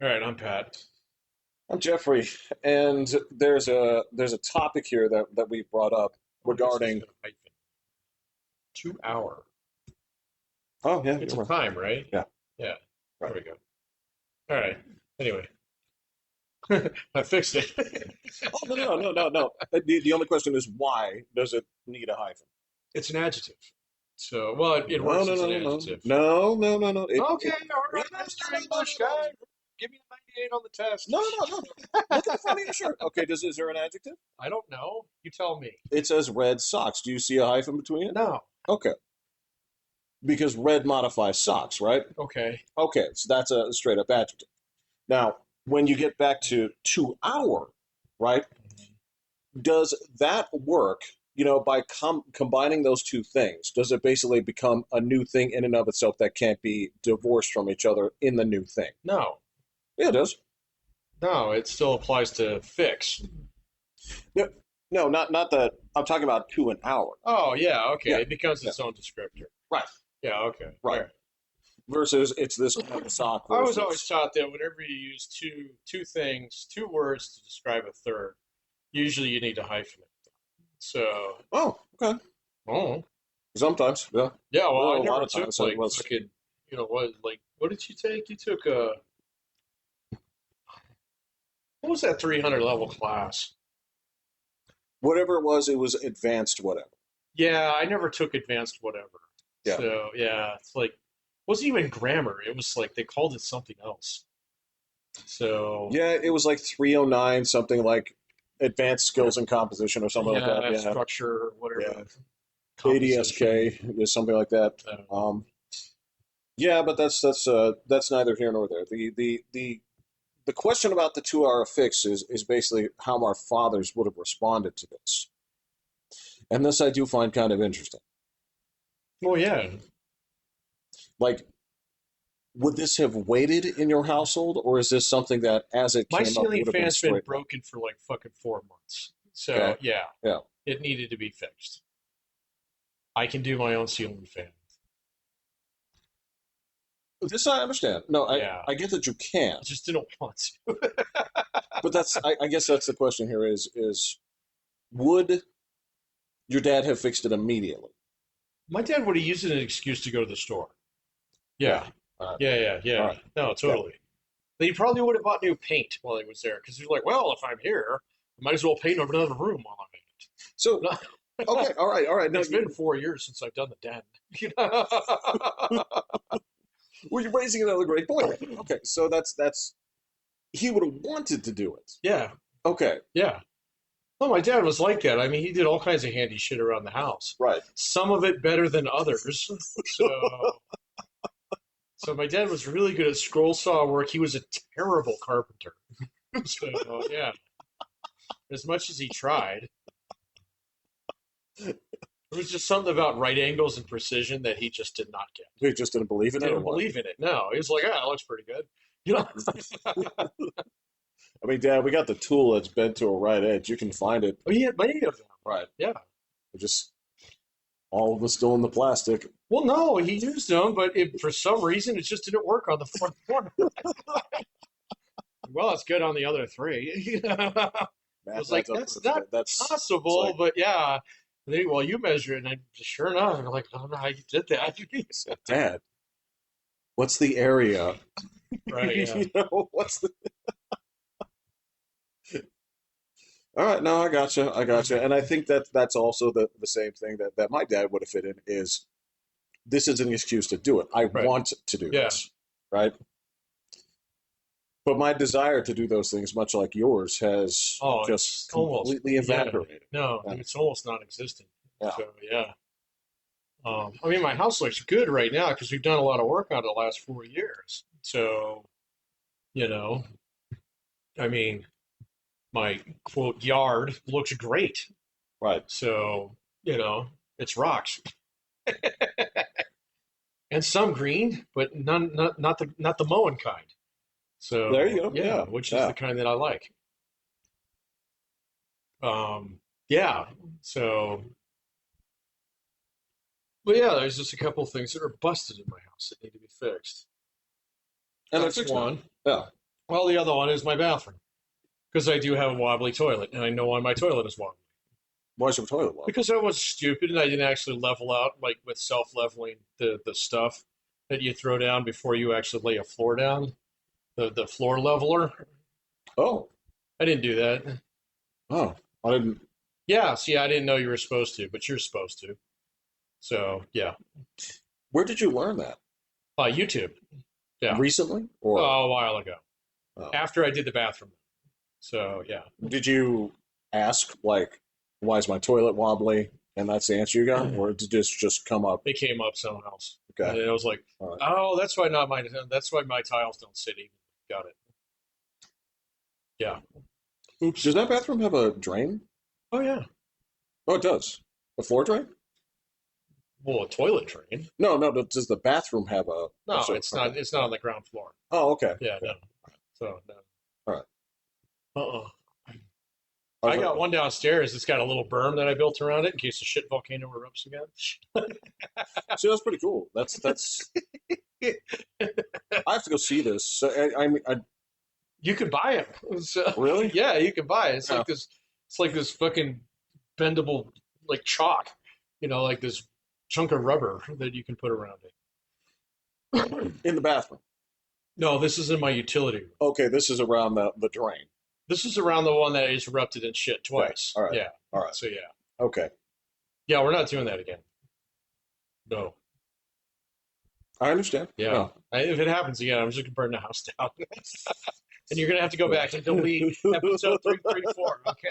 All right, I'm Pat. I'm Jeffrey, and there's a topic here that we brought up Oh, I guess it's regarding. got a hyphen. 2 hour. Oh yeah, It's you're a right. time, right? Yeah, Yeah. right. There we go. All right. Anyway, I fixed it. Oh no. The only question is why does it need a hyphen? It's an adjective. So, well, it No works no as an no no adjective. no no no no. Okay, all No right, no Mr. no no English no no guy. Give me a 98 on the test. no. Look at the front of your shirt. Okay, is there an adjective? I don't know. You tell me. It says red socks. Do you see a hyphen between it? No. Okay, because red modifies socks, right? Okay. Okay, so that's a straight up adjective. Now, when you get back to 2 hour, right? Does that work, by combining those two things? Does it basically become a new thing in and of itself that can't be divorced from each other in the new thing? No. Yeah, it does. No, it still applies to fix. No, no, not that. I'm talking about to an hour. Oh, yeah. Yeah, Okay. It becomes yeah, its own descriptor. right, Yeah. Okay. All right. right. Versus it's this kind of sock I was always versus. taught that whenever you use two things, two words to describe a third, usually you need to hyphenate. So, Oh, okay. oh, Sometimes, yeah. yeah. Well, I Well, a lot never of took times it like was fucking, what did you take? You took what was that 300 level class? whatever it was. It was advanced, whatever. Yeah, I never took advanced whatever. Yeah, So yeah, it's like wasn't even grammar. It was like they called it something else. So yeah. It was like 309 something like advanced skills in composition or something like that. yeah, Yeah, structure or yeah. whatever, composition. ADSK is something like that. Yeah, but that's neither here nor there. The question about the 2 hour fix is basically how our fathers would have responded to this, and this I do find kind of interesting. Well, yeah. Like, would this have waited in your household, or is this something that, as it My came up, ceiling would have been fan's been straight up? broken for like fucking 4 months. So Okay, yeah, yeah. it needed to be fixed. I can do my own ceiling fan. This I understand. No, I Yeah, I get that you can, I just didn't want to. but I guess that's the question here is would your dad have fixed it immediately? My dad would have used it as an excuse to go to the store. Yeah. Yeah, All right. All yeah. right. No, Yeah. totally. But he probably would have bought new paint while he was there because he's like, well, if I'm here, I might as well paint over another room while So I'm in okay, it. all right. No, It's been 4 years since I've done the den. You know? well, you're raising another great point. Okay, so that's he would have wanted to do it. Yeah, Okay, yeah. Well, my dad was like that. I mean, he did all kinds of handy shit around the house. right. Some of it better than others. So my dad was really good at scroll saw work. He was a terrible carpenter. So yeah, as much as he tried, there was just something about right angles and precision that he just did not get. He just didn't believe in it, or Didn't what? believe in it. No, he was like, ah, it looks pretty good. You know? I mean, Dad, we got the tool that's bent to a right edge. You can find it. But he had many of them. Right. Yeah. Just all of them still in the plastic. Well, no, he used them, but for some reason it just didn't work on the fourth one. Well, it's good on the other three. I Math was like, adds up that's not perfect. That's it's possible, like but yeah. And then, well, you measure it, and sure enough, I'm like, I don't know how you did that. said, Dad, what's the area? Right, yeah. What's the all right, no, I gotcha. And I think that that's also the same thing that my dad would have fit in is this is an excuse to do it. I Right. want to do Yeah. this, right? But my desire to do those things, much like yours, has Oh, just it's almost, completely yeah. evaporated. No, Yeah, it's almost non-existent. yeah, So, yeah. I mean, my house looks good right now because we've done a lot of work on it the last 4 years. So, you know, I mean, my quote yard looks great. right. So, it's rocks and some green, but none, not the mowing kind. There you So, go. yeah, Yeah, which is yeah. the kind that I like. Yeah. So, but yeah, there's just a couple of things that are busted in my house that need to be fixed. And they're That's fixed now. one. Yeah. Well, the other one is my bathroom because I do have a wobbly toilet, and I know why my toilet is wobbly. Why is your toilet level? Because I was stupid and I didn't actually level out like with self-leveling the stuff that you throw down before you actually lay a floor down. The floor leveler. Oh, I didn't do that. oh, I didn't. Yeah, see, I didn't know you were supposed to, but you're supposed to. So yeah, Where did you learn that? YouTube. Yeah, Recently, or a while ago oh. after I did the bathroom. So yeah, Did you ask like, why is my toilet wobbly? And that's the answer you got, or did this just come up? it came up someone else, Okay, and it was like, all right. oh, that's why not my that's why my tiles don't sit even. Got it. Yeah. Oops. Does that bathroom have a drain? Oh yeah. Oh, it does. A floor drain? Well, a toilet drain. No, no. Does the bathroom have a? No, So, it's okay. not. It's not on the ground floor. Oh, okay. Yeah, Okay. no. So no. All right. Uh-uh. I I was got like, one downstairs. It's got a little berm that I built around it in case the shit volcano erupts again. see, that's pretty cool. That's. I have to go see this. So, I mean, You could buy it. So, really? yeah, you can buy it. It's Yeah. like this. It's like this fucking bendable like chalk. Like this chunk of rubber that you can put around it. In the bathroom. No, this is in my utility room. Okay, this is around the drain. This is around the one that is erupted in shit Okay. twice. All right. Yeah. All right. So yeah. Okay. Yeah, we're not doing that again. No. I understand. Yeah. If it happens again, I'm just gonna burn the house down. And you're gonna have to go back and delete episode 334. Okay.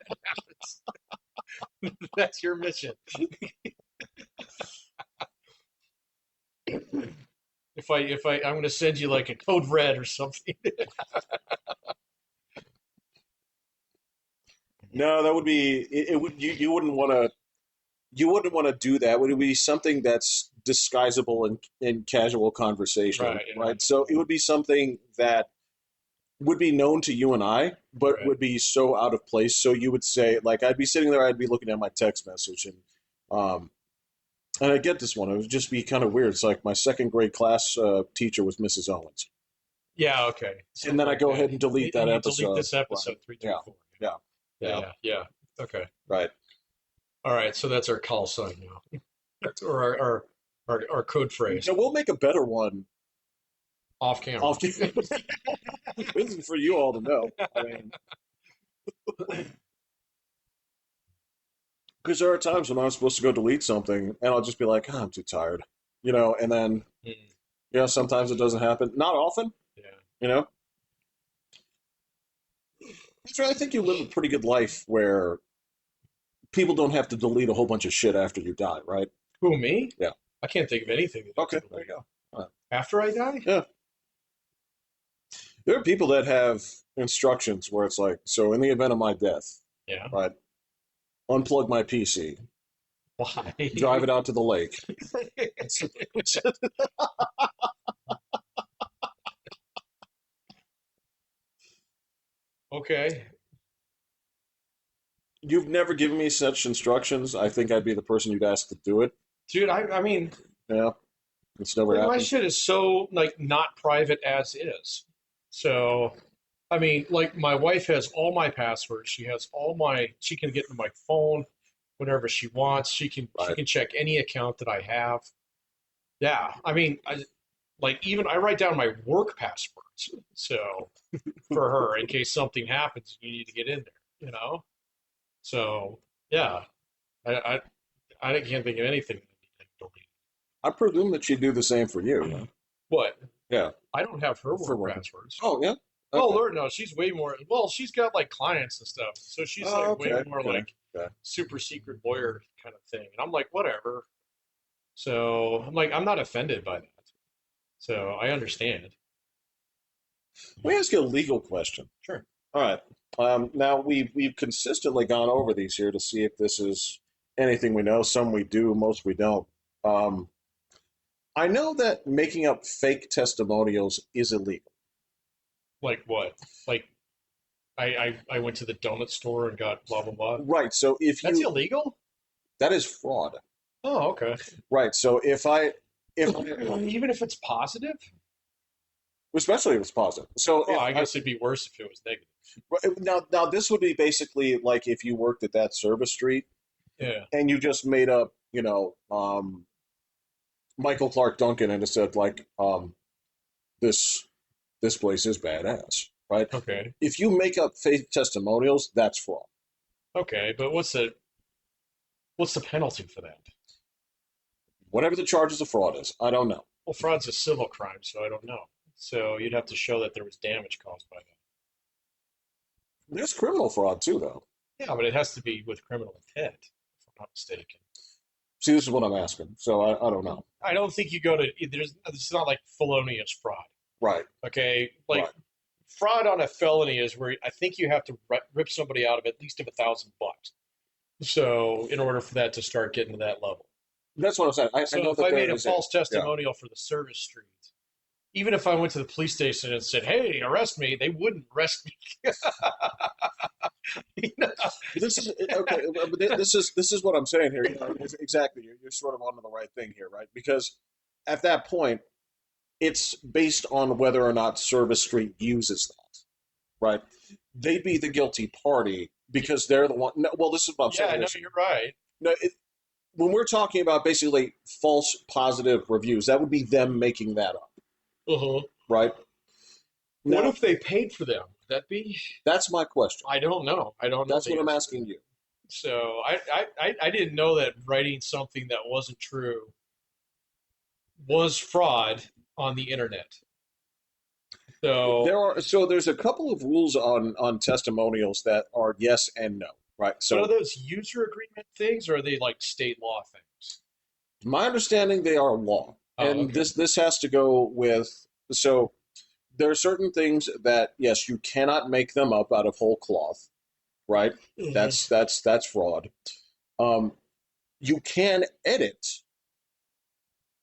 That happens. That's your mission. I'm gonna send you like a code red or something. No, that would be it would you wouldn't want to do that. Would it be something that's disguisable in casual conversation, Right, yeah. right? So it would be something that would be known to you and I, but Right. would be so out of place. So you would say, like, I'd be sitting there, I'd be looking at my text message, um, and I get this one. It would just be kind of weird. It's like my second grade class teacher was Mrs. Owens, Yeah, okay. and then I go ahead and delete that You episode. delete this episode Right. 334. Yeah, yeah, Yeah. Okay. right. All right. So that's our call sign now, or our code phrase Now we'll make a better one off camera. off. This is for you all to know. I mean, because there are times when I'm supposed to go delete something, and I'll just be like, "Ah, I'm too tired," and then Mm, sometimes it doesn't happen. Not often, yeah. you know. I think you live a pretty good life where people don't have to delete a whole bunch of shit after you die, right? Who, me? Yeah. I can't think of anything. That I Okay, could there you delete. go. After I die? Yeah. There are people that have instructions where it's like, so in the event of my death, Yeah. right, unplug my PC, Why? drive it out to the lake. Okay. You've never given me such instructions. I think I'd be the person you'd ask to do it. Dude, I mean, Yeah, it's never like, my happened. shit is so like not private as is. So, I mean, like my wife has all my passwords. She has she can get into my phone whenever she wants. She Right. can check any account that I have. Yeah. I mean, I write down my work passwords. So, for her in case something happens, you need to get in there. So, yeah. I I can't think of anything that I need to delete. I presume that she'd do the same for you. What? Yeah. I don't have her For work work. passwords. Oh, yeah? Oh, Okay. Lord, no, she's way more. Well, she's got like clients and stuff, so she's Oh, like way okay, more okay, like okay. super secret lawyer kind of thing. And I'm like, whatever. So I'm like, I'm not offended by that. So I understand. Let me ask you a legal question. Sure. All right. Now we've consistently gone over these here to see if this is anything we know. Some we do, most we don't. Um, I know that making up fake testimonials is illegal. Like what? Like I went to the donut store and got blah blah blah. Right. So if That's you illegal? that is fraud. Oh, okay. Right. So if Even if it's positive? especially if it's positive. So Well, if I guess it'd be worse if it was negative. now this would be basically like if you worked at that service street Yeah. and you just made up, Michael Clark Duncan and it said like, this this place is badass, right? Okay. If you make up fake testimonials, that's fraud. Okay. But what's the penalty for that? Whatever the charges of fraud is, I don't know. Well, fraud's a civil crime, so I don't know. So you'd have to show that there was damage caused by that. There's criminal fraud too, though. Yeah, but it has to be with criminal intent, if I'm not mistaken. See, this is what I'm asking, so I don't know. I don't think you go to there's it's not like felonious fraud. Right, Okay, like right. fraud on a felony is where I think you have to rip somebody out of at least of $1,000. So in order for that to start getting to that level. That's what I'm saying. I So know if that I there made a is false yeah. testimonial for the service street, even if I went to the police station and said, "Hey, arrest me," they wouldn't arrest me. You know? This is okay, but this is what I'm saying here. Exactly, you're sort of onto the right thing here, right? Because at that point, it's based on whether or not Service Street uses that, right? They'd be the guilty party because they're the one. No, well, this is what I'm Yeah, saying. no, you're right. No, when we're talking about basically false positive reviews, that would be them making that up, Uh-huh. right? What Now, if they paid for them? Would that be? that's my question. I don't know. I don't know That's the what I'm answer to asking that. you. So I didn't know that writing something that wasn't true was fraud on the internet. So, There's a couple of rules on testimonials that are yes and no, right? but are So those user agreement things or are they like state law things? my understanding they are law, Oh, and okay. this has to go with so there are certain things that yes you cannot make them up out of whole cloth, right? Mhm. That's fraud. Um, you can edit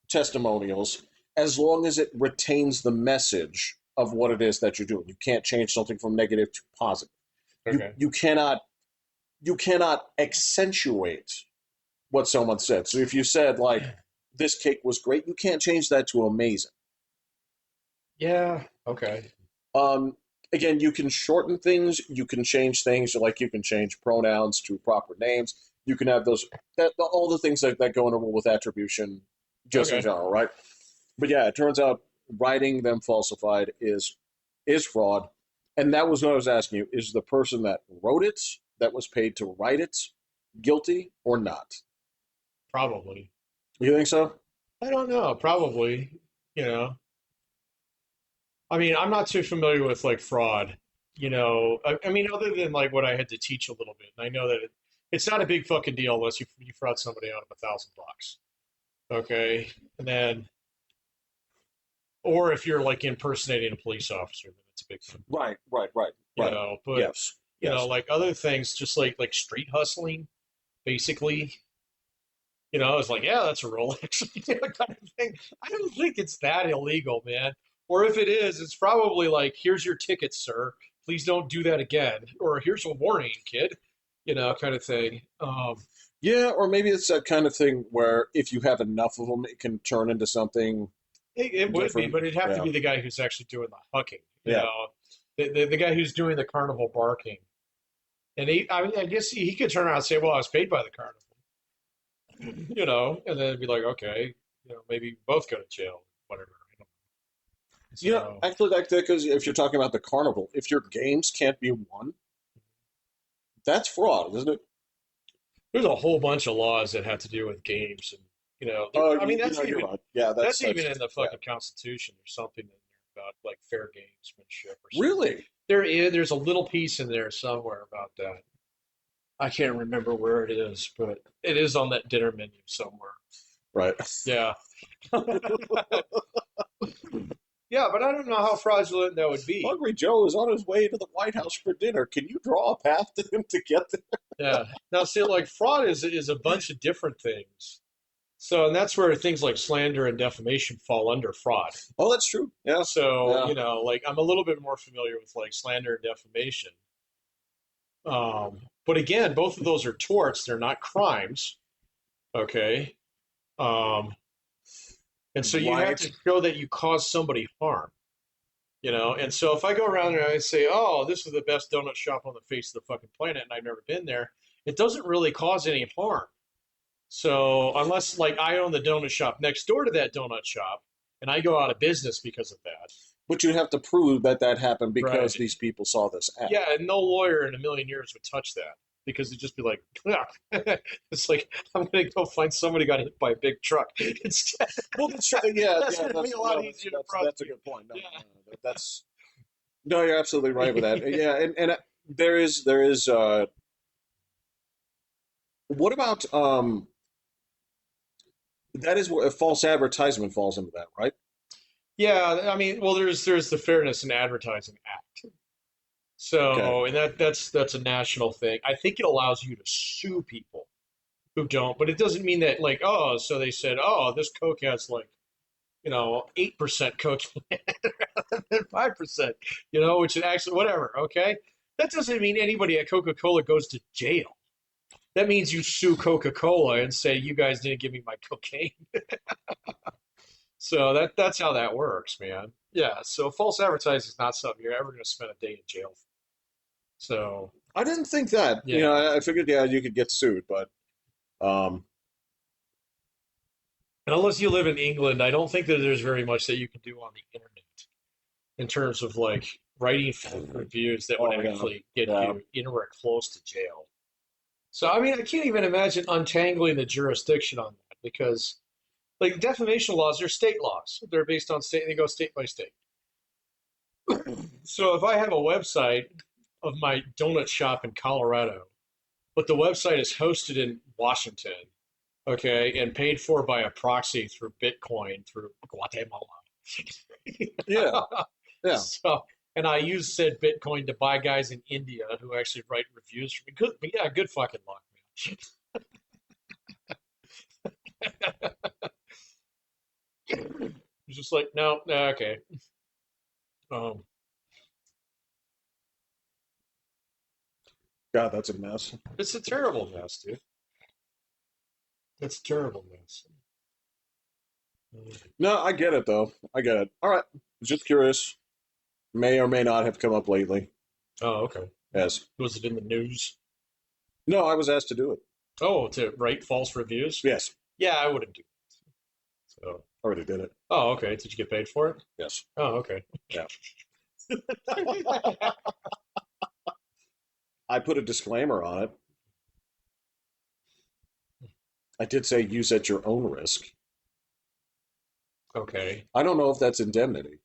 testimonials as long as it retains the message of what it is that you're doing. You can't change something from negative to positive. You Okay. you cannot you cannot accentuate what someone said. So if you said like this cake was great, you can't change that to amazing. Yeah. Okay. Um, Again, you can shorten things, you can change things, like you can change pronouns to proper names. You can have those all the things that go in with attribution, just in Okay. general, right? But yeah, it turns out writing them falsified is fraud, and that was what I was asking you: is the person that wrote it, that was paid to write it, guilty or not? Probably. You think so? I don't know. Probably. You know. I mean, I'm not too familiar with like fraud. I mean, other than like what I had to teach a little bit, and I know that it's not a big fucking deal unless you fraud somebody out of $1,000. Okay, and then or if you're like impersonating a police officer, then it's a big thing. Right, right, right, right. But Yes, yes. like other things, just like street hustling, basically. It's like, yeah, that's a Rolex, kind of thing. I don't think it's that illegal, man. Or if it is, it's probably like, here's your ticket, sir. Please don't do that again. Or here's a warning, kid. Kind of thing. Yeah, or maybe it's that kind of thing where if you have enough of them, it can turn into something It would be, different. but it'd have to Yeah, be the guy who's actually doing the hucking. yeah. The guy who's doing the carnival barking. And I mean, I guess he could turn around and say, well, I was paid by the carnival. And then it'd be like, okay, maybe both go to jail, whatever. I don't know. So Actually, like that, because if you're talking about the carnival, if your games can't be won, that's fraud, isn't it? there's a whole bunch of laws that have to do with games, and Oh, I mean, you're right. Yeah, that's that's even in the yeah. fucking Constitution. There's something in there about like fair gamesmanship or something. Really There's a little piece in there somewhere about that. I can't remember where it is, but it is on that dinner menu somewhere. right. Yeah. Yeah, but I don't know how fraudulent that would be. Hungry Joe is on his way to the White House for dinner. Can you draw a path to him to get there? Yeah. Now, see, like fraud is a bunch of different things. So, and that's where things like slander and defamation fall under fraud. Oh, that's true. Yeah, So, yeah. like I'm a little bit more familiar with like slander and defamation. But again, both of those are torts; they're not crimes. Okay. Um, and so you have Right. to show that you caused somebody harm. you know. And so if I go around and I say, "Oh, this is the best donut shop on the face of the fucking planet," and I've never been there, it doesn't really cause any harm. So unless like I own the donut shop next door to that donut shop, and I go out of business because of that, But you have to prove that that happened because right? these people saw this ad. Yeah, and no lawyer in a million years would touch that because it'd just be like, it's like I'm gonna go find somebody got hit by a big truck instead. Well, that's true. Yeah, That's yeah, gonna be that's a lot no, easier to that's a prosecute. good point. No, Yeah. no, no, that's no, you're absolutely right with that. Yeah, and there is what about that is where a false advertisement falls into that, right? Yeah, I mean, well, there's the Fairness in Advertising Act. Okay. So, and that's a national thing. I think it allows you to sue people who don't, but it doesn't mean that like, oh, so they said, oh, this Coke has like, 8% cocaine rather than 5%, which is actually whatever, okay? That doesn't mean anybody at Coca-Cola goes to jail. That means you sue Coca-Cola and say you guys didn't give me my cocaine. So that's how that works, man. Yeah. So false advertising is not something you're ever going to spend a day in jail for. So I didn't think that. yeah. I figured yeah, you could get sued, but um, And unless you live in England, I don't think that there's very much that you can do on the internet in terms of like writing reviews that would oh yeah, actually get yeah. you anywhere close to jail. So I mean, I can't even imagine untangling the jurisdiction on that because like defamation laws are state laws. They're based on state, they go state by state. So if I have a website of my donut shop in Colorado, but the website is hosted in Washington, okay, and paid for by a proxy through Bitcoin through Guatemala. Yeah, yeah. So, and I use said Bitcoin to buy guys in India who actually write reviews for me. Good, but yeah, good fucking luck, man. It's just like, no, no, okay. Um, God, that's a mess. it's a terrible mess, dude. It's a terrible mess. No, I get it though. I get it. All right. Just curious. May or may not have come up lately. Oh, okay. Yes. Was it in the news? No, I was asked to do it. Oh, to write false reviews? Yes. Yeah, I wouldn't do that. So, Already did it. oh, okay. Did you get paid for it? Yes. Oh, okay. Yeah. I put a disclaimer on it. I did say use at your own risk. Okay. I don't know if that's indemnity.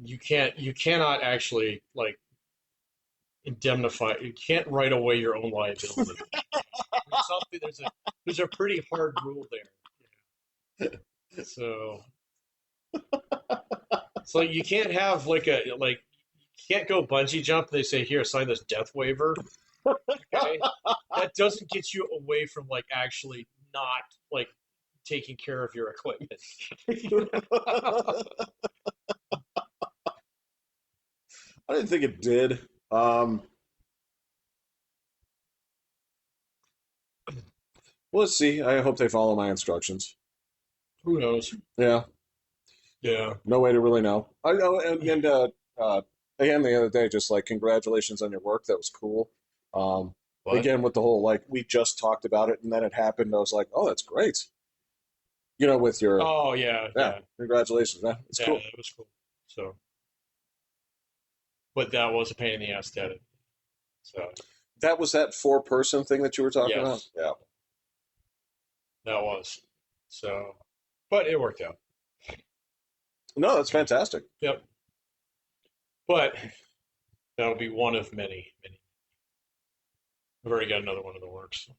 You cannot actually like indemnify. You can't write away your own liability. There's a pretty hard rule there. So it's like you can't have you can't go bungee jump. They say here sign this death waiver. Okay, that doesn't get you away from like actually not like taking care of your equipment. I didn't think it did. Um, well, let's see. I hope they follow my instructions. Who knows? Yeah. Yeah. No way to really know. I know, and again, the other day, just like congratulations on your work. That was cool. Um, What? again, with the whole like we just talked about it, and then it happened. I was like, oh, that's great. With your Oh yeah, yeah, yeah, congratulations, man. It's yeah. cool. It was cool. So, but that was a pain in the ass to edit. So That was that four-person thing that you were talking about. yes, Yeah. that was. So, but it worked out. No, that's fantastic. Yep. But that'll be one of many, many. I've already got another one in the works.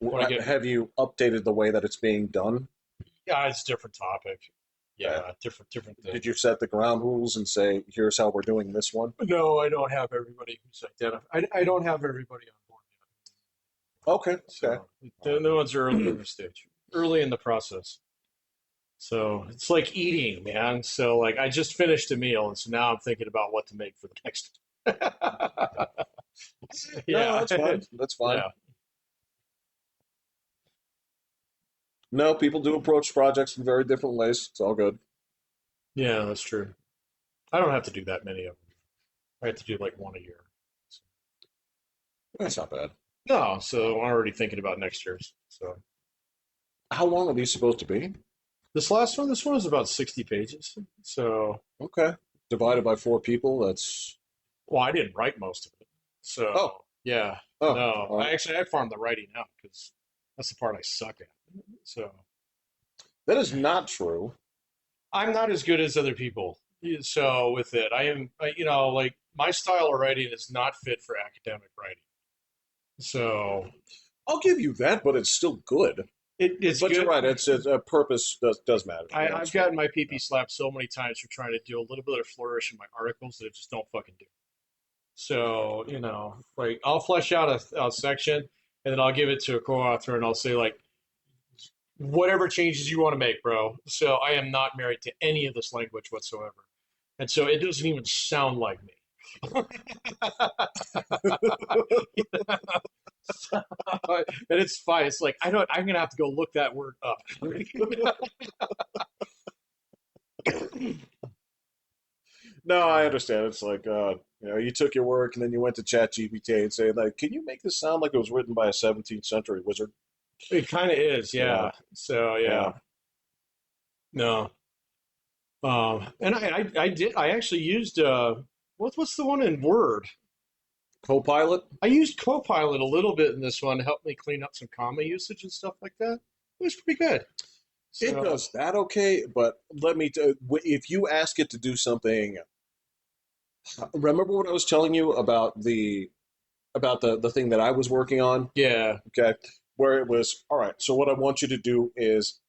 When I get, Have you updated the way that it's being done? yeah, it's a different topic. Uh, Yeah, different thing. did you set the ground rules and say, here's how we're doing this one? No, I don't have everybody who's identified. I don't have everybody on board Okay, yet. okay. So the ones are early in the stage, early in the process. So it's like eating, man. So like I just finished a meal, and so now I'm thinking about what to make for the next. No, Yeah, that's fine. That's fine. yeah, No, people do approach projects in very different ways. It's all good. yeah. That's true. I don't have to do that many of them. I have to do like one a year. That's not bad. No, so I'm already thinking about next year's. So How long are these supposed to be? this one is about 60 pages. So, Okay. Divided by four people, that's well, I didn't write most of it. oh, So, yeah, oh, no, all right. I farmed the writing out because that's the part I suck at. So, That is not true. I'm not as good as other people. So, with it, like my style of writing is not fit for academic writing. So, I'll give you that, but it's still good. it's But you're good. right. It's a purpose does matter. Yeah, I've it's fair. gotten my Yeah. PP slapped so many times for trying to do a little bit of flourish in my articles that it just don't fucking do. So, like I'll flesh out a section and then I'll give it to a co-author and I'll say like whatever changes you want to make, bro. So I am not married to any of this language whatsoever. And so it doesn't even sound like me. And it's fine. It's like I'm gonna have to go look that word up. No, I understand. It's like you took your work and then you went to ChatGPT and say like, "Can you make this sound like it was written by a 17th century wizard?" It kind of is, You know? yeah. So Yeah. yeah, no. And I actually used what's the one in Word? Copilot. I used Copilot a little bit in this one to help me clean up some comma usage and stuff like that. It was pretty good. It So does that okay, but if you ask it to do something, remember what I was telling you about the thing that I was working on? yeah. Okay, where it was all right. So what I want you to do is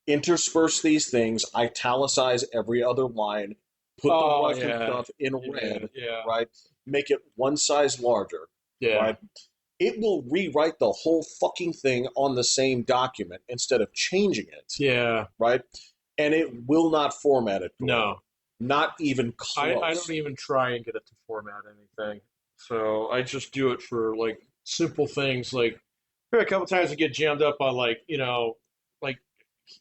intersperse these things, italicize every other line, put the Oh Russian yeah. stuff in Yeah. red, Yeah. right? Make it one size larger, Yeah. right? It will rewrite the whole fucking thing on the same document instead of changing it, Yeah. right? And it will not format it correctly. No. Not even I don't close. even try and get it to format anything. So I just do it for like simple things like a couple times I get jammed up on like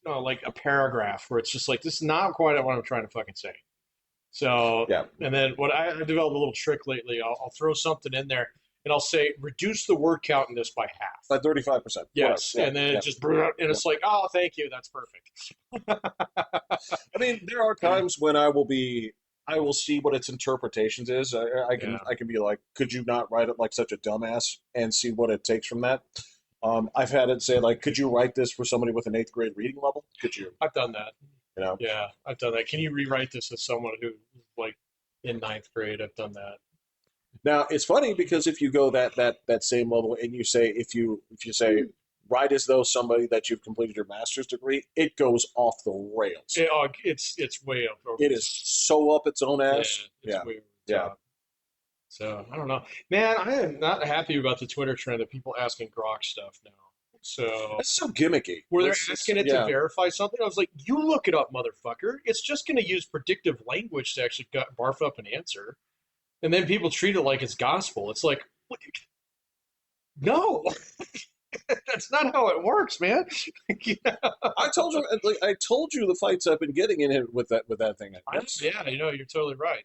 like a paragraph where it's just like this is not quite what I'm trying to fucking say. So Yeah, and then what I've developed a little trick lately. I'll throw something in there and I'll say reduce the word count in this by half. by 35%, whatever. Yes, Yeah, and then yeah, it just and yeah. it's like oh thank you that's perfect. I mean, there are times when I will see what its interpretations is. Yeah. I can be like, could you not write it like such a dumbass and see what it takes from that. I've had it say like, could you write this for somebody with an eighth grade reading level? Could you? I've done that. You know. Yeah, I've done that. Can you rewrite this as someone who like in ninth grade? I've done that. Now it's funny because if you go that same level and you say if you say write as though somebody that you've completed your master's degree, it goes off the rails. It's way up over It the is top. so up its own Yeah, ass. it's Yeah, way over the yeah. top. So I don't know, man. I am not happy about the Twitter trend of people asking Grok stuff now. So That's so gimmicky. where they're That's asking it to yeah. verify something, I was like, you look it up, motherfucker. It's just going to use predictive language to actually barf up an answer, and then people treat it like it's gospel. It's like, what? No, that's not how it works, man. Yeah. I told you the fights I've been getting in it with that thing. Yeah, you're totally right.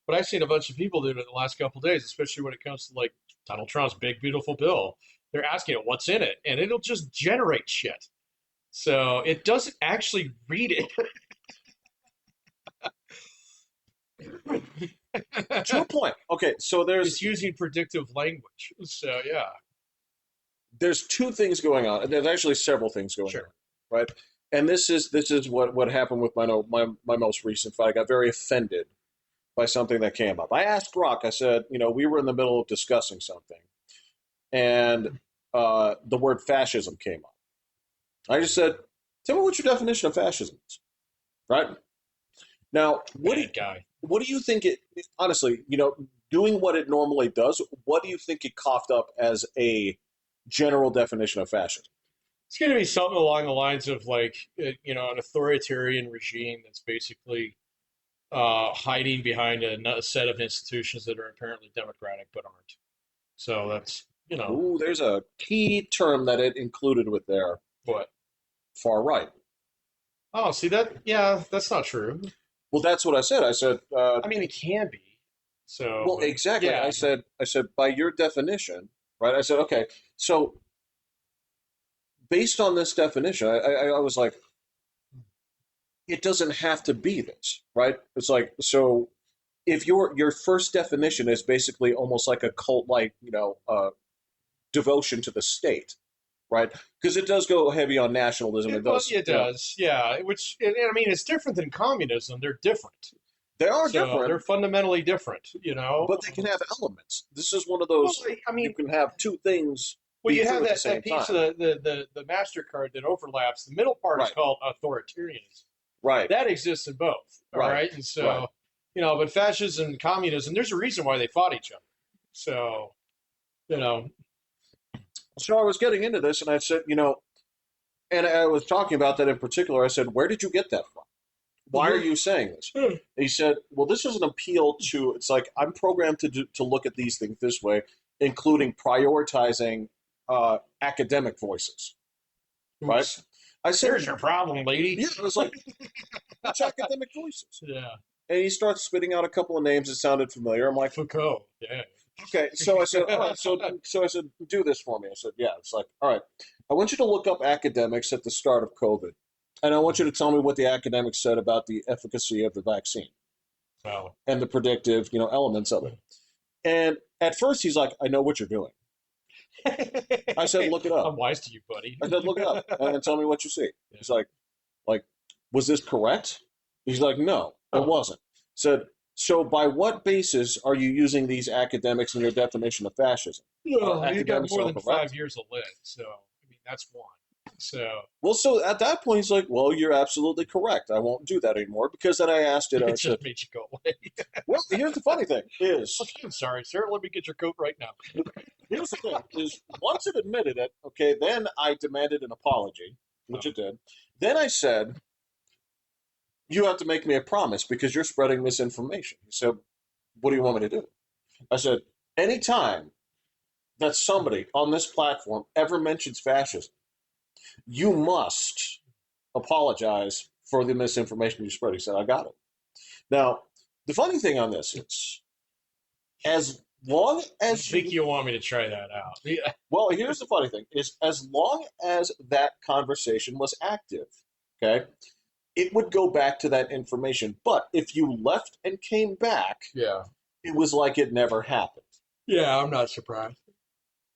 But I've seen a bunch of people do it in the last couple of days, especially when it comes to like Donald Trump's big beautiful bill. They're asking it what's in it, and it'll just generate shit. So it doesn't actually read To a it. point. Okay, so It's using predictive language. So yeah, there's two things going on. There's actually several things going on, sure. right? And this is what happened with my most recent fight. I got very offended by something that came up. I asked Rock. I said, we were in the middle of discussing something, and the word fascism came up. I just said, "Tell me what your definition of fascism is." Right now, Bad guy. what do you think it? Honestly, doing what it normally does, what do you think it coughed up as a general definition of fascism? It's going to be something along the lines of like an authoritarian regime that's basically hiding behind a set of institutions that are apparently democratic but aren't. So that's Ooh, there's a key term that it included with there. what. Far right. Oh, see that? Yeah, that's not true. Well, that's what I said. I said, I mean, it can be. So, well, but exactly. yeah, I said, by your definition, right? I said, okay, so based on this definition, I was like, it doesn't have to be this, right? It's like, so if your first definition is basically almost like a cult, like devotion to the state, right? Because it does go heavy on nationalism. It well, does, it does. Yeah, which and I mean, it's different than communism. They're different. they are So different, they're fundamentally different. You know. but they can have elements. This is one of Well, those I you mean, can have two things well, be you have true at the that same piece time. of the Mastercard that overlaps. The middle part is Right, called authoritarianism. right, That exists in both. All right, right, and right. so but fascism and communism, there's a reason why they fought each other. So you know, So I was getting into this, and I said, and I was talking about that in particular. I said, where did you get that from? Why are Mhm. you saying this? Hmm. He said, well, this is an appeal to, it's like, I'm programmed to look at these things this way, including prioritizing academic voices, right? Oops. I said, Here's your problem, lady. yeah, it was like, which academic voices? Yeah, And he starts spitting out a couple of names that sounded familiar. I'm like, Foucault. Yeah. okay. So I said, all right. So I said, do this for me. I said, yeah. It's like, all right. I want you to look up academics at the start of COVID, and I want you to tell me what the academics said about the efficacy of the vaccine Well, and the predictive, elements of it. And at first, he's like, I know what you're doing. I said, look it I'm up. wise to you, buddy. I said, look it up and tell me what you see. Yeah. He's like, was this correct? He's like, no, it Oh, wasn't. Said, so by what basis are you using these academics in your definition of fascism? no, you got Academics more are than correct. 5 years of lit. So, I mean, that's one. So, Well, so at that point, he's like, well, you're absolutely correct. I won't do that anymore. Because then I asked it, I it said, just made you go away. well, here's the funny thing is, Okay, I'm sorry, sir. Let me get your coat right now. here's the thing is, once it admitted it, okay, then I demanded an apology, which Oh, it did. Then I said, you have to make me a promise because you're spreading misinformation. He said, what do you want me to do? I said, anytime that somebody on this platform ever mentions fascism, you must apologize for the misinformation you spread. He said, I got it. Now, the funny thing on this is, as long I as think you, you want me to try that out. Yeah. well, here's the funny thing is, as long as that conversation was active, okay, it would go back to that information. But if you left and came back, Yeah. it was like it never happened. Yeah, I'm not surprised.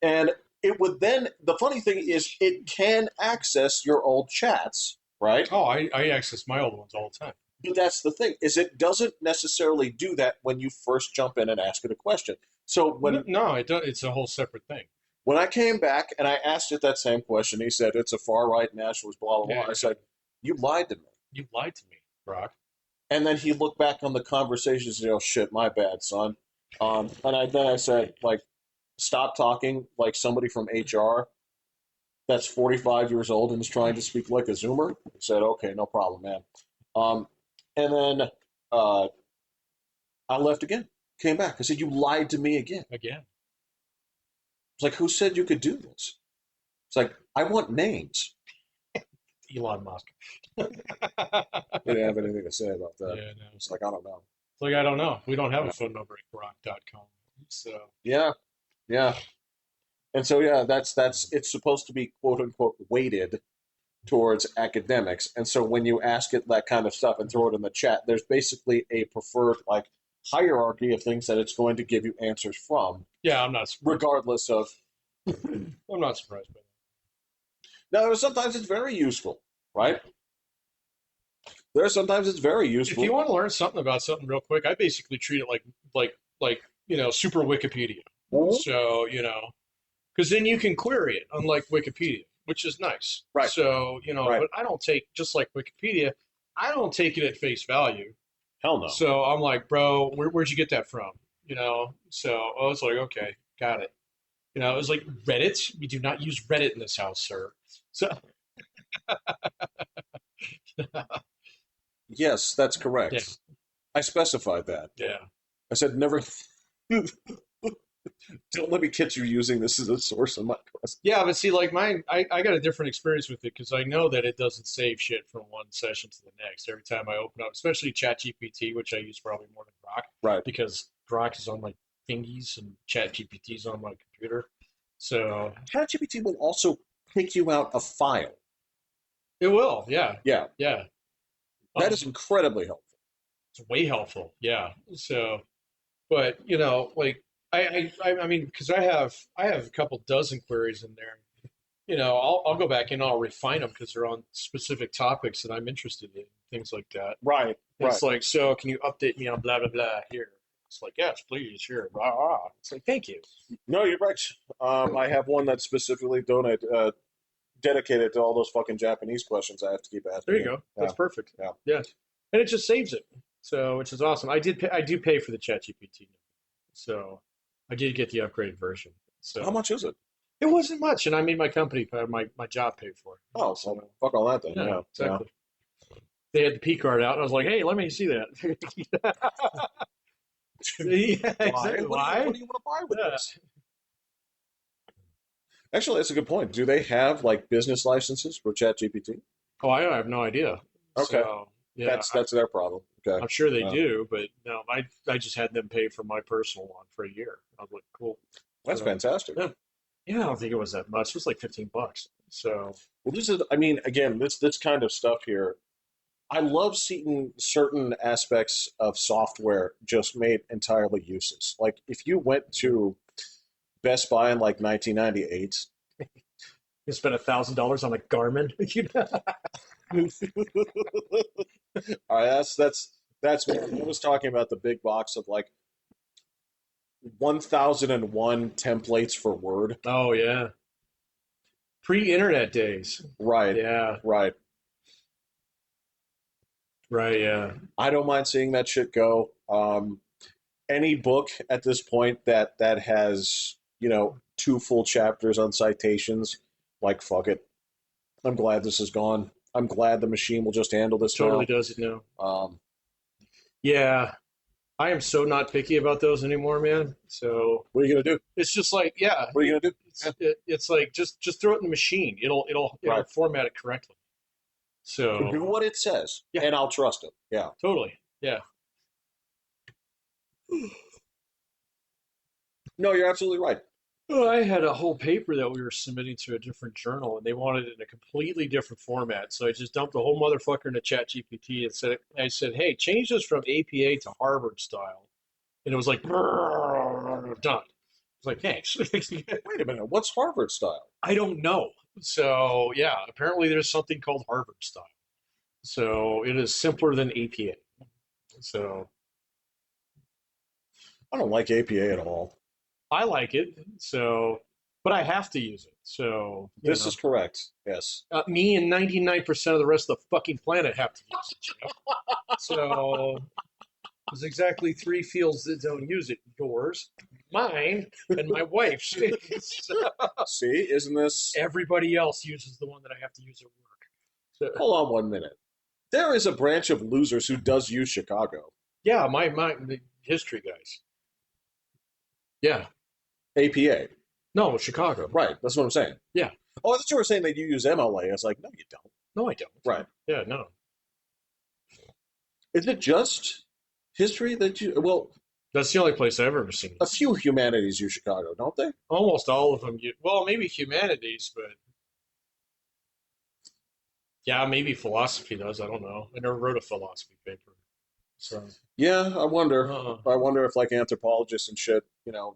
And it would then, the funny thing is, it can access your old chats, right? Oh, I access my old ones all the time. But that's the thing, is it doesn't necessarily do that when you first jump in and ask it a question. So No, no, it does, it's a whole separate thing. when I came back and I asked it that same question, he said, it's a far right nationalist, blah, blah, blah. Yeah, I said, you lied to me. you lied to me, Brock. And then he looked back on the conversations and said, oh, shit, my bad, son. Then I said, like, stop talking like somebody from HR that's 45 years old and is trying to speak like a Zoomer. He said, okay, no problem, man. Um, and then uh, I left again, came back. I said, you lied to me again. Again. It's like, who said you could do this? It's like, I want names. Elon Musk. He didn't have anything to say about that. Yeah, no. It's like, I don't know. It's like, I don't know. We don't have a phone number at Grok.com. So, Yeah, yeah. And so, yeah, that's it's supposed to be quote unquote weighted towards academics. And so when you ask it that kind of stuff and throw it in the chat, there's basically a preferred like hierarchy of things that it's going to give you answers from, yeah, I'm not surprised. regardless of. I'm not surprised by Now, sometimes it's very useful, right? Sometimes it's very that. If useful. you want to learn something about something real quick, I basically treat it like super Wikipedia. Mhm. So, because then you can query it, unlike Wikipedia, which is nice. Right. So, Right. but I don't take, just like Wikipedia, I don't take it at face value. Hell no. So I'm like, bro, where'd you get that from? So I was like, okay, got it. It was like Reddit. We do not use Reddit in this house, sir. So Yes, that's correct. yeah, I specified that. yeah. I said never. Don't let me catch you using this as a source of my quest. Yeah, but see, like mine, I got a different experience with it because I know that it doesn't save shit from one session to the next. Every time I open up, especially ChatGPT, which I use probably more than Grok, Right. because Grok is on my thingies and ChatGPT is on my computer. So ChatGPT will also pick you out a file. it will, yeah, Yeah, yeah. that Um, is incredibly helpful. it's way helpful, yeah. So, but you know, like I mean, because I have a couple dozen queries in there. You know, I'll go back and I'll refine them because they're on specific topics that I'm interested in, things like that. Right, right. It's like, so can you update me on blah blah blah here? It's like, yes, please, here, blah, blah. It's like, thank you. No, you're right. I have one that's specifically dedicated to all those fucking Japanese questions I have to keep There asking you you. go. Yeah, That's perfect. yeah. Yeah, and it just saves it, so which is awesome. I do pay for the ChatGPT, so I did get the upgraded version. How So much is it? it wasn't much, and I made my company, my job pay for it. Oh, So well, fuck all that then. yeah, Yeah, yeah. exactly. They had the P card out, and I was like, hey, let me see that. Yeah, Why? exactly. What Why? do you want to buy with Yeah. this? Actually, that's a good point. Do they have like business licenses for ChatGPT? Oh, I have no idea. Okay, So yeah, that's their problem. Okay. I'm sure they Uh, do, but no, I just had them pay for my personal one for a year. I was like, cool. that's So fantastic. yeah, yeah, I don't think it was that much. It was like $15. So Well, this is, I mean, again, this kind of stuff here. I love seeing certain aspects of software just made entirely useless. Like if you went to Best Buy in like 1998, you spent $1,000 on a Garmin. all right, that's what I was talking about, the big box of like 1001 templates for Word. Oh yeah, pre-internet days. Right, Yeah, right. right. Yeah. I don't mind seeing that shit go. Any book at this point that has, two full chapters on citations, like fuck it. I'm glad this is gone. I'm glad the machine will just handle this Totally now. does it now. Um, Yeah, I am so not picky about those anymore, man. So what are you gonna do? it's just like, yeah, What are you gonna do? Yeah, it's like just throw it in the machine. It'll right. format it correctly. So Do what it says, yeah, and I'll trust it. Yeah. totally. Yeah. No, you're absolutely right. Well, I had a whole paper that we were submitting to a different journal, and they wanted it in a completely different format. So I just dumped the whole motherfucker into ChatGPT and I said, hey, change this from APA to Harvard style, and it was like done. It's like thanks. Wait a minute. What's Harvard style? I don't know. So yeah, apparently there's something called Harvard style. So it is simpler than APA. So I don't like APA at all. I like it. So, but I have to use it. So This is correct. Yes. me and 99% of the rest of the fucking planet have to use it. You know? So there's exactly three fields that don't use it: yours, mine, and my wife's. So See, isn't this? everybody else uses the one that I have to use at work. So, Hold on 1 minute. There is a branch of losers who does use Chicago. yeah, the history guys. Yeah, APA. no, Chicago. Right. That's what I'm saying. Yeah, Oh, I thought you were saying that you use MLA. I was like, no, you don't. no, I don't. Right. Yeah, no. Is it just history that you? Well, That's the only place I've ever seen a it. few humanities use Chicago, don't they? Almost all of them. Well, maybe humanities, but yeah, maybe philosophy does. I don't know. I never wrote a philosophy paper, so Yeah, I wonder. uh, I wonder if like anthropologists and shit,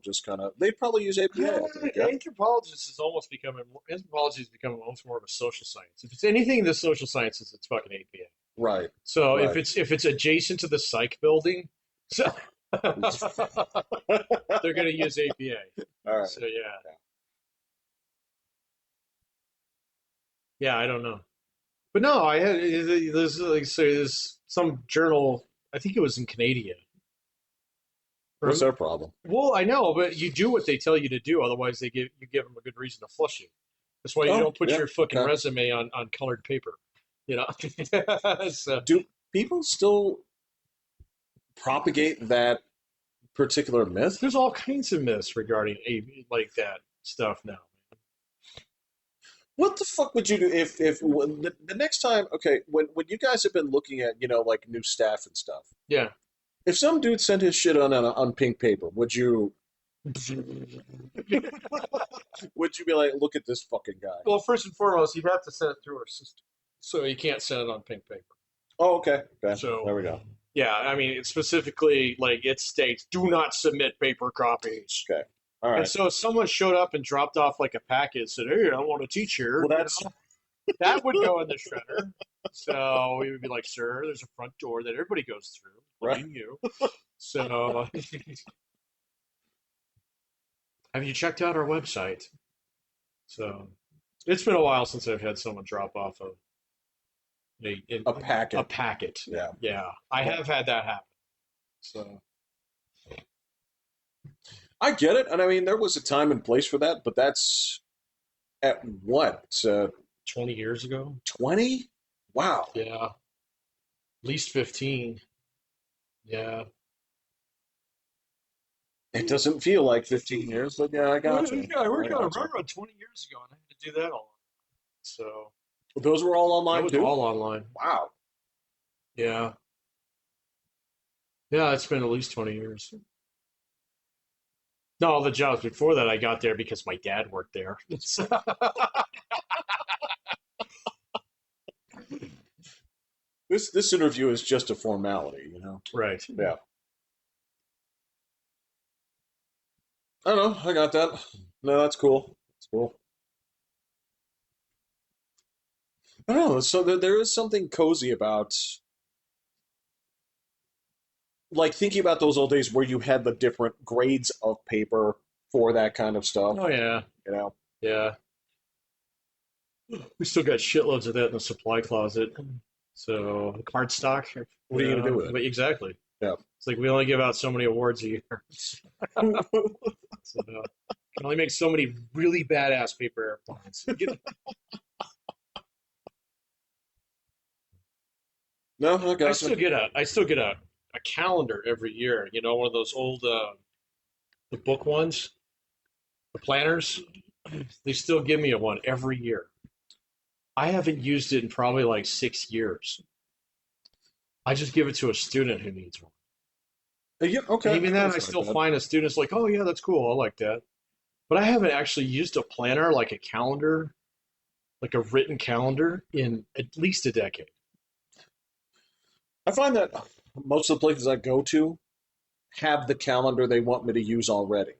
just kind of they probably use APA. I think, yeah. Anthropology is becoming almost more of a social science. If it's anything in the social sciences, it's fucking APA. Right. So Right. if it's adjacent to the psych building, so they're going to use APA. All right. So yeah, I don't know. But no, I had there's like say there's some journal. I think it was in Canada. What's their problem? Well, I know, but you do what they tell you to do. Otherwise, you give them a good reason to flush you. That's why you Oh, don't put yeah. your fucking Okay. resume on colored paper. You know. So, Do people still propagate that particular myth? There's all kinds of myths regarding like that stuff now. What the fuck would you do if the next time? Okay, when you guys have been looking at like new staff and stuff, Yeah. if some dude sent his shit on pink paper, would you would you be like, look at this fucking guy? Well, first and foremost, you'd have to send it through our system, so you can't send it on pink paper. Oh, okay, okay, So there we go. yeah, I mean, it specifically like it states, do not submit paper copies. Okay, all And right. so if someone showed up and dropped off like a packet, said, "Hey, I want to teach here," Well, that's that would go in the shredder. So we would be like, "Sir, there's a front door that everybody goes through, right. including you." So have you checked out our website? So it's been a while since I've had someone drop off A packet. a packet. Yeah. Yeah, I have had that happen. So I get it, and I mean there was a time and place for that, but that's at what 20 years ago? 20? Wow. Yeah, at least 15. Yeah. It doesn't feel like 15 years, but yeah, I got you. Yeah, we're I kind of got you. right around 20 years ago, and I had to do that all. So Those were all that online was too? all online. Wow. Yeah. Yeah, it's been at least 20 years. No, all the jobs before that I got there because my dad worked there. This interview is just a formality, you know. Right. Yeah. I don't know. I got that. No, that's cool. That's cool. I don't know. So there is something cozy about like thinking about those old days where you had the different grades of paper for that kind of stuff, Oh yeah. you know. Yeah. We still got shitloads of that in the supply closet. So cardstock. What are you gonna do with it? But exactly. Yeah. It's like we only give out so many awards a year. So can only make so many really badass paper airplanes. No, I I got still you. get a calendar every year. You know, one of those old the book ones, the planners. They still give me a one every year. I haven't used it in probably like 6 years. I just give it to a student who needs one. Yeah, And okay. even then, I That's not still bad. find a student's like, "Oh yeah, that's cool. I like that." But I haven't actually used a planner like a calendar, like a written calendar, in at least a decade. I find that most of the places I go to have the calendar they want me to use already.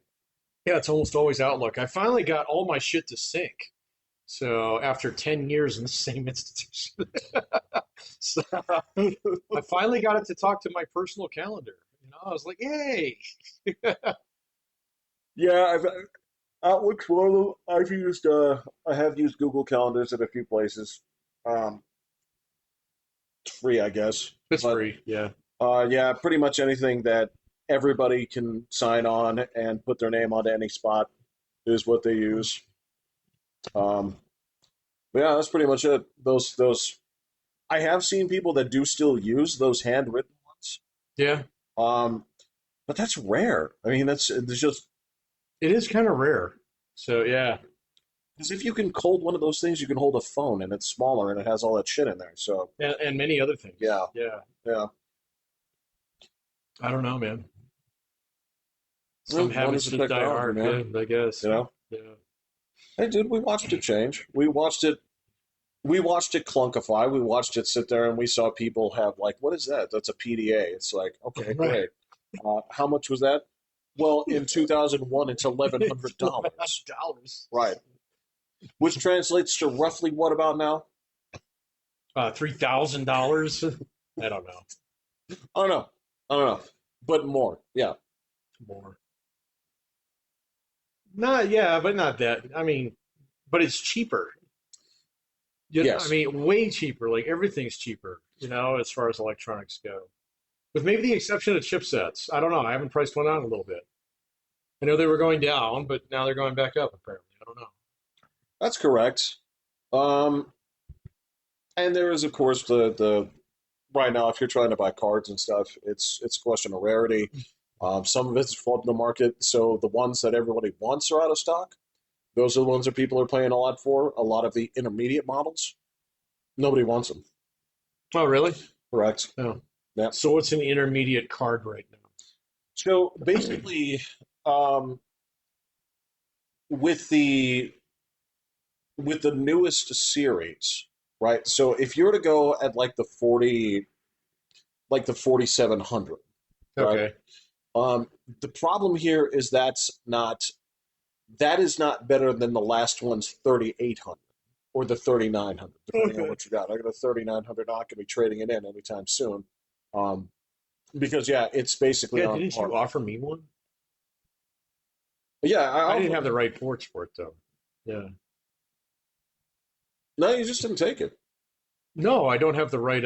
Yeah, it's almost always Outlook. I finally got all my shit to sync. So after 10 years in the same institution, so I finally got it to talk to my personal calendar. You know, I was like, "Yay!" Yeah, Outlook's one of them. I have used Google Calendars at a few places. Um, it's free, I guess. It's But free. Yeah. yeah, pretty much anything that everybody can sign on and put their name onto any spot is what they use. Um, but yeah, that's pretty much it. Those I have seen people that do still use those handwritten ones. Yeah. Um, but that's rare. I mean, there's just It is kind of rare. So yeah. because if you can hold one of those things, you can hold a phone and it's smaller and it has all that shit in there. So And many other things. yeah, Yeah. yeah. I don't know, man. Well, Some habits wonders of just die technology, hard, man. yeah, I guess. You know. Yeah. Hey, dude, we watched it change. We watched it. We watched it clunkify. We watched it sit there, and we saw people have like, "What is that? That's a PDA." It's like, okay, Right. great. How much was that? Well, in 2001, it's $1,100. Dollars. Right. Which translates to roughly what about now? $3,000. I don't know. I don't know. I don't know. But more. Yeah. More. Not yeah, but not that. I mean, but it's cheaper. You know, I Yes. mean, way cheaper. Like everything's cheaper, you know, as far as electronics go. With maybe the exception of chipsets. I don't know. I haven't priced one out in a little bit. I know they were going down, but now they're going back up apparently. I don't know. That's correct. Um, and there is, of course, the right now, if you're trying to buy cards and stuff, it's a question of rarity. Some of it's flooding the market, so the ones that everybody wants are out of stock. Those are the ones that people are paying a lot for. A lot of the intermediate models, nobody wants them. Oh, really? Correct. Oh. Yeah. So what's an intermediate card right now? So basically, um, with the with the newest series, right? So if you were to go at like the 4700, right? Okay. Um, the problem here is that is not better than the last one's 3800 or the 3900, depending on Okay. what you got. I got a 3900. Not going to be trading it in anytime soon, um, because yeah, it's basically Yeah, on didn't par. you offer me one? Yeah, I didn't have the right ports for it though. Yeah. no, you just didn't take it. No, I don't have the right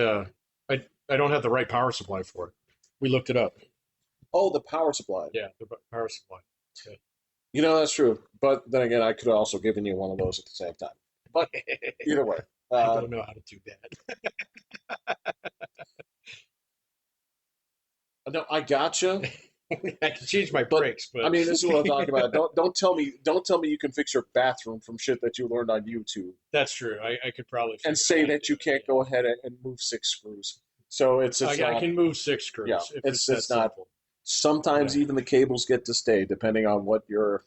I don't have the right power supply for it. We looked it up. Oh, the power supply. Yeah, the power supply. You know, that's true. But then again, I could have also given you one of those at the same time. But either way, I uh, don't know how to do that. no, I gotcha. I can change my But brakes, I but mean, this is what I'm talking about. Don't tell me you can fix your bathroom from shit that you learned on YouTube, that's true. I could probably and figure out say how to that do you it. can't go ahead and move 6 screws. So it's I not. can move six Yeah, screws if it's that it's not. simple. Sometimes Yeah. even the cables get to stay, depending on what your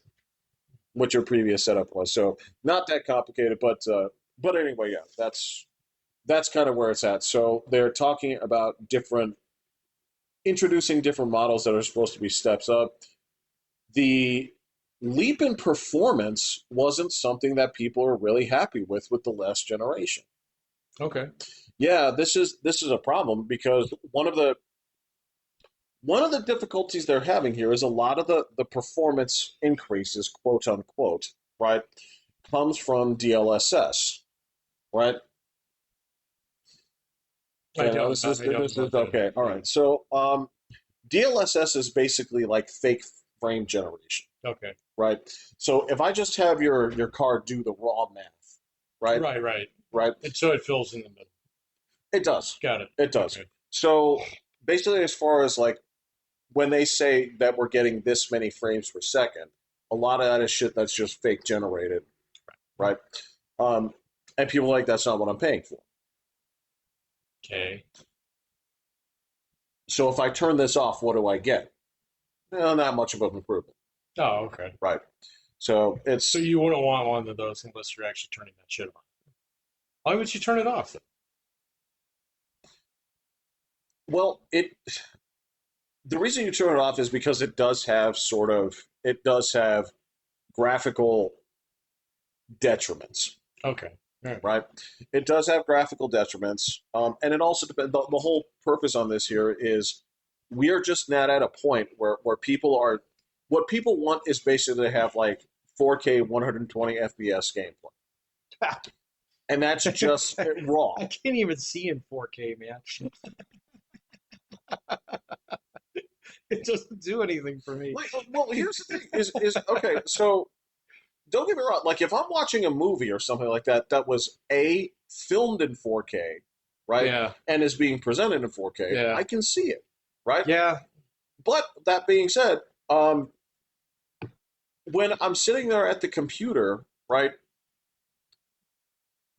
previous setup was. So not that complicated, but anyway, yeah, that's kind of where it's at. So they're talking about introducing different models that are supposed to be steps up. The leap in performance wasn't something that people are really happy with the last generation. Okay. Yeah, this is a problem because one of the difficulties they're having here is a lot of the performance increases, quote unquote, right, comes from DLSS, right? I Okay, now don't. I don't this know is what that is. okay. All Yeah. right. So DLSS is basically like fake frame generation, Okay. right? So if I just have your card do the raw math, right? Right. Right. Right? And so it fills in the middle. It does. Got it. It does. Okay. So basically, as far as like when they say that we're getting this many frames per second, a lot of that is shit that's just fake generated, right? Um, and people are like, that's not what I'm paying for. Okay. So if I turn this off, what do I get? Not much of an improvement, Oh, okay. right? So So it's you wouldn't want one of those unless you're actually turning that shit on. Why would you turn it off then? well, it the reason you turn it off is because it does have graphical detriments, Okay. All right. right? It does have graphical detriments, and it also depends. The whole purpose on this here is we are just not at a point where people are. What people want is basically to have like 4K 120 FPS gameplay, and that's just raw. I can't even see in 4K, man. It doesn't do anything for me. Like, well, here's the thing: is okay. So don't get me wrong. Like if I'm watching a movie or something like that that was filmed in 4K, right, Yeah. and is being presented in 4K, Yeah. I can see it, right? Yeah. But that being said, um, when I'm sitting there at the computer, right,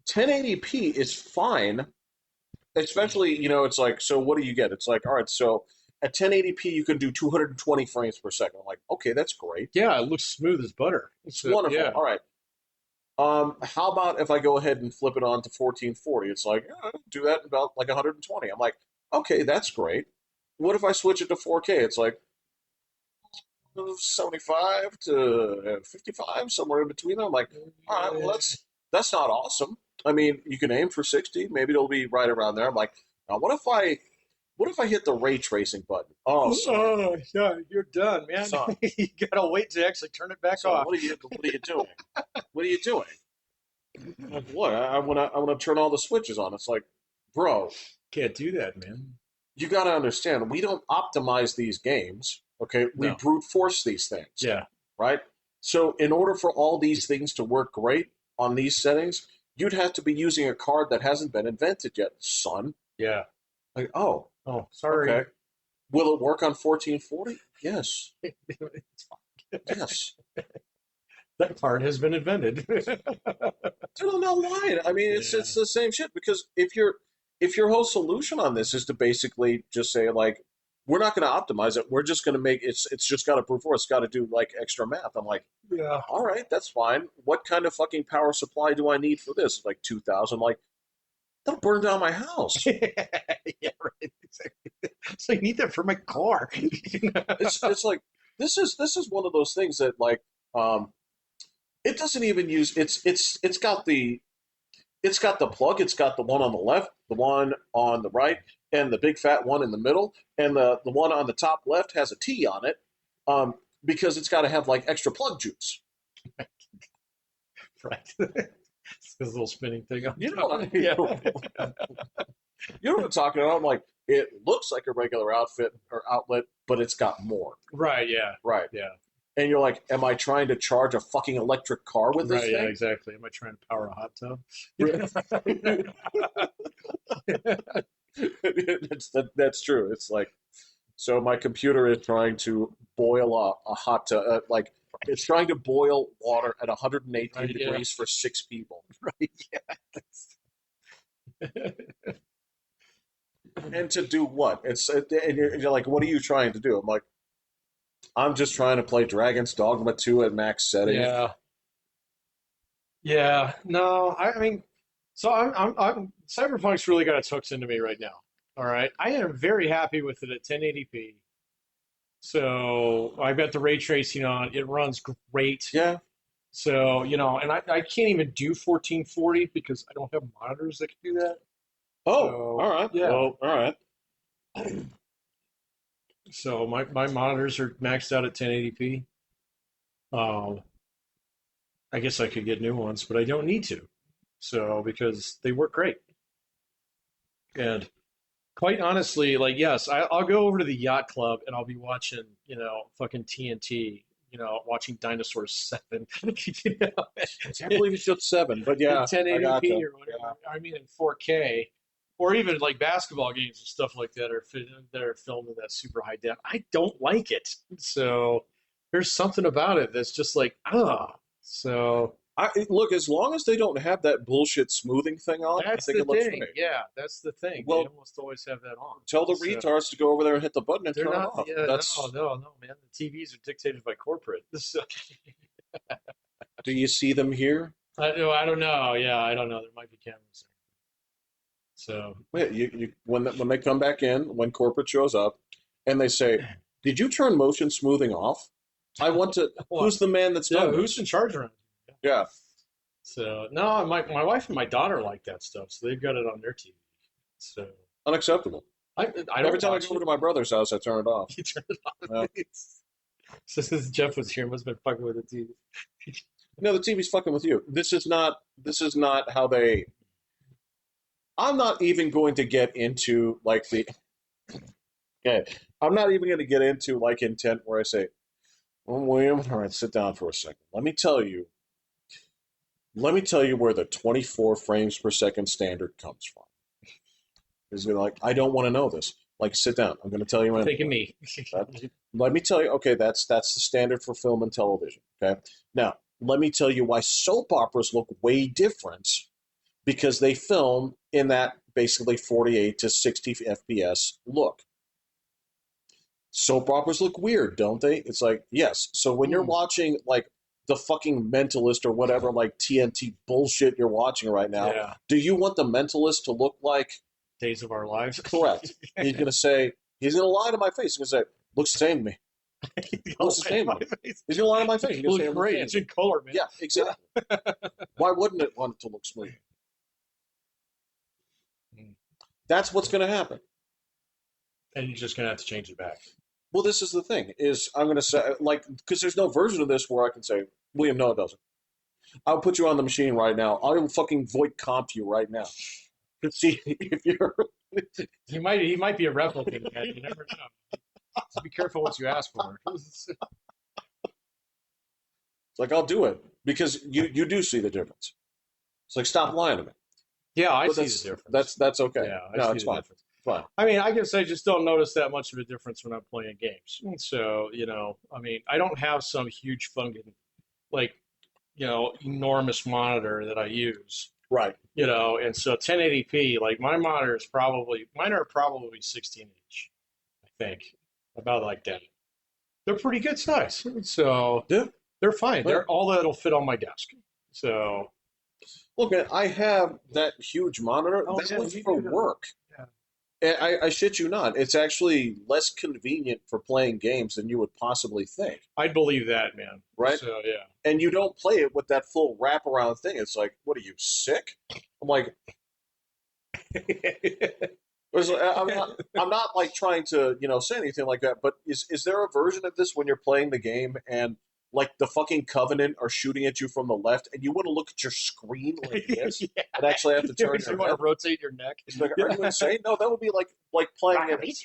1080p is fine. Especially, it's like, so what do you get? It's like, all right, so at 1080p you can do 220 frames per second. I'm like, okay, that's great. Yeah. It looks smooth as butter. It's So, wonderful. yeah. All right. How about if I go ahead and flip it on to 1440? It's like, yeah, do that in about like 120. I'm like, okay, that's great. What if I switch it to 4K? It's like 75 to 55, somewhere in between them. I'm like, all right, well, that's not awesome. I mean, you can aim for 60. Maybe it'll be right around there. I'm like, now what if I hit the ray tracing button? Oh, son, Oh, yeah, you're done, man. son, You gotta wait to actually turn it back son, off. what are you doing? What are you doing? Like, what? I want to turn all the switches on. It's like, bro, Can't do that, man. you got to understand, we don't optimize these games. Okay, we No. brute force these things, Yeah. right? So in order for all these things to work great on these settings, you'd have to be using a card that hasn't been invented yet, son. Yeah. Like, oh, Oh, sorry. okay. Will it work on 1440? Yes. It's fine. Yes. That part has been invented. I don't know why. I mean, Yeah. it's the same shit because if your whole solution on this is to basically just say like we're not going to optimize it, we're just going to make it's just got to prove for it's got to do like extra math. I'm like, Yeah. all right, that's fine. What kind of fucking power supply do I need for this? Like 2,000. Like that'll burn down my house. Yeah, right. Exactly. So you need that for my car. It's like this is one of those things that like it doesn't even use it's got the plug, it's got the one on the left, the one on the right, and the big fat one in the middle, and the one on the top left has a T on it, because it's got to have like extra plug juice. Right. It's this little spinning thing on You know top. what I Yeah. you know what I'm talking about? I'm like, it looks like a regular outfit or outlet, but it's got more. Right. Yeah. Right. Yeah. And you're like, am I trying to charge a fucking electric car with this Right. Yeah. thing? Exactly. Am I trying to power a hot tub? That's true. It's like, so my computer is trying to boil a hot tub, like it's trying to boil water at 118 Right, yeah. degrees for 6 people. Right. Yeah. And to do what? And you're like, what are you trying to do? I'm like, I'm just trying to play Dragon's Dogma 2 at max setting. Yeah. Yeah. No, I mean, so Cyberpunk's really got its hooks into me right now. All right. I am very happy with it at 1080p. So I've got the ray tracing on. It runs great. Yeah. So, and I can't even do 1440 because I don't have monitors that can do that. Oh, So, all right. yeah. Well, all right. So my monitors are maxed out at 1080p. Um, I guess I could get new ones, but I don't need to. So because they work great. And quite honestly, like yes, I'll go over to the yacht club and I'll be watching, fucking TNT, watching Dinosaurs 7, I can't believe it's just 7, but yeah, in 1080p I gotcha. or whatever. I mean, in 4K, or even like basketball games and stuff like that that are filmed in that super high def. I don't like it. So there's something about it that's just like So Look, as long as they don't have that bullshit smoothing thing on, I that's think the it looks thing. great. Yeah, that's the thing. They Well, almost always have that on. tell the So retards to go over there and hit the button and they're turn it not. off. Yeah, That's. no, man. The TVs are dictated by corporate. So, Do you see them here? I don't know. Yeah, I don't know. There might be cameras there. So Wait, when they come back in, when corporate shows up, and they say, "Did you turn motion smoothing off?" I want to. What? Who's the man that's Yeah, done who's this? in charge around here? Yeah. So no, my wife and my daughter like that stuff, so they've got it on their TV. So Unacceptable. I Every don't time I watch go over it. to my brother's house, I turn it off. You turn it Yeah. on. So since Jeff was here, must have been fucking with the TV. No, the TV's fucking with you. This is not. This is not how they. I'm not even going to get into like the. Okay, I'm not even going to get into like intent where I say, "Well, William, all right, sit down for a second. Let me tell you. Let me tell you where the 24 frames per second standard comes from." He's gonna like, I don't want to know this. Like, sit down. I'm going to tell you. Taking me. Let me tell you. Okay, that's the standard for film and television. Okay, now let me tell you why soap operas look way different because they film in that basically 48 to 60 FPS look. Soap operas look weird, don't they? It's like, yes. So when you're watching like the fucking Mentalist or whatever like TNT bullshit you're watching right now, Yeah. do you want the Mentalist to look like Days of Our Lives. correct? He's gonna say, he's gonna lie to my face. He's gonna say, looks the same to me. Looks the same to me. He's gonna lie to my face. He's It gonna say, looks it looks the great. same It's to me. in color, man. Yeah, exactly. Why wouldn't it want it to look smooth? That's what's gonna happen. And you're just gonna have to change it back. Well, this is the thing: is I'm gonna say like because there's no version of this where I can say, William, no, it doesn't. I'll put you on the machine right now. I will fucking void comp you right now. To see if you're. He might be a replicant, man. You never know. So be careful what you ask for. It's like I'll do it because you do see the difference. It's like stop lying to me. Yeah, I But see that's the difference. that's okay. Yeah, I No, see it's the fine. difference. Fine. I mean, I guess I just don't notice that much of a difference when I'm playing games. So, I mean, I don't have some huge fucking, like, enormous monitor that I use, Right. and so 1080p, like mine are probably 16 inch, I think, about like that. They're pretty good size. So Yeah. they're fine. Right. They're all that'll fit on my desk. So, Look, man, I have that huge monitor. oh, That yeah, was you for do that. work. Yeah. And I shit you not. It's actually less convenient for playing games than you would possibly think, I'd believe that, man. right? So, yeah. And you don't play it with that full wraparound thing. It's like, what are you, sick? I'm like, I'm not like trying to, say anything like that, but is there a version of this when you're playing the game and like the fucking Covenant are shooting at you from the left and you want to look at your screen like this Yeah. and actually have to You turn actually your want head? to rotate your neck. It's like, are you insane? No, that would be like playing it.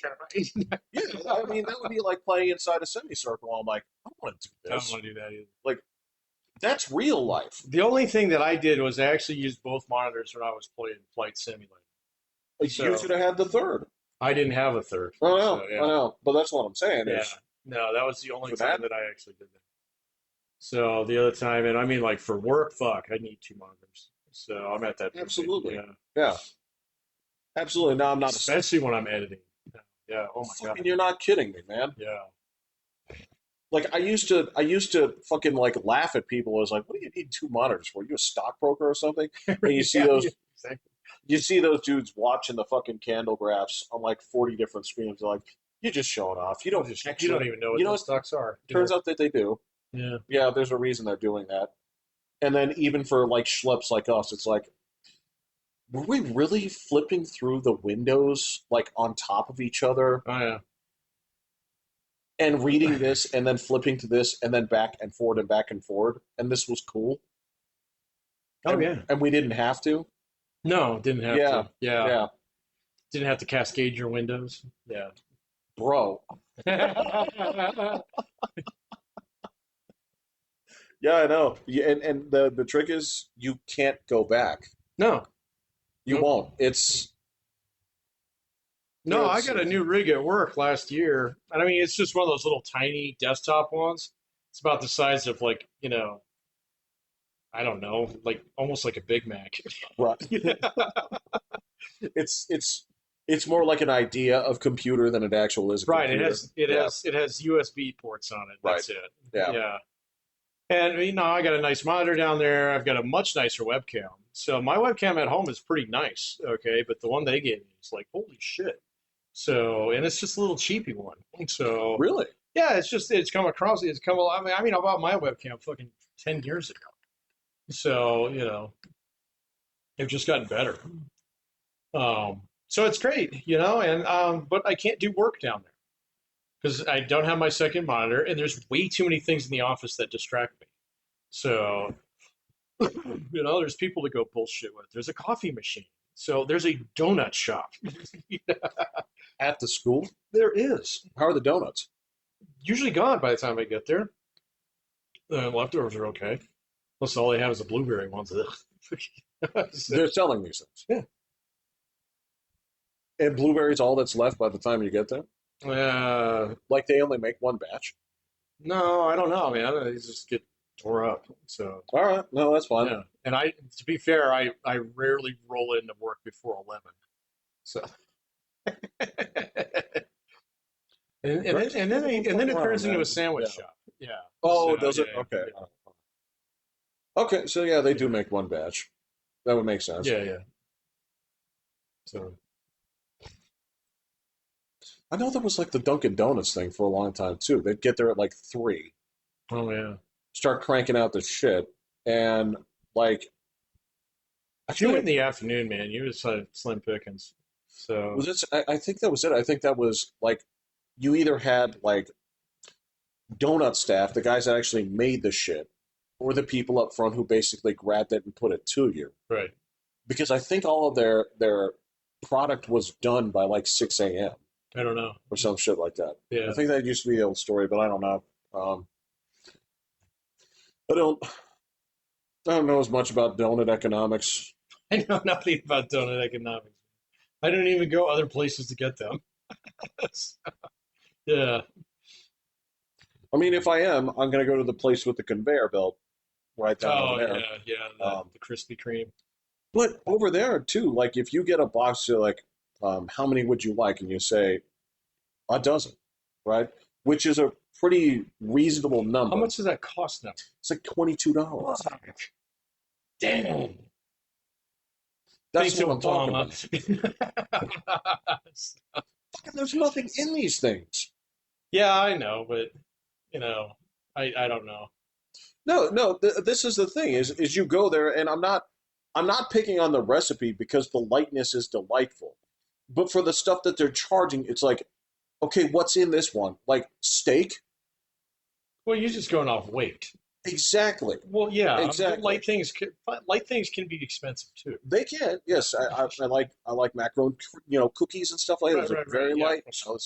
Yeah, I mean, that would be like playing inside a semicircle. I'm like, I don't want to do I don't this. want to do that either. Like, that's real life. The only thing that I did was I actually used both monitors when I was playing Flight Simulator. Like, you So should have had the third. I didn't have a third. I know, So I yeah, know. But that's what I'm saying yeah. is No, that was the only for time that, that I actually did that. So the other time, and I mean, like for work, fuck, I need two monitors. So I'm at that point. absolutely. Yeah, Yeah, absolutely. No, I'm not. especially when I'm editing. Yeah. Oh my Fucking, god. you're not kidding me, man. Yeah. Like I used to fucking like laugh at people. I was like, what do you need two monitors for? You a stockbroker or something? And you see Yeah, those, exactly. you see those dudes watching the fucking candle graphs on like 40 different screens. They're like, you're just showing off. You don't You don't actually. even know what You know those what? stocks are. Turns out that they do. Yeah. Yeah, there's a reason they're doing that. And then even for like schleps like us, it's like, were we really flipping through the windows like on top of each other Oh yeah. and reading this and then flipping to this and then back and forward and back and forward? And this was cool. Oh And, yeah. and we didn't have to. No, didn't have Yeah, to. Yeah. yeah, Didn't have to cascade your windows. Yeah. bro. Yeah, I know. Yeah, and the trick is you can't go back. No. You Nope. won't. It's No, I it's got a new rig at work last year. And I mean, it's just one of those little tiny desktop ones. It's about the size of like, I don't know, like almost like a Big Mac. right. It's more like an idea of computer than it actual is a Right. computer. Yeah, It has USB ports on it. right. That's it. Yeah. Yeah. And I got a nice monitor down there. I've got a much nicer webcam. So my webcam at home is pretty nice, okay, but the one they gave me is like holy shit. So, and it's just a little cheapy one. So, Really? yeah, it's come across. It's come. I mean, I bought my webcam fucking 10 years ago. So, they've just gotten better. So it's great, and but I can't do work down there because I don't have my second monitor, and there's way too many things in the office that distract me. So, there's people to go bullshit with. There's a coffee machine. So there's a donut shop. At the school? There is. How are the donuts? Usually gone by the time I get there. The leftovers are okay. Plus, all they have is the blueberry ones. They're selling these things. Yeah. And blueberries all that's left by the time you get there? Uh, Like they only make one batch? no, I don't know, man. They just get tore up. So, All right. No, that's fine. yeah. And to be fair, I rarely roll into work before 11. So, and then it turns into a sandwich Yeah. shop. Yeah. Oh, So, does it? yeah, Okay. yeah. Okay, so yeah, they do make one batch. That would make sense. Yeah, yeah. So, I know there was like the Dunkin' Donuts thing for a long time too. They'd get there at like 3, oh yeah. start cranking out the shit, and like I If you feel went in like the afternoon, man, you just had slim pickings. So, was it? I think that was it. I think that was like you either had like donut staff, the guys that actually made the shit, or the people up front who basically grabbed it and put it to you. right. Because I think all of their product was done by like 6 a.m. I don't know. or some shit like that. Yeah. I think that used to be the old story, but I don't know. I don't know as much about donut economics. I know nothing about donut economics. I don't even go other places to get them. Yeah. I mean, if I am, I'm going to go to the place with the conveyor belt right down over Oh there. yeah, yeah. Um, The Krispy Kreme. but over there too, like if you get a box of like, how many would you like? And you say a dozen, right? Which is a pretty reasonable How number. much does that cost now? It's like $22. Fuck. Damn. That's Thanks, what I'm talking Obama. about. Fucking, there's nothing in these things. Yeah, I know, but you know, I don't know. No, no. This is the thing: is you go there, and I'm not picking on the recipe because the lightness is delightful, but for the stuff that they're charging, it's like, okay, what's in this one? Like steak? Well, you're just going off weight. Exactly, Well, yeah, but exactly. light things can be expensive too. They can, yes. I like macaron, cookies and stuff like that. Right, Those are right, right. very Yeah. light. So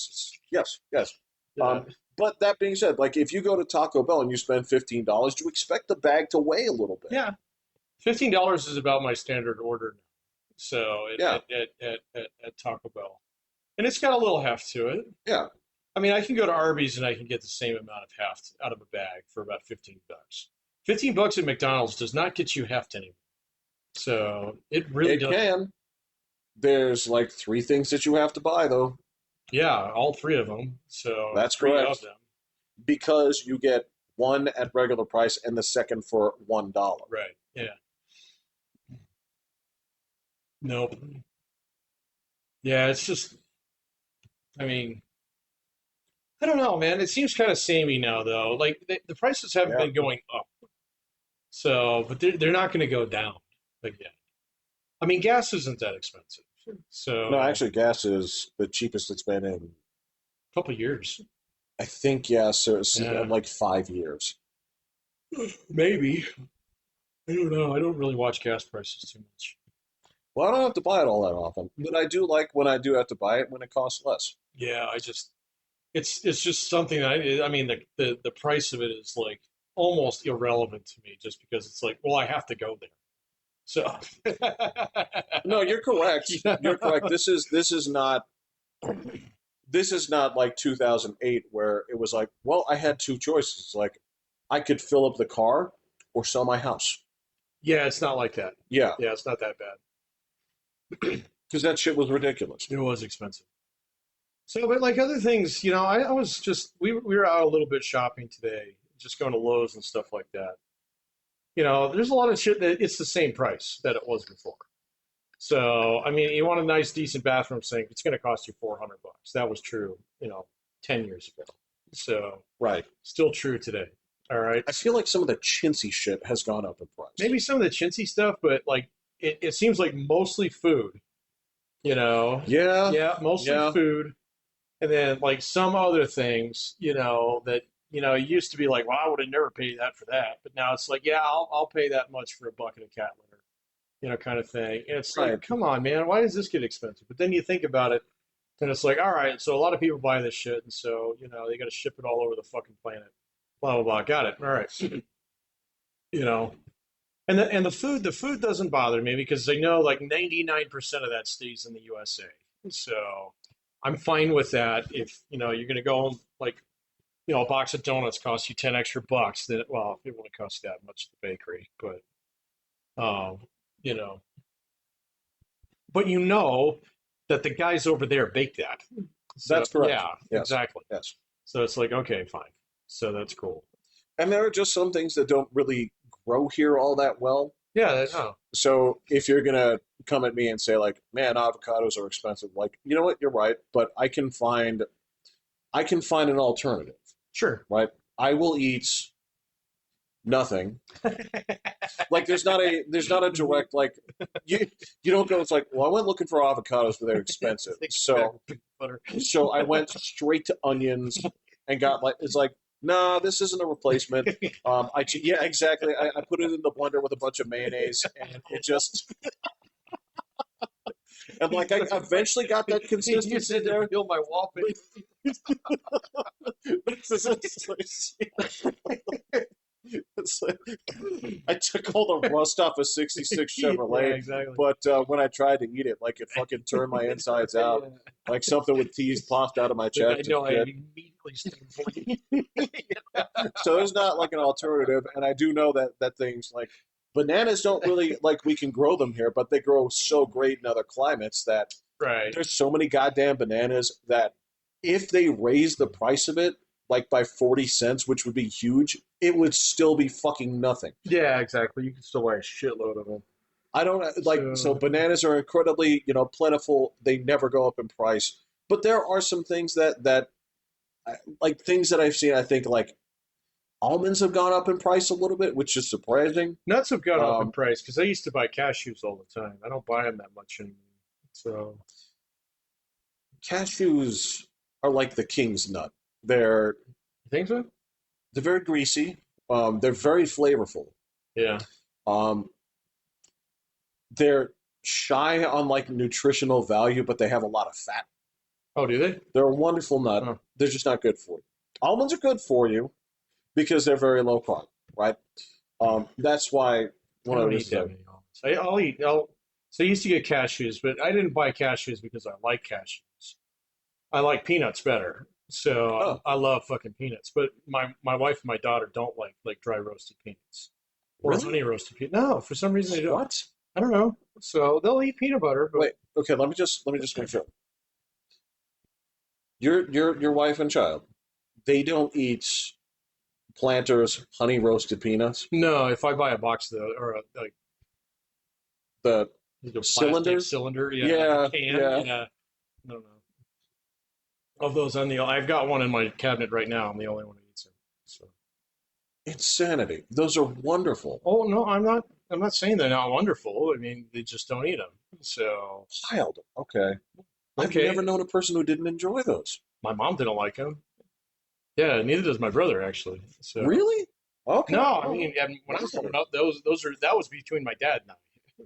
yes, yes. Yeah. Um, but that being said, like if you go to Taco Bell and you spend $15, you expect the bag to weigh a little bit. Yeah. $15 is about my standard order now. So Yeah, at Taco Bell. And it's got a little heft to it. yeah. I mean, I can go to Arby's and I can get the same amount of heft out of a bag for about 15 bucks. 15 bucks at McDonald's does not get you heft anymore. So it really It does. can. There's like three things that you have to buy though. Yeah, all three of them. So That's three of correct. them. Because you get one at regular price and the second for $1. Right. Yeah. Nope. Yeah, it's just, I mean, I don't know, man. It seems kind of samey now, though. Like the prices haven't Yeah. been going up. So, but they're not going to go down again. I mean, gas isn't that expensive. No, So, actually, gas is the cheapest it's been in, a couple years. I think, yeah, so it's Yeah, like 5 years. maybe. I don't know. I don't really watch gas prices too much. Well, I don't have to buy it all that often, but I do like when I do have to buy it when it costs less. Yeah, it's just something that I mean the price of it is like almost irrelevant to me just because it's like, well, I have to go there. So, No, you're correct. yeah. You're correct. This is not like 2008 where it was like, well, I had two choices. Like I could fill up the car or sell my house. Yeah, it's not like that. Yeah, Yeah, it's not that bad. because that shit was ridiculous. It was expensive. So, but like other things, I was just we were out a little bit shopping today, just going to Lowe's and stuff like that. There's a lot of shit that it's the same price that it was before. So, I mean, you want a nice, decent bathroom sink, it's going to cost you 400 bucks. That was true, 10 years ago. So, Right. still true today. All right. I feel like some of the chintzy shit has gone up in price. Maybe some of the chintzy stuff, but like it seems like mostly food, you know. Yeah, Yeah, mostly yeah, food. And then like some other things, that it used to be like, well, I would have never paid that for that, but now it's like, yeah, I'll pay that much for a bucket of cat litter, kind of thing. And it's right. like, come on, man, why does this get expensive? But then you think about it, and it's like, all right, so a lot of people buy this shit, and so they got to ship it all over the fucking planet. Blah blah blah. Got it. All right. you know, and the food doesn't bother me because I know like 99% of that stays in the USA. So I'm fine with that. If you're gonna go home, like a box of donuts costs you 10 extra bucks, then well, it wouldn't cost that much at the bakery, but um, you know, but that the guys over there bake that. So That's correct. yeah, Yes, exactly. yes. So it's like, okay, fine. So that's cool. And there are just some things that don't really grow here all that well. Yeah, no. So if you're gonna come at me and say like, man, avocados are expensive, like, you know what, you're right, but I can find an alternative, Sure. right? I will eat nothing. Like there's not a direct like you don't go, it's like, well, I went looking for avocados, but they're expensive. So Butter. I went straight to onions and got like, it's like, no, this isn't a replacement. Yeah, exactly. I put it in the blender with a bunch of mayonnaise, and it just and like I eventually got that You consistency said to there. peel my wallpaper. It's like, I took all the rust off a '66 Yeah, Chevrolet, exactly. but when I tried to eat it, like it fucking turned my insides out, Yeah. like something with teeth popped out of my Like I chest and know, I shit. immediately started bleeding. So there's not like an alternative, and I do know that things like bananas don't really like we can grow them here, but they grow so great in other climates that Right. there's so many goddamn bananas that if they raise the price of it like by 40 cents, which would be huge, it would still be fucking nothing. Yeah, exactly. You can still buy a shitload of them. I don't like so So, bananas are incredibly, plentiful. They never go up in price. But there are some things that like things that I've seen I think like almonds have gone up in price a little bit, which is surprising. nuts have gone up in Um, price because I used to buy cashews all the time. I don't buy them that much anymore. So, Cashews are like the king's nut. They're you think so? they're very greasy. They're very flavorful. Yeah. Um, they're shy on like nutritional value, but they have a lot of fat. Oh, do they? They're a wonderful nut. Oh, They're just not good for you. Almonds are good for you because they're very low carb, right? That's why I one of don't the eat reasons that many almonds. I'll eat. So I used to get cashews, but I didn't buy cashews because I like cashews. I like peanuts better. So oh, I love fucking peanuts. But my wife and my daughter don't like dry roasted peanuts or really? honey roasted peanuts. No, for some reason they don't. What? I don't know. So they'll eat peanut butter, but Wait, okay, let me just make sure. Your wife and child, they don't eat Planters honey roasted peanuts. no. If I buy a box of those or The a plastic cylinders? cylinder, yeah, like a Yeah, can, yeah. yeah. No, no. Of those, I've got one in my cabinet right now. I'm the only one who eats them. So. Insanity. Those are wonderful. Oh no, I'm not. I'm not saying they're not wonderful. I mean, they just don't eat them. So Wild. Okay. I've never okay, known a person who didn't enjoy those. my mom didn't like them. Yeah, neither does my brother actually. So Really? Okay. no, I Oh, mean, and when I was wow. growing up, those are that was between my dad and I.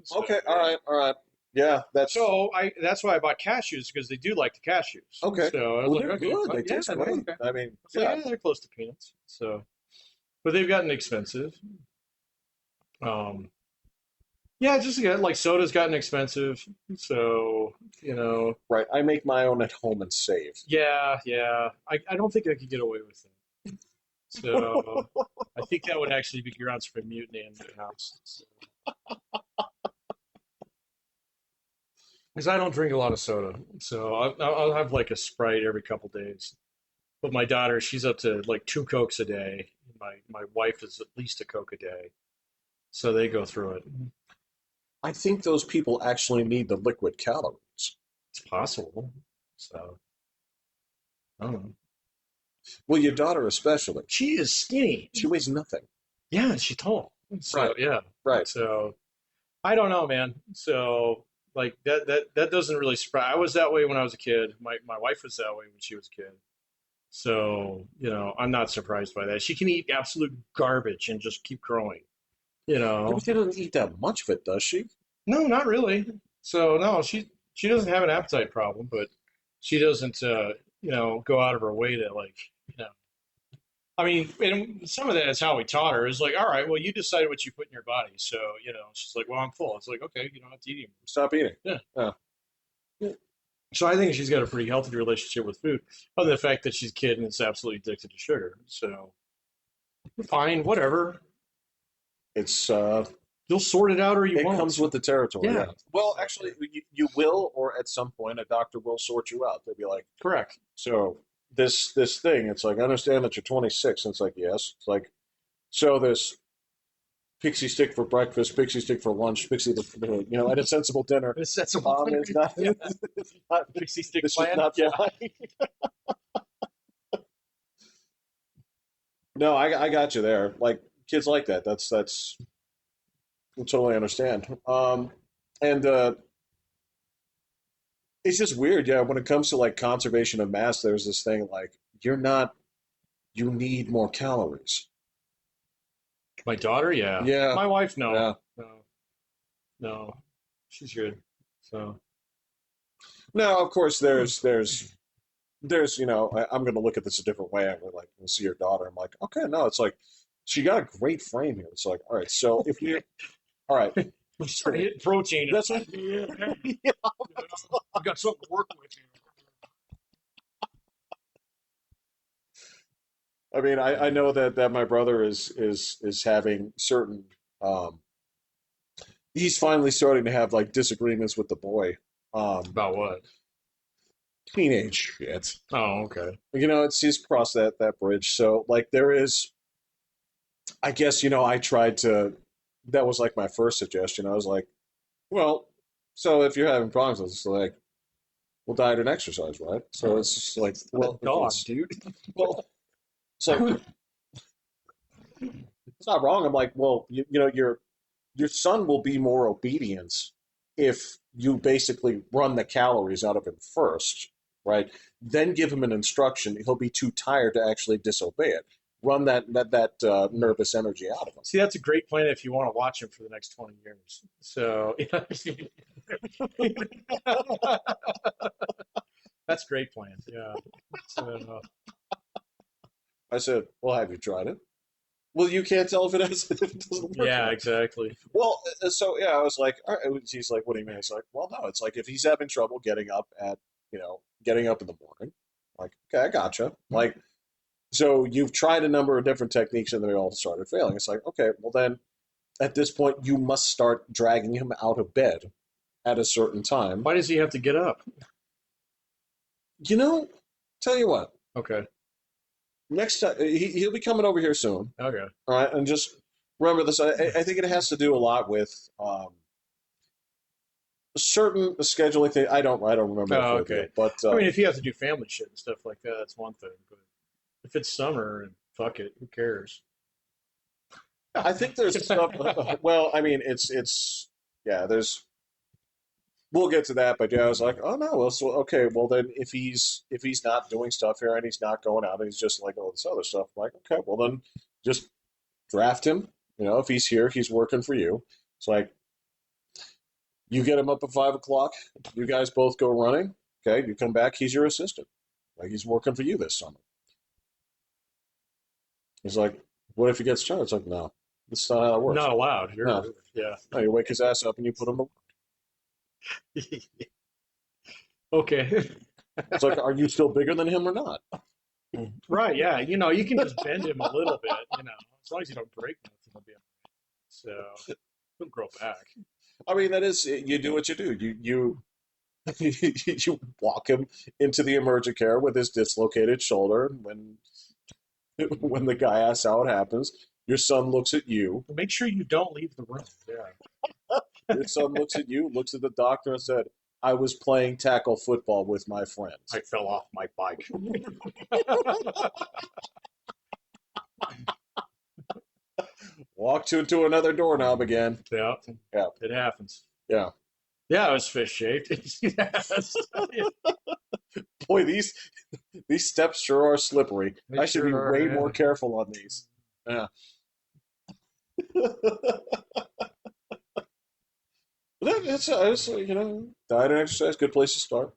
So Okay. All yeah. right. All right. Yeah, that's So I that's why I bought cashews because they do like the cashews. okay. So I was Well, like, they're okay, good. They yeah, taste no, great. okay. I mean, So yeah. yeah, they're close to peanuts. So, but they've gotten expensive. Um, yeah, just again, like soda's gotten expensive. So Right. I make my own at home and save. yeah, yeah. I don't think I could get away with it. So I think that would actually be grounds for mutiny in my house. So, because I don't drink a lot of soda, so I'll have like a Sprite every couple days. But my daughter, she's up to like two Cokes a day. My wife is at least a Coke a day, so they go through it. I think those people actually need the liquid calories. It's possible. So I don't know. Well, your daughter especially. She is skinny. She weighs nothing. Yeah, she's tall. So Right. yeah. Right. So I don't know, man. So like that doesn't really surprise. I was that way when I was a kid. My wife was that way when she was a kid. So, I'm not surprised by that. She can eat absolute garbage and just keep growing, you Yeah, know. but she doesn't eat that much of it, does she? No, not really. So, no, she doesn't have an appetite problem, but she doesn't go out of her way to like, you know. I mean, and some of that is how we taught her. Is like, all right, well, you decide what you put in your body. So, she's like, well, I'm full. It's like, okay, you don't have to eat anymore. Stop eating. Yeah. Yeah. So I think she's got a pretty healthy relationship with food, other than the fact that she's a kid and is absolutely addicted to sugar. So fine, whatever. It's You'll sort it out or you it won't. comes with the territory. Yeah, Yeah. Well, actually, you will, or at some point, a doctor will sort you out. They'll be like, correct. so this thing. It's like I understand that you're 26. And it's like yes. It's like so this pixie stick for breakfast, pixie stick for lunch, at a sensible dinner. It's that's a It's not. yeah. It's not. Pixie stick This is plan. not Yeah. flying. No, I got you there. Like kids like that. That's I totally understand. And it's just weird, yeah. When it comes to like conservation of mass, there's this thing like you're not. You need more calories. My daughter, yeah. Yeah, My wife, no, yeah. no, no. She's good. So Now, of course, there's I'm going to look at this a different way. I'm like, we'll see your daughter. I'm like, okay, no, it's like So you got a great frame here. It's like, all right, so if we, all right, We started hitting protein. that's what, Yeah, yeah. we got something to work with here. I mean, I know that my brother is having certain, um, he's finally starting to have like disagreements with the boy. About what? Teenage shit. Oh, okay. You know, it's he's crossed that bridge. So like there is, I guess, I tried to, that was like my first suggestion. I was like, well, so if you're having problems with this, like, well, diet and exercise, right? So it's just like, well, if Dog, it's, dude. well, it's like, it's not wrong. I'm like, well, your son will be more obedient if you basically run the calories out of him first, right? Then give him an instruction. He'll be too tired to actually disobey it. Run that nervous energy out of him. See, that's a great plan if you want to watch him for the next 20 years. So, that's a great plan. Yeah. So, I said, well, have you tried it? Well, you can't tell if it doesn't work. yeah, Right. exactly. Well, so yeah, I was like, all right. He's like, what do you mean? He's like, well, no, it's like if he's having trouble getting up in the morning, like, okay, I gotcha. Like, so you've tried a number of different techniques and they all started failing. It's like, okay, well then at this point you must start dragging him out of bed at a certain time. Why does he have to get up? You know, tell you what, Okay. next time he'll be coming over here soon. Okay. All right, and just remember this. I think it has to do a lot with certain scheduling thing. I don't remember the Oh, full deal, okay. but I mean, if you have to do family shit and stuff like that, that's one thing. But if it's summer and fuck it, who cares? I think there's stuff. Well, I mean, it's yeah. There's we'll get to that, but yeah, I was like, oh no, well, so okay, well then if he's not doing stuff here and he's not going out and he's just like all this other stuff, I'm like, okay, well then just draft him. If he's here, he's working for you. It's like you get him up at 5 o'clock. You guys both go running. Okay, you come back. He's your assistant. Like he's working for you this summer. He's like, what if he gets charged? It's like, no, that's not how it works. Not allowed. No, Yeah. no, you wake his ass up and you put him to. Okay. It's like, are you still bigger than him or not? Right. Yeah. You can just bend him a little bit. As long as you don't break nothing, he'll be all right. So he'll grow back. I mean, that is you do what you do. You walk him into the emergent care with his dislocated shoulder. When the guy asks how it happens, your son looks at you. Make sure you don't leave the room. Yeah. Your son looks at you, looks at the doctor, and said, "I was playing tackle football with my friends." I fell off my bike. Walked into another doorknob again. Yeah. Yeah, It happens. yeah. Yeah, it was fish shaped. Yes. Boy, these steps sure are slippery. They I should be sure are, way yeah. more careful on these. Yeah. That's diet and exercise, good place to start.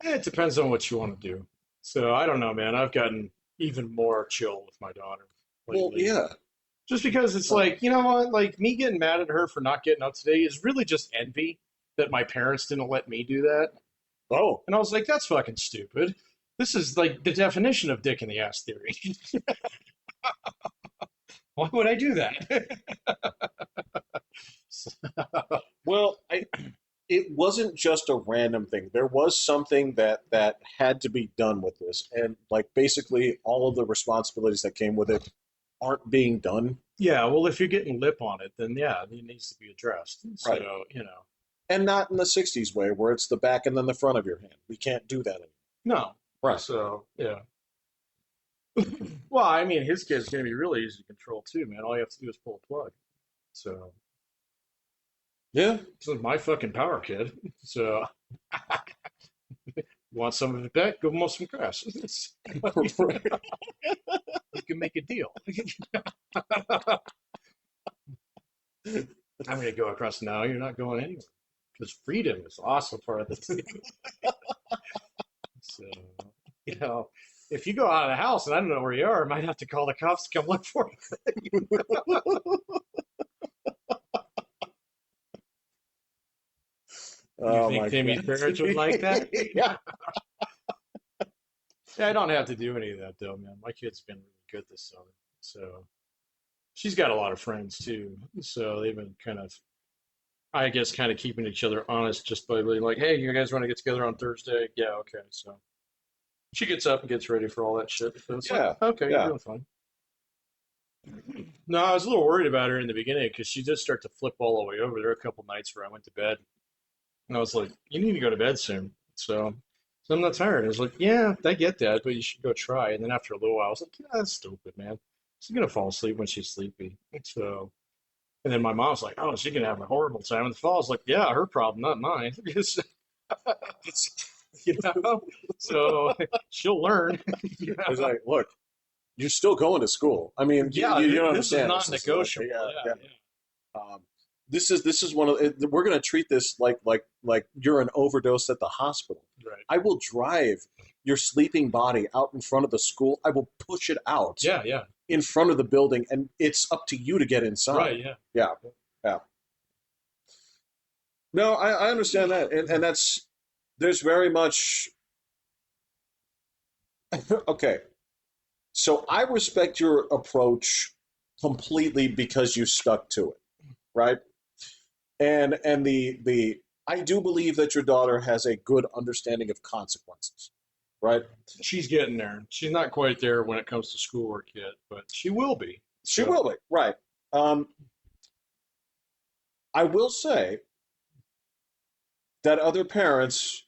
It depends on what you want to do. So I don't know, man. I've gotten even more chill with my daughter Well, lately. yeah. Just because it's like, you know what? Like me getting mad at her for not getting up today is really just envy that my parents didn't let me do that. Oh, And I was like, that's fucking stupid. This is like the definition of dick in the ass theory. Why would I do that? well, it wasn't just a random thing. There was something that had to be done with this, and like basically all of the responsibilities that came with it aren't being done. Yeah, well, if you're getting lip on it, then yeah, it needs to be addressed. So, Right. And not in the '60s way where it's the back and then the front of your hand. We can't do that anymore. no. Right. So, yeah. Well, I mean, his kid's going to be really easy to control too, man. All you have to do is pull a plug. So, Yeah. this is my fucking power kid. So, want some of it back? Go mow some grass. You can make a deal. I'm going to go across now. You're not going anywhere because freedom is also part of the thing. So, you know, if you go out of the house and I don't know where you are, I might have to call the cops to come look for you. You Oh think my Timmy's God. parents would like that? Yeah. Yeah, I don't have to do any of that though, man. My kid's been really good this summer. So she's got a lot of friends too. So they've been kind of, I guess, kind of keeping each other honest just by being like, hey, you guys want to get together on Thursday? Yeah, okay. So she gets up and gets ready for all that shit. So it's like, Yeah. okay, you're Yeah. doing fine. No, I was a little worried about her in the beginning because she did start to flip all the way over. There were a couple nights where I went to bed and I was like, you need to go to bed soon. So I'm not tired. I was like, yeah, I get that, but you should go try. And then after a little while, I was like, yeah, that's stupid, man. She's gonna fall asleep when she's sleepy. So, and then my mom's like, oh, she's gonna have a horrible time in the fall. I was like, yeah, her problem, not mine. Because, you know, so she'll learn. You It's know? like, look, you're still going to school. I mean, Yeah, you don't this is understand. This is like, non-negotiable. yeah, Yeah, yeah. yeah. This is one of we're going to treat this like you're an overdose at the hospital. Right. I will drive your sleeping body out in front of the school. I will push it out Yeah, yeah. in front of the building, and it's up to you to get inside. Right, yeah. Yeah, yeah. No, I understand that, and that's there's very much okay. So I respect your approach completely because you stuck to it, right? And the I do believe that your daughter has a good understanding of consequences, right? She's getting there. She's not quite there when it comes to schoolwork yet, but she will be. She So, will be, right? Um, I will say that other parents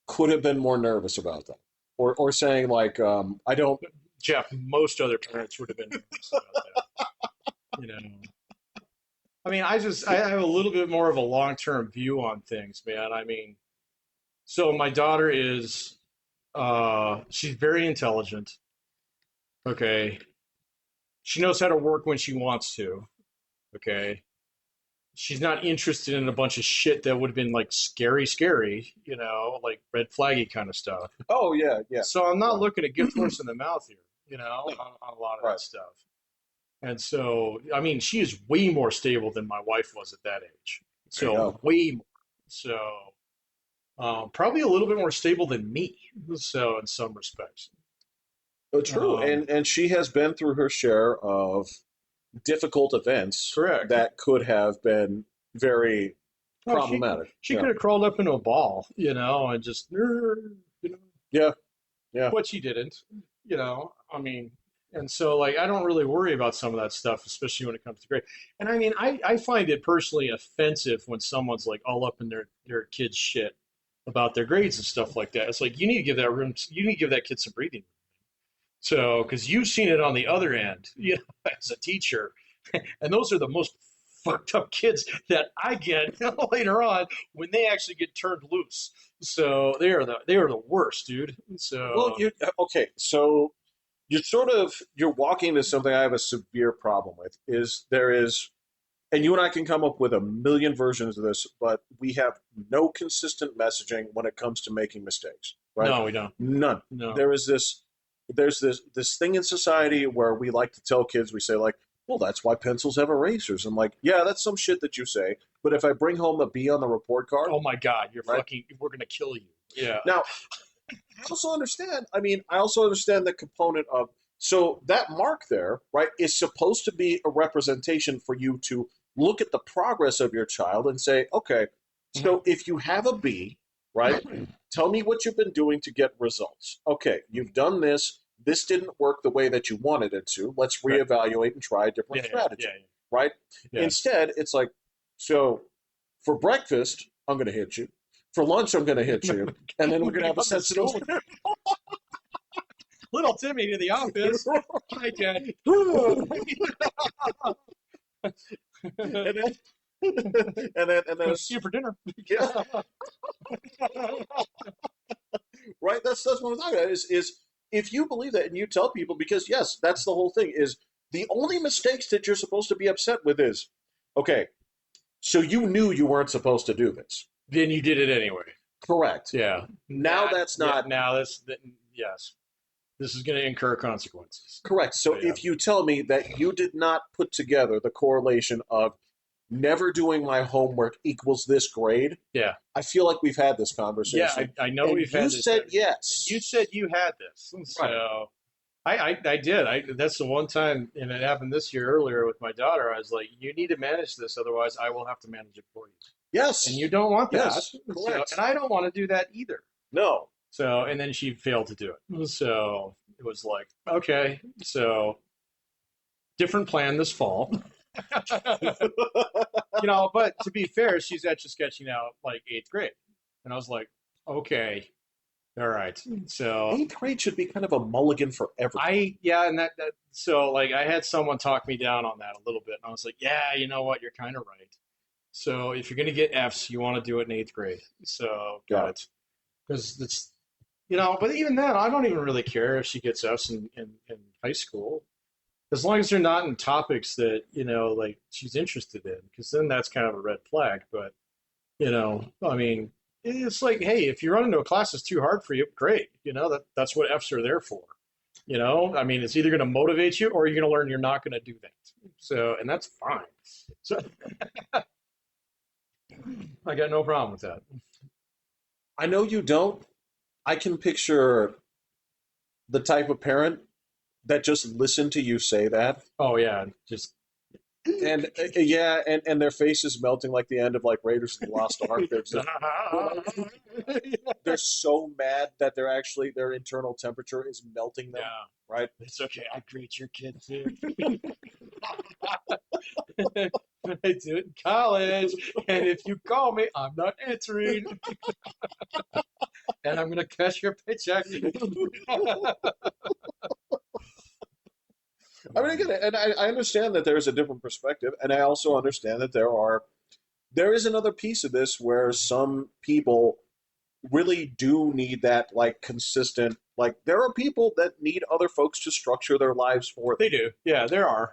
could have been more nervous about that, or saying like, I don't. Jeff, most other parents would have been nervous about that. You know, I mean, I have a little bit more of a long-term view on things, man. I mean, so my daughter is, she's very intelligent. Okay. She knows how to work when she wants to. Okay. She's not interested in a bunch of shit that would have been like scary, like red flaggy kind of stuff. Oh yeah, yeah, So I'm not yeah. looking to gift horse in the mouth here, on a lot of that Right. stuff. And so, I mean, she is way more stable than my wife was at that age. There you So go. way more. So probably a little bit more stable than me. So in some respects. True, Um, and she has been through her share of difficult events correct. that could have been very Oh, problematic. she Yeah, could have crawled up into a ball, and just, yeah, yeah. but she didn't, I mean, and so like I don't really worry about some of that stuff, especially when it comes to grade. And I mean, I find it personally offensive when someone's like all up in their kid's shit about their grades and stuff like that. It's like you need to give that room, you need to give that kid some breathing room. So, because you've seen it on the other end, as a teacher, and those are the most fucked up kids that I get later on when they actually get turned loose. So they are the worst, dude. Well, So you okay? So you're walking into something I have a severe problem with. Is there is, and you and I can come up with a million versions of this, but we have no consistent messaging when it comes to making mistakes, right? no, we don't. None. No. There is this there's this thing in society where we like to tell kids, we say like, well, that's why pencils have erasers. I'm like, yeah, that's some shit that you say, but if I bring home a B on the report card, Oh my God, right we're gonna kill you. Yeah. now, I also understand. I mean, I also understand the component of so that mark there, right, is supposed to be a representation for you to look at the progress of your child and say, okay, so if you have a B, right, tell me what you've been doing to get results. Okay, you've done this. This didn't work the way that you wanted it to. Let's Right. reevaluate and try a different Yeah, strategy, yeah, right? yeah, Instead, it's like, so for breakfast, I'm going to hit you. For lunch, I'm going to hit yeah. you. And then we're going to have a sensitive. Little Timmy to the office. Hi, Dad. and then, and then See you for dinner. yeah, right. That's what I'm talking about. Is if you believe that and you tell people, because yes, that's the whole thing. Is the only mistakes that you're supposed to be upset with is okay. So you knew you weren't supposed to do this. Then you did it anyway. Correct. Yeah. Now that's Yeah, not. now yes. this is going to incur consequences. Correct. So Yeah. if you tell me that you did not put together the correlation of never doing my homework equals this grade, Yeah. I feel like we've had this Yeah, conversation. I know And we've you had this. said yes. You said you had this, Right. so I did. That's the one time, and it happened this year earlier with my daughter. I was like, you need to manage this, otherwise I will have to manage it for you. Yes. And you don't want that. Yes. Correct. And I don't want to do that either. No. So, and then she failed to do it. So it was like, okay, so different plan this fall. But to be fair, she's actually sketching out like eighth grade. And I was like, okay, all right. So Eighth grade should be kind of a mulligan for everything. and that so like I had someone talk me down on that a little bit. And I was like, yeah, you know what, you're kind of right. So if you're gonna get Fs, you want to do it in eighth grade. So got it. Because it's but even then, I don't even really care if she gets Fs in high school, as long as they're not in topics that like she's interested in. Because then that's kind of a red flag. But I mean, it's like, hey, if you run into a class that's too hard for you, great. That's what Fs are there for. I mean, it's either going to motivate you or you're going to learn you're not going to do that. So, and that's fine. So, I got no problem with that. I know you don't. I can picture the type of parent that just listened to you say that. Oh yeah, just And yeah, and their face is melting like the end of like Raiders of the Lost Ark. They're so mad that their internal temperature is melting them, yeah. right? It's okay. I grade your kid too. I do it in college, and if you call me, I'm not answering, and I'm gonna cash your paycheck. I mean, again, and I understand that there is a different perspective, and I also understand that there is another piece of this where some people really do need that like consistent. Like there are people that need other folks to structure their lives for them. They do. Yeah, there are.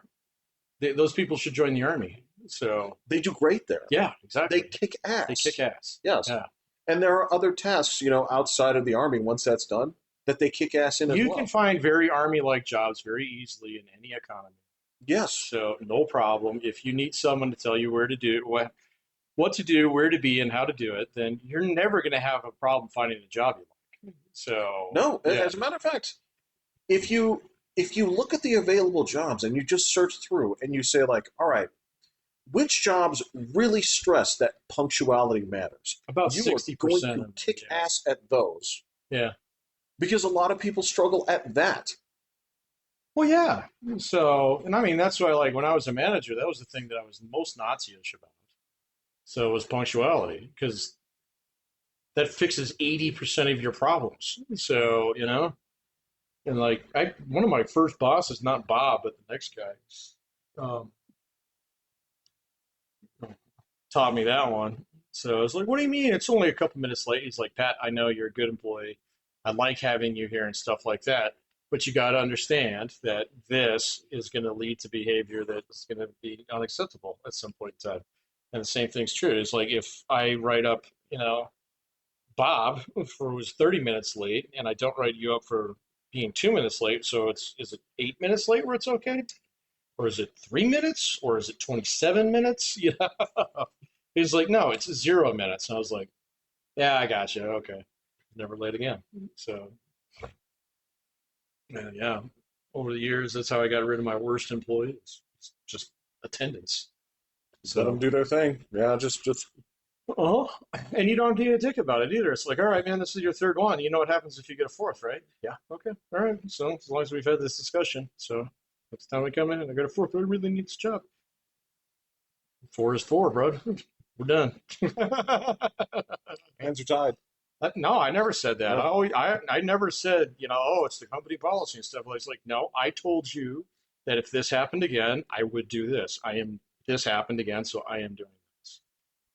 Those people should join the army. So They do great there. yeah, exactly. They kick ass. They kick ass. Yes. Yeah. And there are other tasks, outside of the army once that's done that they kick ass in as You well. can find very army-like jobs very easily in any economy. Yes. So no problem. If you need someone to tell you where to do what to do, where to be, and how to do it, then you're never going to have a problem finding a job you like. So No, yeah. as a matter of fact, if you look at the available jobs and you just search through and you say like, all right, which jobs really stress that punctuality matters? About You are 60% going of to them, kick yeah. ass at those Yeah. because a lot of people struggle at that. Well, yeah. So, and I mean, that's why, like, when I was a manager, that was the thing that I was most Nazi-ish about. So it was punctuality, because that fixes 80% of your problems. So, and like, one of my first bosses, not Bob, but the next guy, um, taught me that one. So I was like, what do you mean? It's only a couple minutes late. He's like, Pat, I know you're a good employee. I like having you here and stuff like that. But you got to understand that this is going to lead to behavior that is going to be unacceptable at some point in time. And the same thing's true. It's like if I write up, Bob for was 30 minutes late, and I don't write you up for being 2 minutes late. So is it 8 minutes late where it's okay? Or is it 3 minutes? Or is it 27 minutes? He's like, no, it's 0 minutes. And I was like, yeah, I got you. Okay. Never late again. So, yeah, over the years, that's how I got rid of my worst employees. It's just attendance. Let them do their thing. Yeah, just Uh-huh. And you don't be a dick about it either. It's like, all right, man, this is your third one. You know what happens if you get a fourth, right? Yeah. Okay. All right. So as long as we've had this discussion, so next time we come in and I got a fourth, I really need this job. 4 is 4, bro. We're done. hands are tied. No, I never said that. No. I never said, oh, it's the company policy and stuff. It's like, no, I told you that if this happened again, I would do this. This happened again, so I am doing this.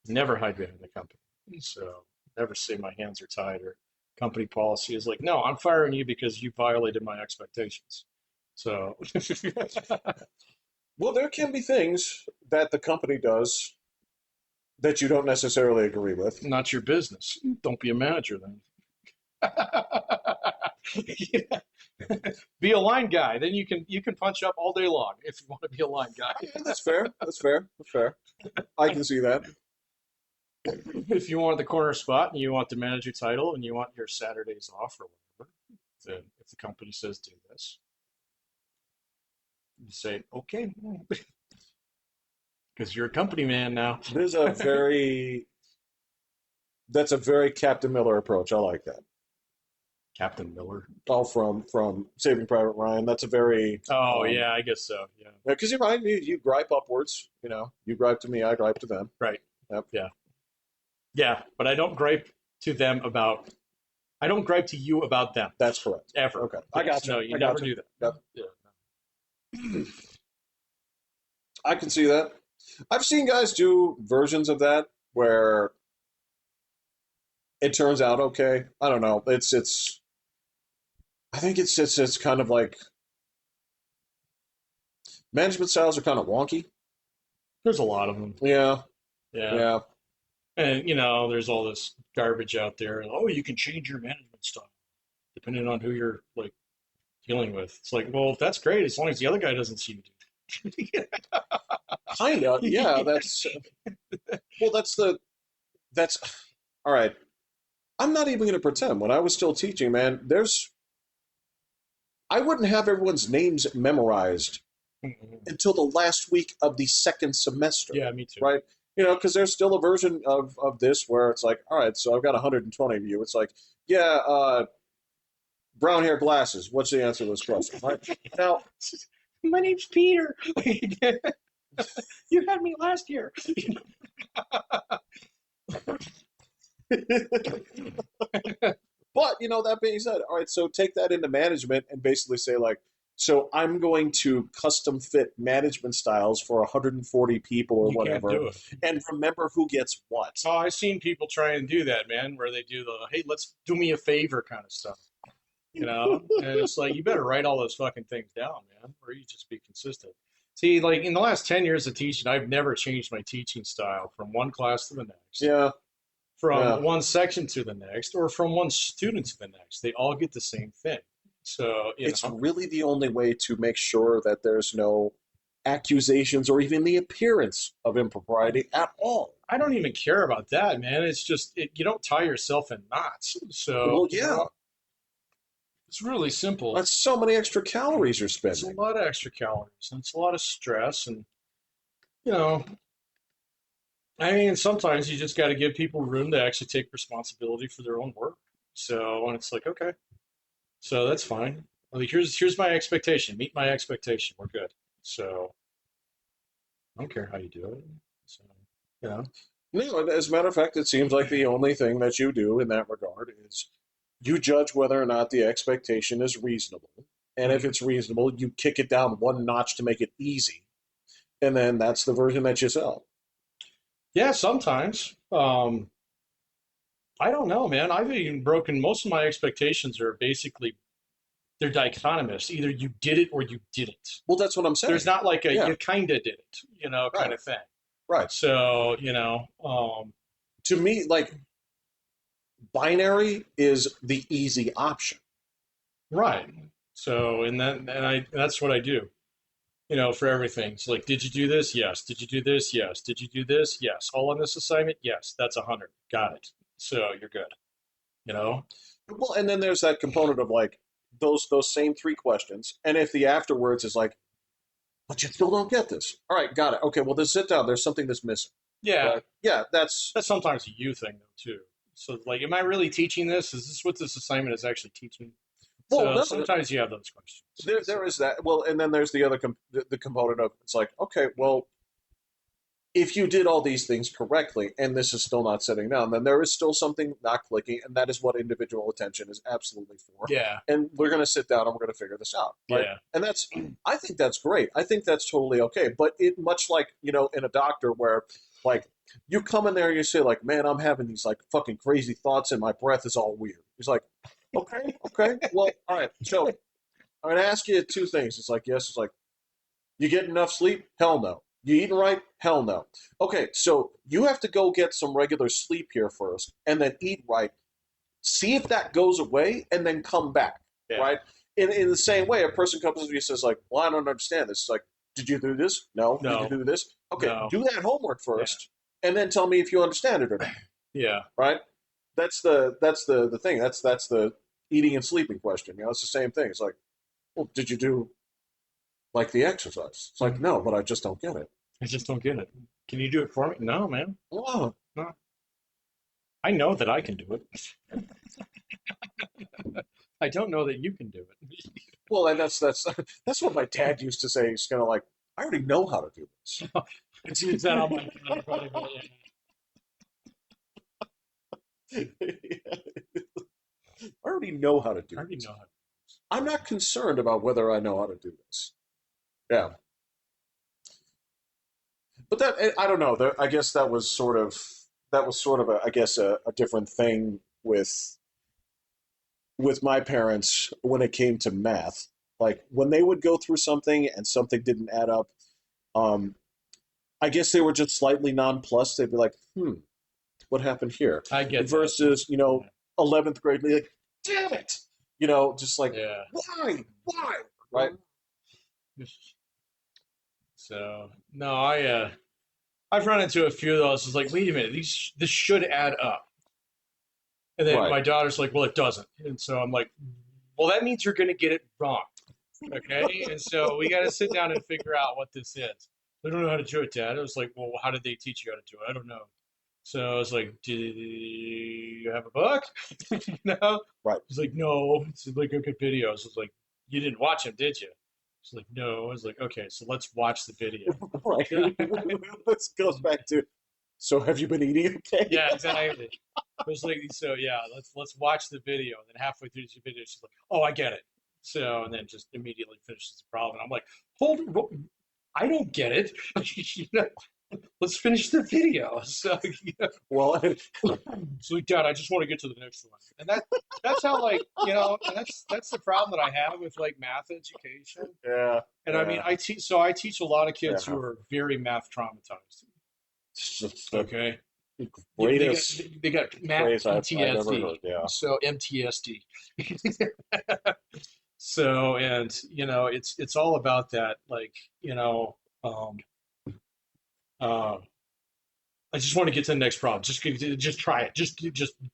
Never hide behind the company. So never say my hands are tied or company policy is like, no, I'm firing you because you violated my expectations. So Well, there can be things that the company does that you don't necessarily agree with. not your business. Don't be a manager then. Yeah. Be a line guy. Then you can punch up all day long if you want to be a line guy. Yeah, that's fair. That's fair. That's fair. I can see that. If you want the corner spot and you want the manager title and you want your Saturdays off or whatever, then if the company says do this, you say okay, because you're a company man now. There's a very that's a very Captain Miller approach. I like that. Captain Miller. All from Saving Private Ryan. That's a very Oh yeah, I guess so. Yeah. because you're right. You gripe upwards. You gripe to me, I gripe to them. Right. Yep. Yeah. Yeah. But I don't gripe to them about. I don't gripe to you about them That's correct. ever. Okay, I got you. No, you I never got you. do that. Yep. Yeah. I can see that. I've seen guys do versions of that where it turns out okay. I don't know. It's. I think it's kind of like management styles are kind of wonky. There's a lot of them. Yeah. Yeah. Yeah. And there's all this garbage out there. Oh, you can change your management style depending on who you're like dealing with. It's like, well, that's great as long as the other guy doesn't see you do it. Kind of. Yeah. That's. Well, that's. All right. I'm not even going to pretend. When I was still teaching, man, I wouldn't have everyone's names memorized until the last week of the second semester. Yeah, me too. Right? Because there's still a version of this where it's like, all right, so I've got 120 of you. It's like, yeah, brown hair glasses. What's the answer to this question? Right? Now, My name's Peter. You had me last year. but that being said, all right, so take that into management and basically say like, so I'm going to custom fit management styles for 140 people or You can't whatever, do it. and remember who gets what. Oh, I've seen people try and do that, man, where they do the hey, let's do me a favor kind of stuff. And it's like you better write all those fucking things down, man, or you just be consistent. See, like in the last 10 years of teaching, I've never changed my teaching style from one class to the next, Yeah, from yeah. one section to the next, or from one student to the next. They all get the same thing. So, It's really the only way to make sure that there's no accusations or even the appearance of impropriety at all. I don't even care about that, man. It's just you don't tie yourself in knots. So, Well, yeah, it's really simple. that's so many extra calories you're It's a spending. lot of extra calories and it's a lot of stress. And, you know, I mean, sometimes you just got to give people room to actually take responsibility for their own work. So, and it's like, okay, so that's fine. Like, here's my expectation. Meet my expectation. We're good. So, I don't care how you do it. So, you know, No, as a matter of fact, it seems like the only thing that you do in that regard is you judge whether or not the expectation is reasonable. And if it's reasonable, you kick it down one notch to make it easy. And then that's the version that you sell. yeah, sometimes. I don't know, man. I've even broken most of my expectations are basically they're dichotomous. Either you did it or you didn't. Well, that's what I'm saying. There's not like a Yeah. you kind of did it, kind Right. of thing. Right. So, To me, like, binary is the easy option. right. So, that's what I do, for everything. It's like, did you do this? Yes. Did you do this? Yes. Did you do this? Yes. All on this assignment? Yes. That's 100. Got it. So you're good. You know? Well, and then there's that component of like those same three questions. And if the afterwards is like, but you still don't get this. All right, got it. Okay, well, then sit down. There's something that's missing. Yeah. Right? Yeah, that's That's sometimes a you thing though too. So like, am I really teaching this? Is this what this assignment is actually teaching? well. So No, sometimes you have those questions. there is that. Well, and then there's the other the component of it's like, okay, well, if you did all these things correctly and this is still not setting down, then there is still something not clicking, and that is what individual attention is absolutely for. Yeah. And we're going to sit down and we're going to figure this out. Right? Yeah. And I think that's great. I think that's totally okay. But it much like, in a doctor where like you come in there and you say like, man, I'm having these like fucking crazy thoughts and my breath is all weird. He's like, okay, well, all right. So I'm going to ask you two things. It's like, yes. It's like, you get enough sleep? Hell no. You eating right? Hell no. Okay, so you have to go get some regular sleep here first and then eat right. See if that goes away and then come back, Yeah. right? in the same way, a person comes to me and says like, "Well, I don't understand this." It's like, "Did you do this? No. Did you No, do this? Okay, no, do that homework yeah, first, and then tell me if you understand it or not." yeah, Right? That's the thing. That's the eating and sleeping question. It's the same thing. It's like, well, did you do like the exercise? It's like, Mhm. no, but I just don't get it. I just don't get it. Can you do it for me? No, man. Oh, No. I know that I can do it. I don't know that you can do it. well, and that's that's what my dad used to say. He's kind of like, I already know how to do this. It's use that on my God, I I already know how to do already this. know how. I'm not concerned about whether I know how to do this. Yeah, but that I don't know. I guess that was sort of I guess a different thing with my parents when it came to math. Like when they would go through something and something didn't add up, um, I guess they were just slightly nonplussed. They'd be like, what happened here? I get that. Versus, 11th grade, like, damn it! Just like, Yeah. why? Why? Right? Yeah. So no, I've run into a few of those. It's like, wait a minute, this should add up. And then Right. my daughter's like, well, it doesn't. And so I'm like, well, that means you're going to get it wrong. Okay. And so we got to sit down and figure out what this is. I don't know how to do it, Dad. I was like, well, how did they teach you how to do it? I don't know. So I was like, do you have a book? No. Right. He's like, no. It's like, look at videos. I was like, you didn't watch them, did you? He's like, no. I was like, okay, so let's watch the video. Right. This goes back to, so have you been eating okay? Yeah, exactly. It was like, so yeah, let's watch the video. And then halfway through the video, she's like, "Oh, I get it." So and then just immediately finishes the problem. And I'm like, "Hold, I don't get it. You know, let's finish the video." So Well, it's like, Dad, I just want to get to the next one. And that's how like and that's the problem that I have with like math education. yeah, And I mean, yeah, I teach a lot of kids who yeah. are very math traumatized. It's just the Okay. They got greatest they got math phrase I've ever PTSD. heard. Yeah. So MTSD. So and it's all about that like um uh I just want to get to the next problem. Just try it. Just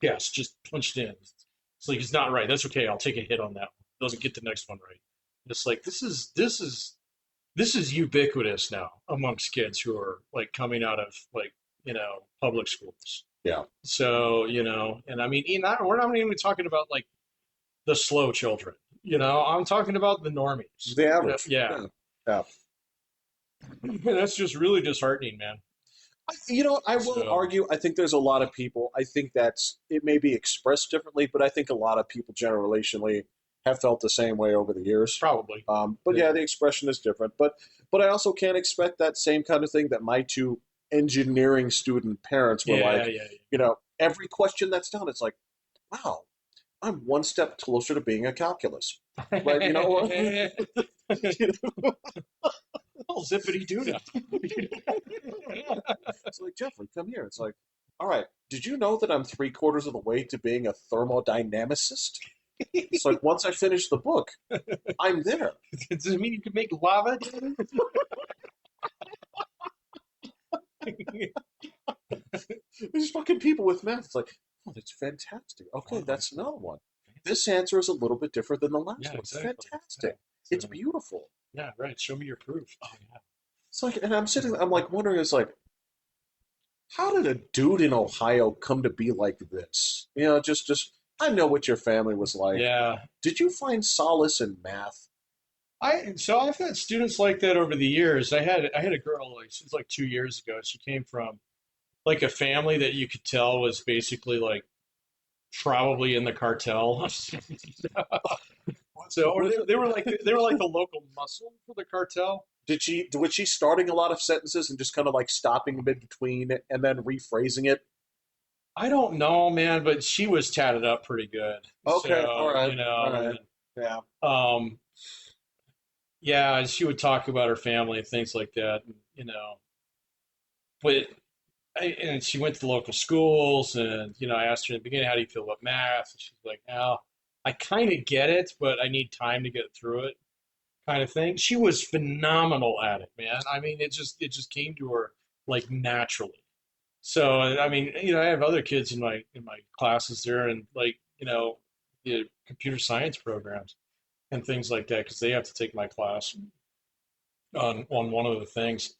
guess. Just punch it in. It's like it's not right. That's okay. I'll take a hit on that one. Doesn't get the next one right. It's like this is ubiquitous now amongst kids who are like coming out of like public schools. Yeah. So and I mean, we're not even talking about like the slow children. I'm talking about the normies. The average. Yeah, Yeah. Yeah. and that's just really disheartening, man. I will So argue. I think there's a lot of people. I think it may be expressed differently, but I think a lot of people generationally have felt the same way over the years. probably, But yeah, yeah, the expression is different. But I also can't expect that same kind of thing that my two engineering student parents were yeah, like. yeah, Every question that's done, it's like, wow, I'm one step closer to being a calculus, right? yeah. You know, Oh, zippity doo it's like Jeffrey, come here. It's like, all right, did you know that I'm three-quarters of the way to being a thermodynamicist? It's like once I finish the book, I'm there. Does it mean you can make lava? These fucking people with math. It's like, oh, that's fantastic. Okay, that's another one. This answer is a little bit different than the last Yeah, one. It's exactly. Yeah. fantastic. It's So, beautiful. yeah, right. Show me your proof. Oh, yeah. It's like, and I'm like wondering, it's like, how did a dude in Ohio come to be like this? Just I know what your family was like. Yeah. Did you find solace in math? So I've had students like that over the years. I had a girl like she's like 2 years ago. She came from like a family that you could tell was basically like probably in the cartel. So or they were like the local muscle for the cartel. Was she starting a lot of sentences and just kind of like stopping mid between and then rephrasing it? I don't know, man, but she was tatted up pretty good. Okay, all So, right, all right, yeah. yeah, she would talk about her family and things like that, but and she went to the local schools and I asked her in the beginning, how do you feel about math? And she's like, oh, I kind of get it, but I need time to get through it, kind of thing. She was phenomenal at it, man. I mean, it just came to her like naturally. So I mean, I have other kids in my classes there, and like the computer science programs and things like that because they have to take my class on one of the things.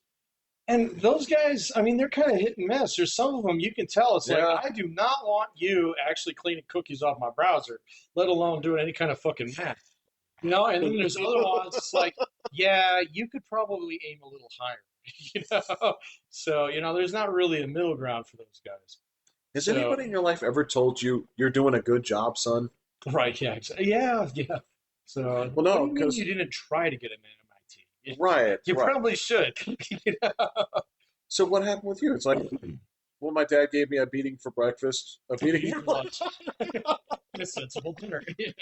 And those guys, I mean, they're kind of hit and miss. There's some of them you can tell it's like, Yeah. I do not want you actually cleaning cookies off my browser, let alone doing any kind of fucking math. And then there's other ones, it's like, yeah, you could probably aim a little higher. you know? So, there's not really a middle ground for those guys. Has So, anybody in your life ever told you you're doing a good job, son? right, yeah, yeah, yeah. So, Well, what do no, you mean you because didn't try to get an MIT? right, You right. probably should. So what happened with you? It's like, well, my dad gave me a beating for breakfast, a beating for lunch. A sensible dinner. It's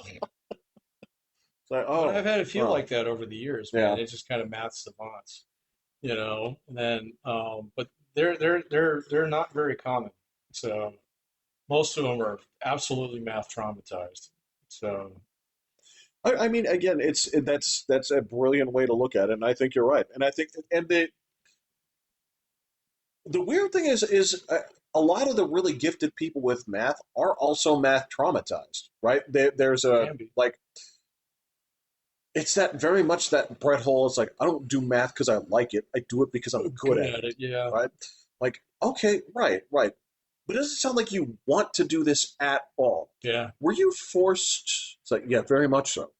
like, But I've oh, had a few oh, like that over the years, yeah. man. It's just kind of math savants, And then, but they're not very common. So most of them are absolutely math traumatized. So I mean, again, that's a brilliant way to look at it, and I think you're right. And I think, and the weird thing is a lot of the really gifted people with math are also math traumatized, right? There's a can be. like it's that very much that Brett Hall is like, I don't do math because I like it. I do it because I'm good Good at at it, it, yeah. right? Like, okay, right, right. But it doesn't sound like you want to do this at all. Yeah. Were you forced? It's like, yeah, very much so.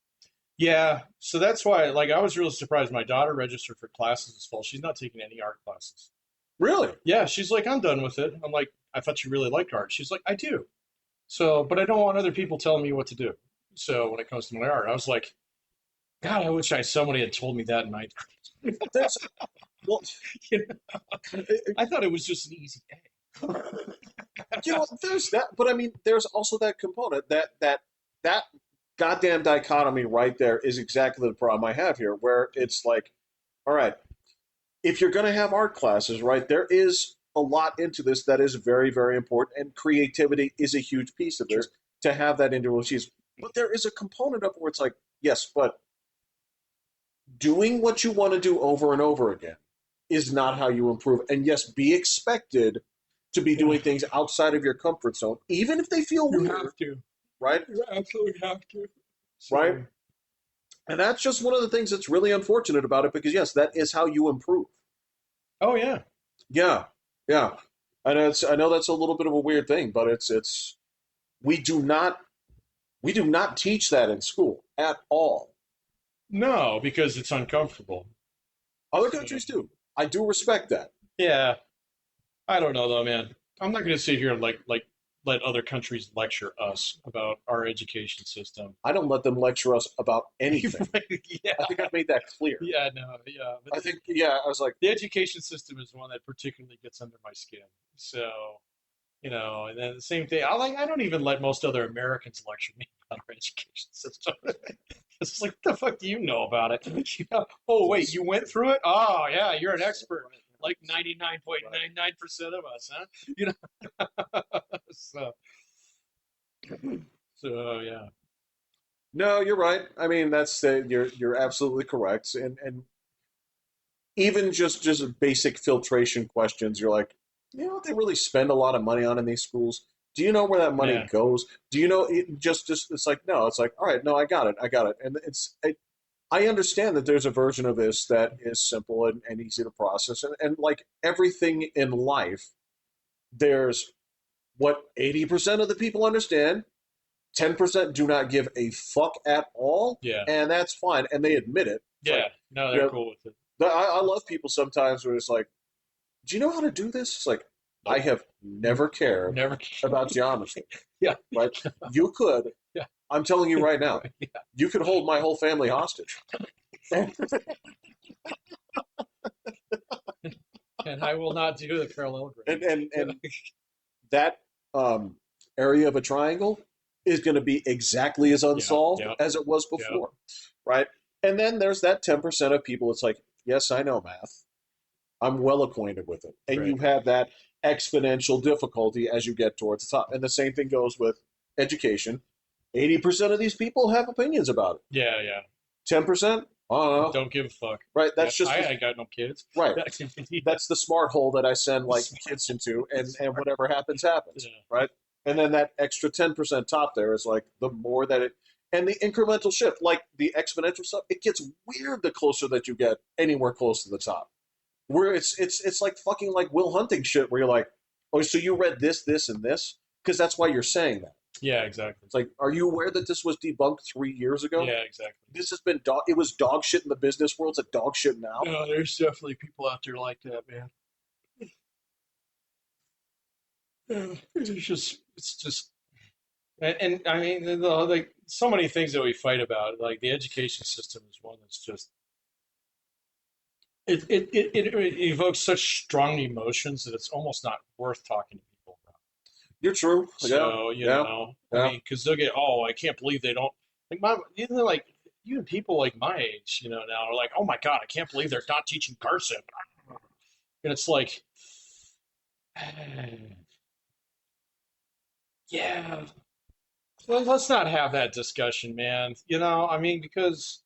Yeah. So that's why, like, I was really surprised. My daughter registered for classes this fall. She's not taking any art classes. Really? Yeah, she's like, I'm done with it. I'm like, I thought you really liked art. She's like, I do. So, but I don't want other people telling me what to do. So when it comes to my art, I was like, God, I wish somebody had told me that in ninth There's well, grade. I thought it was just an easy A. there's that, but I mean, there's also that component that goddamn dichotomy right there is exactly the problem I have here, where it's like, all right, if you're going to have art classes, right, there is a lot into this that is very, very important, and creativity is a huge piece of Sure. this to have that individual cheese. But there is a component of it where it's like, yes, but doing what you want to do over and over again is not how you improve. And yes, be expected to be Yeah, doing things outside of your comfort zone, even if they feel you weird, have to. right? You absolutely have to. Right? So, And that's just one of the things that's really unfortunate about it because yes, that is how you improve. oh yeah. Yeah, yeah. I know that's a little bit of a weird thing, but it's we do not we do not teach that in school at all. No, because it's uncomfortable. Other So, countries do. I do respect that. yeah, I don't know though, man. I'm not going to sit here and like let other countries lecture us about our education system. I don't let them lecture us about anything. Yeah, I think I've made that clear. yeah, no, yeah. But I think, yeah, I was like, the education system is one that particularly gets under my skin. So, and then the same thing. I don't even let most other Americans lecture me about our education system. It's like, what the fuck do you know about it? Oh, wait, you went through it? Oh, yeah, you're an expert. Like 99.99% of us, huh? You know. So, yeah. no, you're right. I mean, you're absolutely correct. And even just basic filtration questions, you're like, you know what they really spend a lot of money on in these schools? Do you know where that money Yeah. goes? Do you know just it's like no, it's like all right, no, I got it, and I understand that there's a version of this that is simple and easy to process, and like everything in life, there's what 80% of the people understand, 10% do not give a fuck at all, Yeah. and that's fine, and they admit it. It's like Yeah. No, you they're know, cool with it. I love people sometimes where it's like, do you know how to do this? It's like, I Nope. have never cared Never. about geometry, Yeah. right? You could, Yeah. I'm telling you right now, Yeah. you could hold my whole family hostage. and, And I will not do the parallelogram. and that um, area of a triangle is going to be exactly as Yeah. unsolved Yeah. as it was Yeah. before, right? And then there's that 10% of people, it's like, yes, I know math. I'm well acquainted with it. And you Right. have that exponential difficulty as you get towards the top. And the same thing goes with education. 80% of these people have opinions about it. Yeah, yeah. 10%, I don't know. Don't give a fuck. Right? Yeah, That's just I got no kids. right. Yeah. That's the smart hole that I send like kids into, and whatever happens, happens. Yeah. Right? And then that extra 10% top there is like the more that it, and the incremental shift, like the exponential stuff, it gets weird the closer that you get anywhere close to the top. Where it's like fucking like Will Hunting shit, where you're like, oh, so you read this, this, and this, because that's why you're saying that. Yeah, exactly. It's like, are you aware that this was debunked 3 years ago? Yeah, exactly. This has been dog. It was dog shit in the business world. It's a dog shit now. No, there's definitely people out there like that, man. Yeah, it's just, and I mean, like so many things that we fight about, like the education system is one that's just it evokes such strong emotions that it's almost not worth talking to people about. You're true. So, Yeah. I Yeah. mean, because they'll get, oh, I can't believe they don't like even people like my age, now are like, oh my God, I can't believe they're not teaching cursive. And it's like, yeah, well, let's not have that discussion, man. I mean, because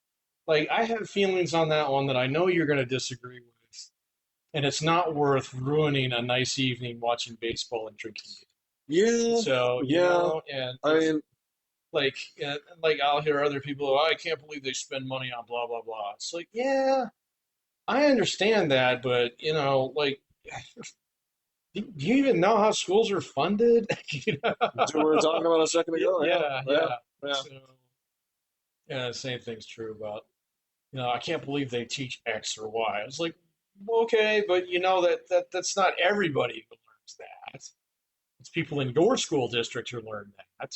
like I have feelings on that one that I know you're going to disagree with, and it's not worth ruining a nice evening watching baseball and drinking beer. Yeah. So, Yeah. and I mean, like I'll hear other people, oh, I can't believe they spend money on blah blah blah. It's like, yeah, I understand that, but like, do you even know how schools are funded? that's what we were talking about a second ago. Yeah, Yeah. yeah. Yeah. So, yeah, the same thing's true about, I can't believe they teach X or Y. It's like, well, okay, but that's not everybody who learns that. It's people in your school district who learn that.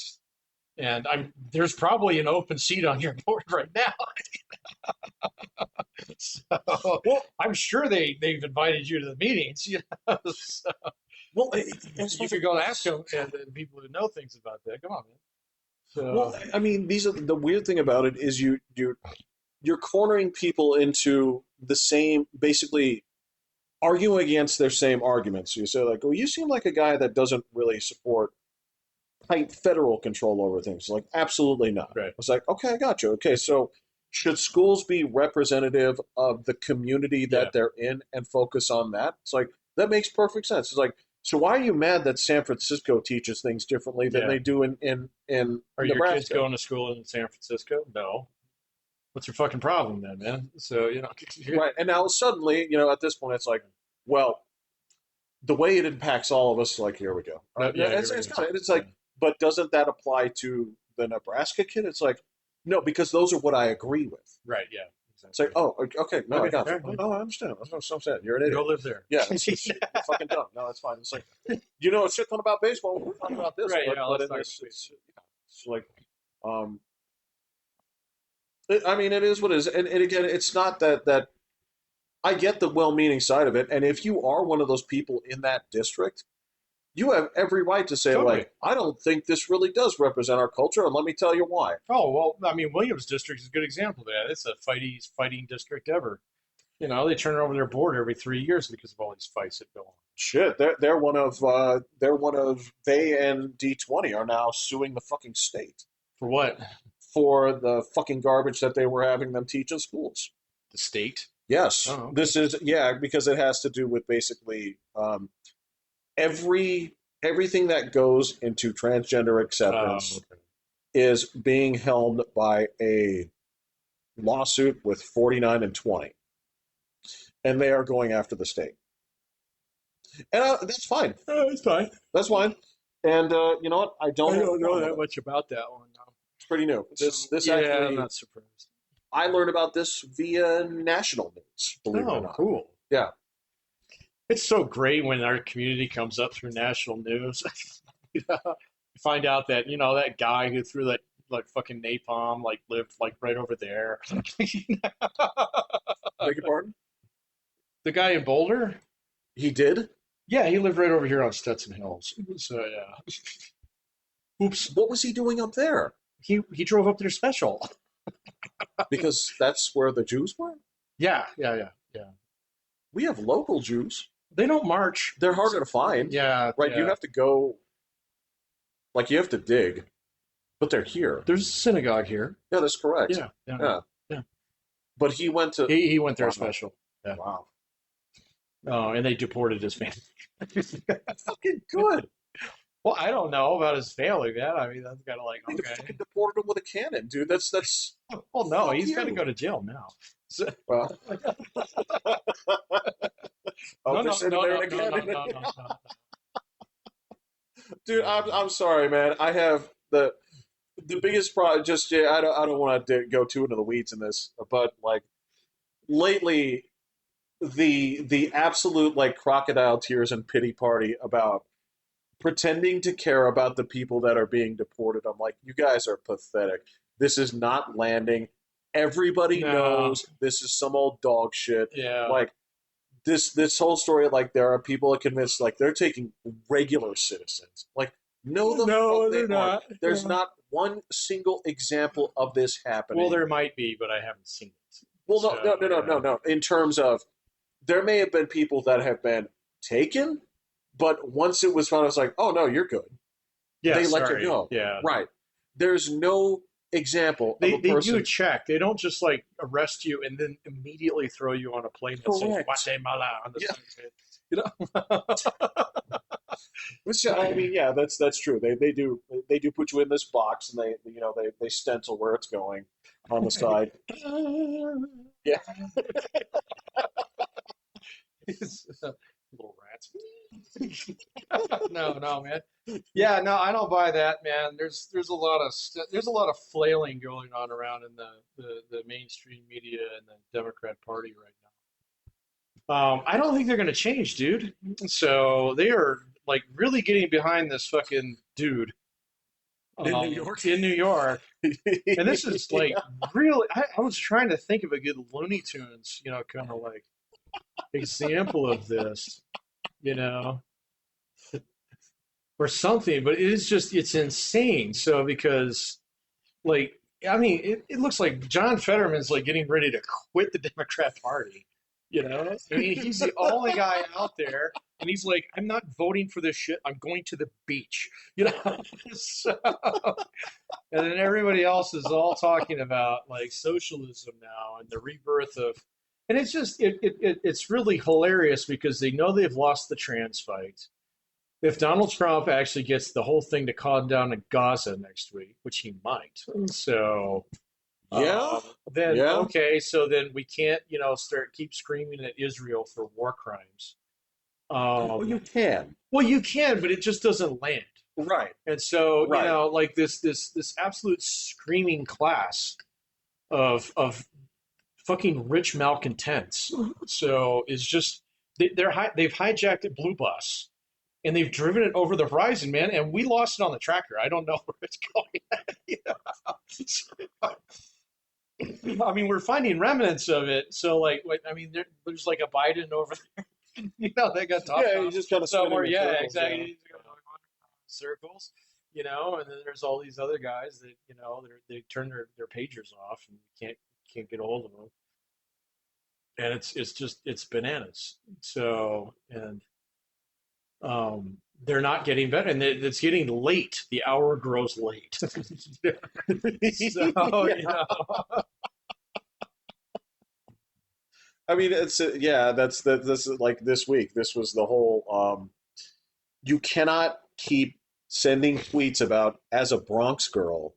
And there's probably an open seat on your board right now. So Well, I'm sure they've invited you to the meetings. So well, you could go ask them and people who know things about that. Come on, man. well, So I mean, these are the weird thing about it is you're cornering people into the same, basically arguing against their same arguments. You say like, "Oh, you seem like a guy that doesn't really support tight federal control over things." Like, absolutely not. right, It's like, okay, I got you. Okay, so should schools be representative of the community yeah, that they're in and focus on that? It's like that makes perfect sense. It's like, so why are you mad that San Francisco teaches things differently than yeah. they do in Are your kids Nebraska? going to school in San Francisco? No. What's your fucking problem then, man? So Right. And now suddenly, at this point, it's like, well, the way it impacts all of us, like, here we go. no, yeah, It's like, but doesn't that apply to the Nebraska kid? It's like, no, because those are what I agree with. right, yeah, It's like, exactly. oh, okay, no, I Okay, got you. fair enough. No, I understand. That's what I'm saying. You're an Go idiot. live there. Yeah, you're fucking dumb. No, that's fine. It's like, a shit ton about baseball. We're talking about this, Right, but, yeah, but let's in talk this, about it's like, um, I mean, it is what it is, and again, it's not that I get the well-meaning side of it, and if you are one of those people in that district, you have every right to say, Totally. like, I don't think this really does represent our culture, and let me tell you why. Oh, well, I mean, Williams District is a good example of that. It's the fighting district ever. They turn over their board every 3 years because of all these fights that go on. Shit, they and D20 are now suing the fucking state For what? for the fucking garbage that they were having them teach in schools. The state? Yes, Oh, okay. this is because it has to do with basically everything that goes into transgender acceptance Okay. is being held by a lawsuit with 49 and 20, and they are going after the state, and that's fine. Oh, it's fine. That's fine. And you know what? I I don't don't know that it. much about that one. No. It's pretty new. This Yeah, I'm actually, not surprised. I learned about this via national news. Believe it or Oh, not. cool. Yeah. It's so great when our community comes up through national news. You find out that that guy who threw that like fucking napalm lived like right over there. Beg your pardon? The guy in Boulder, He did. yeah, he lived right over here on Stetson Hills. So yeah. Oops, What was he doing up there? he drove up there special. Because that's where the Jews were. Yeah. We have local Jews. They don't march. They're harder to find. Yeah, Right. yeah. You have to go. Like, you have to dig. but they're here. There's a synagogue here. Yeah, that's correct. Yeah, yeah, Yeah. yeah. But he went to. He went there Wow. special. Yeah. Wow. Oh, and they deported his family. Fucking good. Well, I don't know about his family, man. I mean, that's kind of like, They okay. fucking deported him with a cannon, dude. That's. Well, no, Fuck he's got to you. go to jail now. So, Well, no, oh, they're no, sitting no, there no, in a no, no, cannon. no, no, no. Dude, I'm sorry, man. I have the biggest problem. Just yeah, I don't want to go too into the weeds in this, but like lately, the absolute like crocodile tears and pity party about pretending to care about the people that are being deported. I'm like, you guys are pathetic. This is not landing. Everybody No. knows this is some old dog shit. Yeah. Like this whole story, like there are people that convinced like they're taking regular citizens. Like no, the No, fuck they they're aren't. not. There's Yeah. not one single example of this happening. Well, there might be, but I haven't seen it. Well, So, no. In terms of, there may have been people that have been taken, but once it was found, it's like, oh no, you're good. Yeah, They let you sorry. go. Yeah. Right. There's no example They of a person. do a check. They don't just like arrest you and then immediately throw you on a plane that says Correct. Guatemala on the Yeah. side of it. You know? Which, I mean, yeah, that's true. They do put you in this box and they stencil where it's going on the side. Yeah. Little rats. No, man. Yeah, no, I don't buy that, man. There's a lot of there's a lot of flailing going on around in the mainstream media and the Democrat Party right now. I don't think they're going to change, dude. So they are like really getting behind this fucking dude In New York? In New York. And this is like really. I was trying to think of a good Looney Tunes, kind of like example of this, you know, or something. But it's insane. So because, like, I mean, it looks like John Fetterman's like getting ready to quit the Democrat Party. I mean, he's the only guy out there, and he's like, I'm not voting for this shit. I'm going to the beach. So, and then everybody else is all talking about like socialism now and the rebirth of, and it's just it's really hilarious because they know they've lost the trans fight. If Donald Trump actually gets the whole thing to calm down in Gaza next week, which he might, so Yeah. then Yeah. okay, so then we can't keep screaming at Israel for war crimes. Well, you can. Well, you can, but it just doesn't land. Right. And so, Right. like this absolute screaming class of fucking rich malcontents. So is just they've hijacked a blue bus and they've driven it over the horizon, man. And we lost it on the tracker. I don't know where it's going. I mean, we're finding remnants of it. So, like, I mean, there's like a Biden over there. They got talked Yeah, you about just kind of somewhere. spinning in Yeah, circles, exactly. yeah. He's going circles, and then there's all these other guys that they turn their pagers off and you can't get a hold of them, and it's bananas. So and they're not getting better, and it's getting late. The hour grows late. So, Yeah. I mean, it's yeah. That's this is like this week. This was the whole. You cannot keep sending tweets about as a Bronx girl.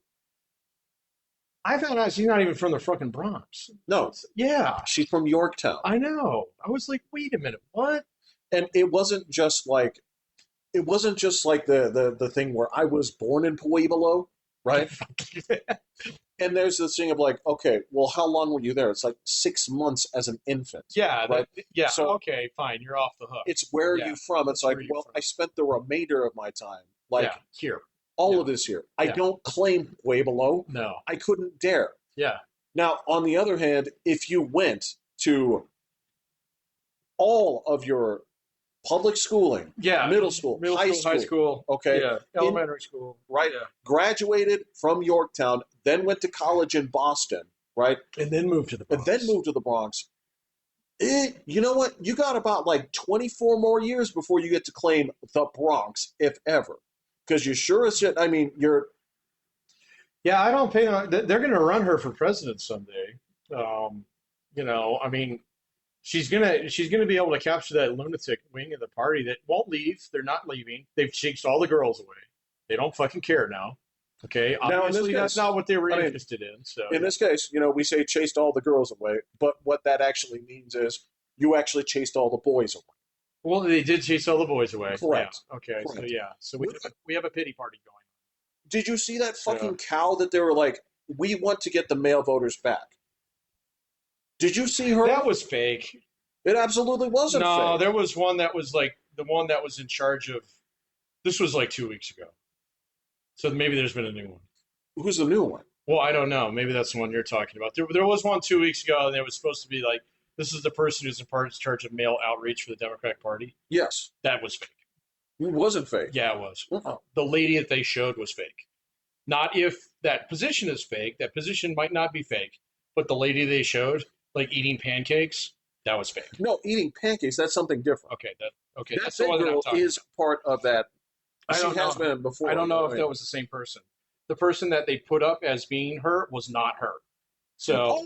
I found out she's not even from the fucking Bronx. No, Yeah, she's from Yorktown, I know. I was like, wait a minute, what? and it wasn't just like the thing where I was born in Pueblo, right? And there's this thing of like, okay, well, how long were you there? It's like 6 months as an infant. Yeah, Right. yeah. So- Okay, fine. You're off the hook. It's where are Yeah. you from? It's Where like, are you well, from? I spent the remainder of my time, like yeah, here. all Yeah. of this here. I Yeah. don't claim Pueblo. No. I couldn't dare. Yeah. Now, on the other hand, if you went to all of your public schooling, Yeah. middle school, high high school. okay, Yeah. Elementary school. right, Yeah. graduated from Yorktown, then went to college in Boston, right, And then moved to the and Bronx. then moved to the Bronx. You know what? You got about like 24 more years before you get to claim the Bronx, if ever. Because you sure as shit, I mean, Yeah, I don't pay. They're going to run her for president someday. Um, I mean, she's gonna be able to capture that lunatic wing of the party that won't leave. They're not leaving. They've chased all the girls away. They don't fucking care now. Okay, Now, in this obviously that's case, not what they were I mean, interested in. So in this case, we say chased all the girls away, but what that actually means is you actually chased all the boys away. well, they did chase all the boys away. Yeah. Correct. Okay. So Correct. yeah. So What, we have a pity party going. did you see that So fucking cow that they were like, we want to get the male voters back? Did you see her? that was fake. It absolutely wasn't No, fake. there was one that was like the one that was in charge of. This was like 2 weeks ago. So maybe there's been a new one. Who's the new one? Well, I don't know. Maybe that's the one you're talking about. There was one 2 weeks ago, and it was supposed to be like, this is the person who's in charge of mail outreach for the Democratic Party. Yes. That was fake. It wasn't fake. Yeah, it was. Uh-uh. The lady that they showed was fake. Not if that position is fake. That position might not be fake, but the lady they showed, like eating pancakes, that was fake. No, eating pancakes, that's something different. Okay, That that's the big one that I'm girl talking is part of that. about. I She don't has know. been before. I don't know I if mean, that was the same person. The person that they put up as being her was not her. So,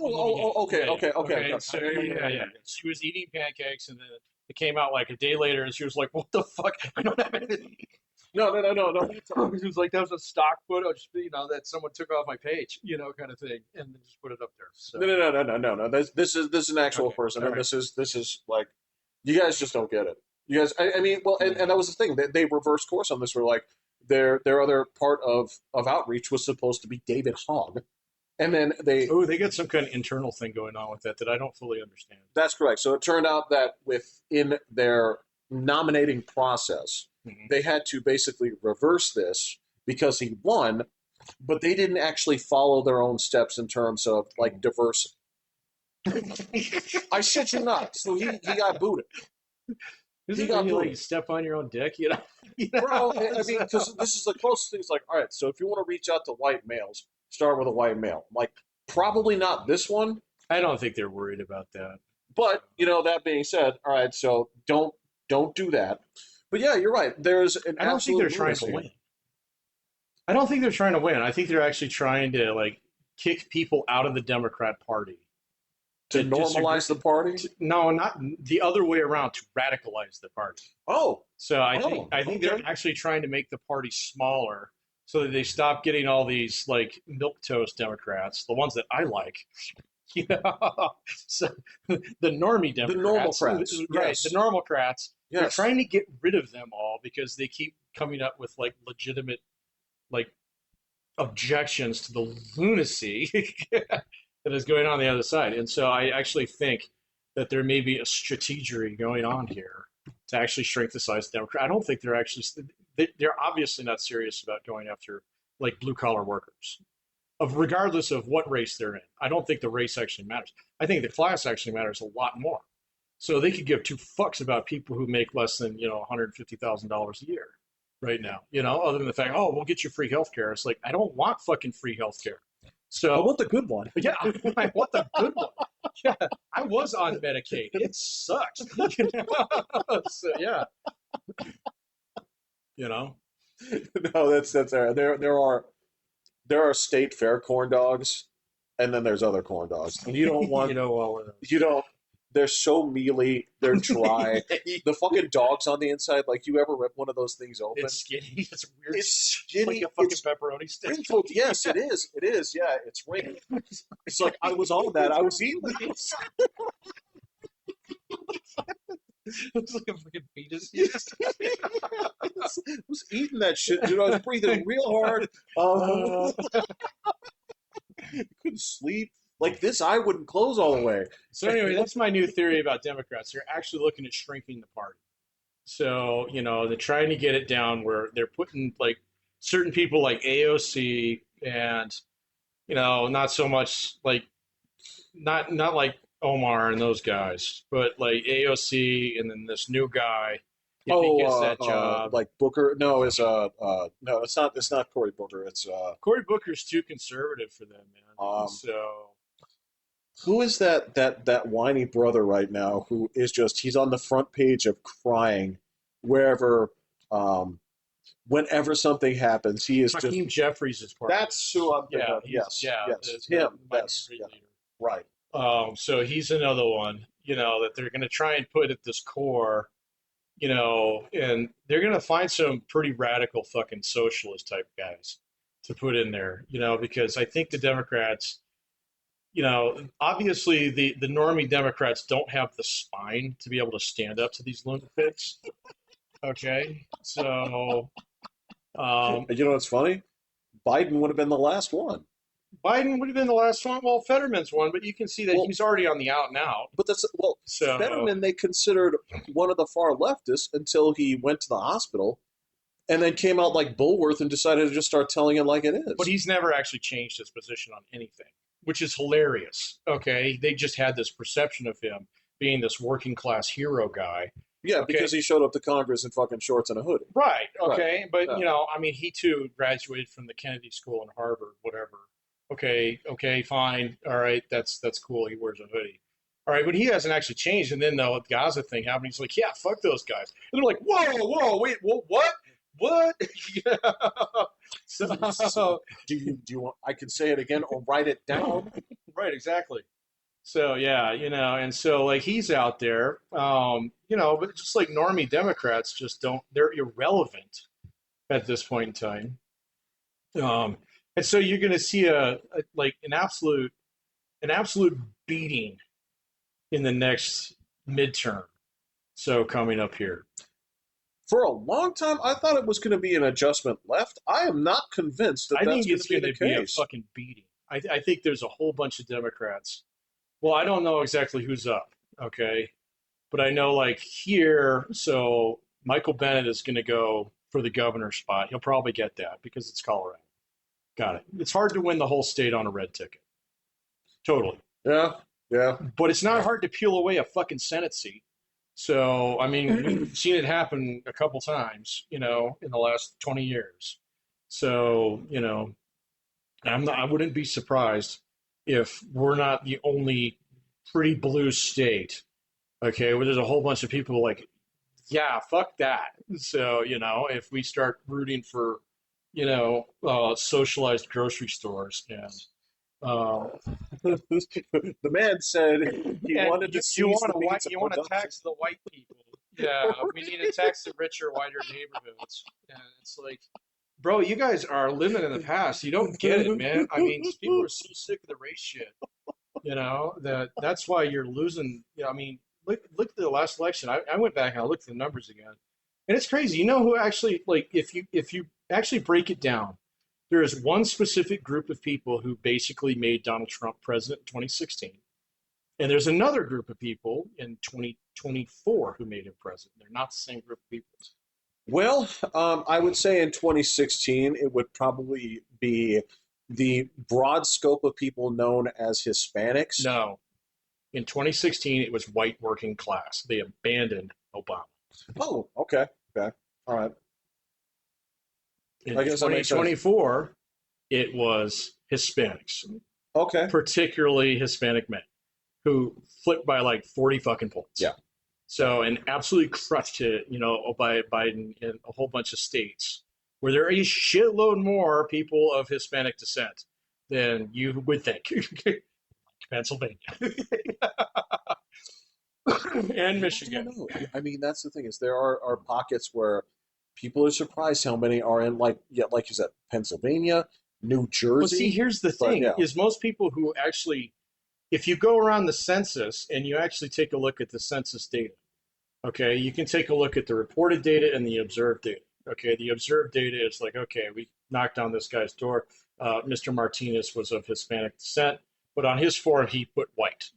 okay, yeah, okay, okay. So, yeah. She was eating pancakes, and then it came out like a day later, and she was like, "What the fuck? I don't have anything." No. She was like, "That was a stock footage, that someone took off my page, kind of thing, and then just put it up there." So, No. This is an actual okay, person, all and right. this is like, you guys just don't get it. You guys, I mean, well, and that was the thing. They reversed course on this. Were like, their other part of outreach was supposed to be David Hogg, and then they. Oh, they got some kind of internal thing going on with that I don't fully understand. That's correct. So it turned out that within their nominating process, Mhm. they had to basically reverse this because he won, but they didn't actually follow their own steps in terms of like diversity. I shit you not. So he got booted. Is He it got when you like booted. step on your own dick? Bro, I mean, because this is the closest thing. It's like, all right, so if you want to reach out to white males, start with a white male. Like, probably not this one, I don't think they're worried about that. but that being said, all right, so don't do that. But yeah, you're right. There's an I don't think absolute they're trying to lunacy. win. I don't think they're trying to win. I think they're actually trying to like kick people out of the Democrat Party To to disagree. normalize the party. No, not the other way around, to radicalize the party. Oh, So I think okay. they're actually trying to make the party smaller so that they stop getting all these like milk toast Democrats, the ones that I like. So the normie The Democrats, normalcrats, right? yes. The normalcrats. They're Yes. trying to get rid of them all because they keep coming up with like legitimate like objections to the lunacy that is going on the other side. And so I actually think that there may be a strategy going on here to actually shrink the size of the Democrat. I don't think they're actually, they're obviously not serious about going after like blue collar workers, of regardless of what race they're in. I don't think the race actually matters. I think the class actually matters a lot more. So they could give two fucks about people who make less than $150,000 a year right now. Other than the fact, oh, we'll get you free healthcare. It's like I don't want fucking free healthcare. I So want the good one. yeah, I want the good one. Yeah, I was on Medicaid. It sucks. So yeah, you know. No, that's all right. There are state fair corn dogs, and then there's other corn dogs. And you don't want All of you don't. They're so mealy. They're dry. those. The fucking dogs on the inside. Like, you ever rip one of those things open? It's skinny. It's weird. It's It's like skinny. a fucking It's pepperoni stick. wrinkled. Yes, it is. It is. Yeah, it's wrinkled. It's like I was on that. I was eating it. It's like a fucking fetus. I was eating that shit, dude. I was breathing real hard. Couldn't sleep. Like this, I wouldn't close all the way. So anyway, that's my new theory about Democrats. They're actually looking at shrinking the party. So, they're trying to get it down where they're putting like certain people like AOC and, not so much like not like Omar and those guys, but like AOC and then this new guy, if he gets that job. Like Booker. No, no, it's not. It's not Cory Booker. It's Cory Booker's too conservative for them, man. um. So Who is that whiny brother right now who is just he's on the front page of crying wherever um Whenever something happens, he is just. Hakeem Jeffries is part of That's it. who I'm thinking Yeah, of. Yes, yes, the him. Yes, minority yeah, leader. right. So he's another one, that they're going to try and put at this core, and they're going to find some pretty radical fucking socialist type guys to put in there, because I think the Democrats, obviously the normie Democrats don't have the spine to be able to stand up to these lunatics. Okay. So, um, And you know what's funny? Biden would have been the last one. Biden would have been the last one. Well, Fetterman's one, but you can see that Well, he's already on the out and out. but that's well, So, Fetterman they considered one of the far leftists until he went to the hospital, and then came out like Bulworth and decided to just start telling it like it is. but he's never actually changed his position on anything, which is hilarious. Okay. They just had this perception of him being this working class hero guy. Yeah, Okay. because he showed up to Congress in fucking shorts and a hoodie. Right. Okay. Right. But, Yeah. I mean, he too graduated from the Kennedy School in Harvard, whatever. Okay. Okay. Fine. All right. That's cool. He wears a hoodie. All right. But he hasn't actually changed. And then the Gaza thing happened. He's like, yeah, fuck those guys. And they're like, whoa, wait, what? What? So, Do you want? I can say it again or write it down. right. Exactly. So yeah, and so like he's out there, but just like normie Democrats just don't, they're irrelevant at this point in time. And so you're going to see like an absolute beating in the next midterm. So coming up here, For a long time, I thought it was going to be an adjustment left. I am not convinced that I that's think going it's to be going the to be a case. fucking beating. I think there's a whole bunch of Democrats. Well, I don't know exactly who's up. Okay. But I know like here, so Michael Bennett is going to go for the governor spot. He'll probably get that because it's Colorado. Got it. It's hard to win the whole state on a red ticket. Totally. Yeah, yeah. But it's not hard to peel away a fucking Senate seat. So, I mean, we've seen it happen a couple times, in the last 20 years. So, I wouldn't be surprised if we're not the only pretty blue state, okay, where there's a whole bunch of people like, yeah, fuck that. So, if we start rooting for, socialized grocery stores and uh, The man said he and wanted to you seize want the means of you want to production. tax the white people. Yeah, we need to tax the richer, whiter neighborhoods. And it's like, bro, you guys are living in the past. You don't get it, man. I mean, people are so sick of the race shit. That's why you're losing. I mean, look at the last election. I went back and I looked at the numbers again, and it's crazy. You know who actually like if you actually break it down, there is one specific group of people who basically made Donald Trump president in 2016, and there's another group of people in 2024 who made him president. They're not the same group of people. Well, I would say in 2016, it would probably be the broad scope of people known as Hispanics. No, in 2016 it was white working class. They abandoned Obama. Oh, okay. Okay. All right. In I guess that makes sense. 2024, it was Hispanics, Okay. particularly Hispanic men, who flipped by like 40 fucking points. Yeah. So, and absolutely crushed it, by Biden in a whole bunch of states where there is shitload more people of Hispanic descent than you would think. Pennsylvania and Michigan. I don't know. I mean, that's the thing is there are pockets where people are surprised how many are in like you said, Pennsylvania, New Jersey. But see, here's the But, thing: yeah. is most people who actually, if you go around the census and you actually take a look at the census data, okay, you can take a look at the reported data and the observed data. Okay, the observed data is like, okay, we knocked on this guy's door. Mr. Martinez was of Hispanic descent, but on his form he put white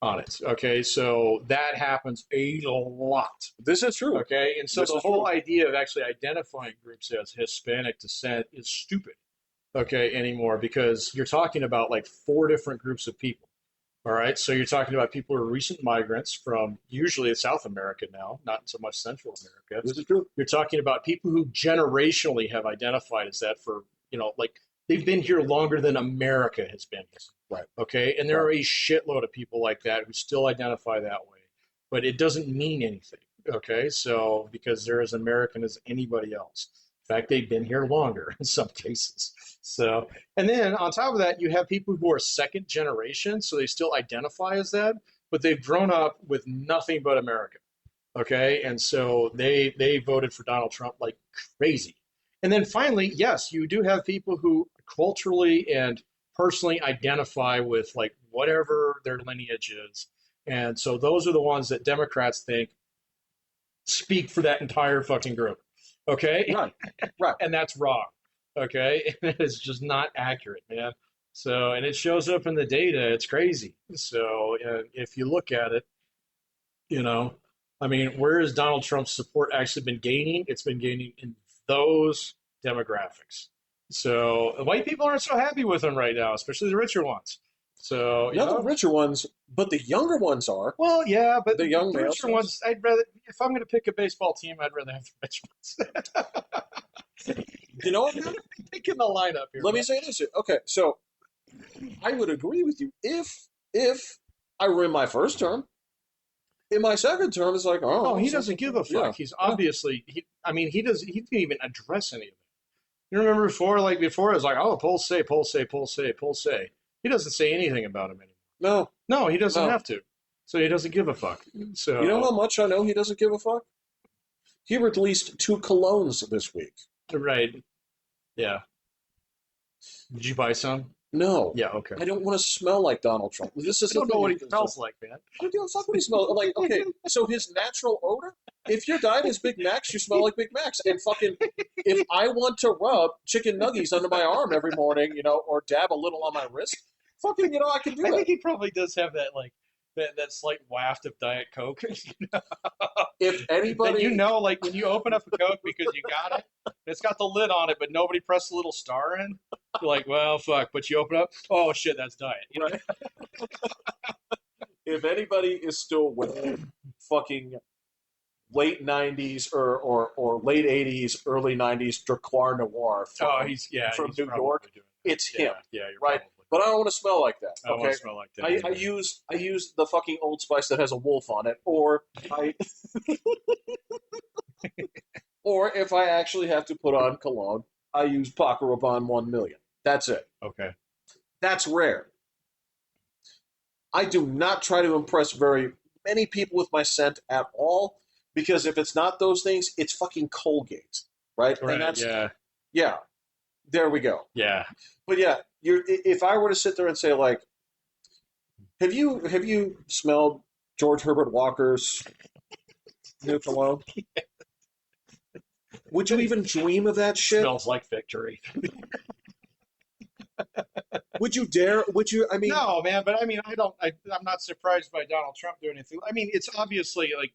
on it. Okay, so that happens a lot. This is true. Okay, and so This the is whole true. idea of actually identifying groups as Hispanic descent is stupid. Okay, anymore because you're talking about like four different groups of people. All right, so you're talking about people who are recent migrants from usually South America now, not so much Central America. This is true. You're talking about people who generationally have identified as that for, like they've been here longer than America has been here. Right. Okay, and there are a shitload of people like that who still identify that way, but it doesn't mean anything. Okay, so because they're as American as anybody else. fact, they've been here longer in some cases. So, and then on top of that, you have people who are second generation, so they still identify as that, but they've grown up with nothing but America. Okay, and so they voted for Donald Trump like crazy. And then finally, yes, you do have people who culturally and personally identify with like whatever their lineage is. And so those are the ones that Democrats think speak for that entire fucking group. Okay? Right, right. And that's wrong. Okay? It's just not accurate, man. So, and it shows up in the data. It's crazy. So, if you look at it, you know, I mean, where has Donald Trump's support actually been gaining? It's been gaining in those demographics. So, white people aren't so happy with him right now, especially the richer ones. So, Not the richer ones, but the younger ones are. well, yeah, but The young the males. richer ones, I'd rather, if I'm going to pick a baseball team, I'd rather have the rich ones. You know what, man? Picking the lineup here. Let me say this. Okay, so I would agree with you if I were in my first term. In my second term, it's like, Oh, oh, he doesn't give a fuck. yeah, He's yeah. obviously, I mean, he didn't even address any of it. You remember before, like before, it was like, oh, polls say, polls say, polls say, polls say. He doesn't say anything about him anymore. No, No, he doesn't no. have to. So he doesn't give a fuck. You know how So, much I know he doesn't give a fuck? He released 2 colognes this week. right. Yeah. Did you buy some? No, Yeah, okay. I don't want to smell like Donald Trump. This is I the don't know thing. what he smells like, man. I don't give a fuck what he smells like. Okay, so his natural odor. If your diet is Big Macs, you smell like Big Macs. And fucking, if I want to rub chicken nuggies under my arm every morning, or dab a little on my wrist, fucking, I can do I that. think he probably does have that like that slight waft of Diet Coke. If That anybody, like when you open up a Coke because you got it, it's got the lid on it, but nobody pressed the little star in. You're like, well, fuck. But you open up, oh shit, that's Diet. right? If anybody is still wearing fucking late '90s or late '80s, early '90s Dracar Noir Oh, from, he's from New probably York, doing that. it's him, Yeah, you're right? probably. But I don't want to smell like that. I don't want Okay, to smell like that. I use the fucking Old Spice that has a wolf on it, or or if I actually have to put on cologne, I use Paco Rabanne 1 million. That's it. Okay. That's rare. I do not try to impress very many people with my scent at all, because if it's not those things, it's fucking Colgate, right? Right. And that's Yeah. yeah. There we go. Yeah. But yeah, if I were to sit there and say like, have you smelled George Herbert Walker's new cologne? Would you even dream of that shit? Smells like victory. Would you dare? Would you? I mean, No, man. But I mean, I'm not surprised by Donald Trump doing anything. I mean, it's obviously like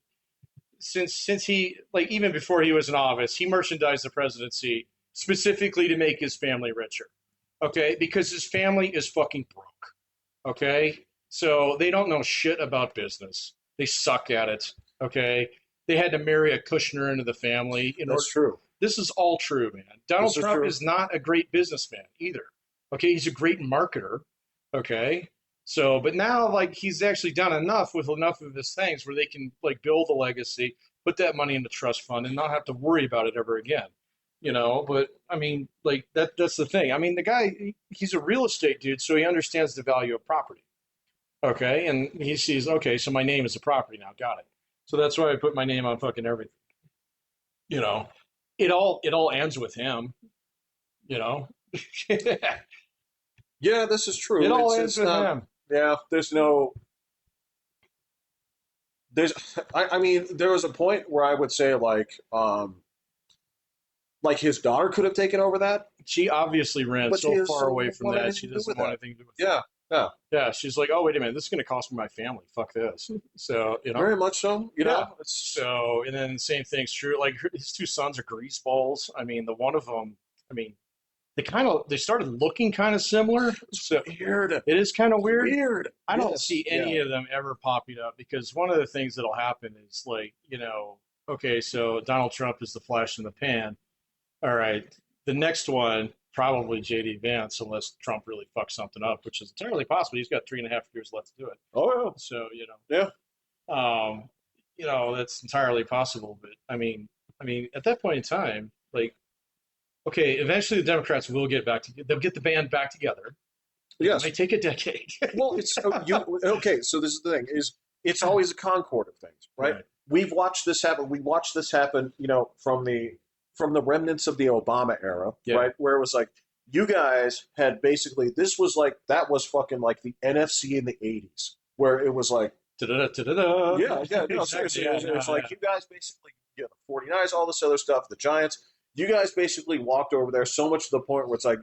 since he like even before he was in office, he merchandised the presidency specifically to make his family richer. Okay, because his family is fucking broke. Okay, so they don't know shit about business. They suck at it. Okay, they had to marry a Kushner into the family in order. that's true. This is all true, man. Donald This is Trump true. is not a great businessman either. Okay, he's a great marketer. Okay, so but now like he's actually done enough with enough of his things where they can like build a legacy, put that money in the trust fund, and not have to worry about it ever again. But I mean, like that's the thing. I mean, the guy he's a real estate dude, so he understands the value of property. Okay, and he sees, okay, so my name is a property now. Got it. So that's why I put my name on fucking everything. You know, it all ends with him. You know, it Yeah, this is true. all It's, ends it's with not. him. Yeah, there's no. There's. I mean, there was a point where I would say like his daughter could have taken over that, She obviously ran but so she has far away from wanted that. anything She to do doesn't with want that. anything to do with it. Yeah, yeah, Yeah, she's like, oh wait a minute, this is going to cost me my family. Fuck this. So very much so. Yeah. It's So, and then the same thing's true. Like his two sons are greaseballs. I mean, the one of them. I mean, they started looking kind of similar. So weird. it is kind of weird. Weird. I don't Yes, see any yeah. of them ever popping up because one of the things that'll happen is like, okay, so Donald Trump is the flash in the pan. All right, the next one probably JD Vance, unless Trump really fucks something up, which is entirely possible. He's got 3.5 years left to do it. Oh So yeah. um, that's entirely possible. But I mean, at that point in time, like okay, eventually the Democrats will get back to they'll get the band back together. It Yes. might take a decade. Well, it's you. Okay, so this is the thing: is it's always a concord of things, right? Right. We've watched this happen. We watched this happen, from the remnants of the Obama era, Yeah. right? Where it was like you guys had basically this was like that was fucking like the NFC in the '80s, where it was like Da-da-da, da-da-da. yeah, no, Exactly. seriously, Yeah, it's no, like yeah. you guys basically the 49ers, all this other stuff, the Giants. You guys basically walked over there so much to the point where it's like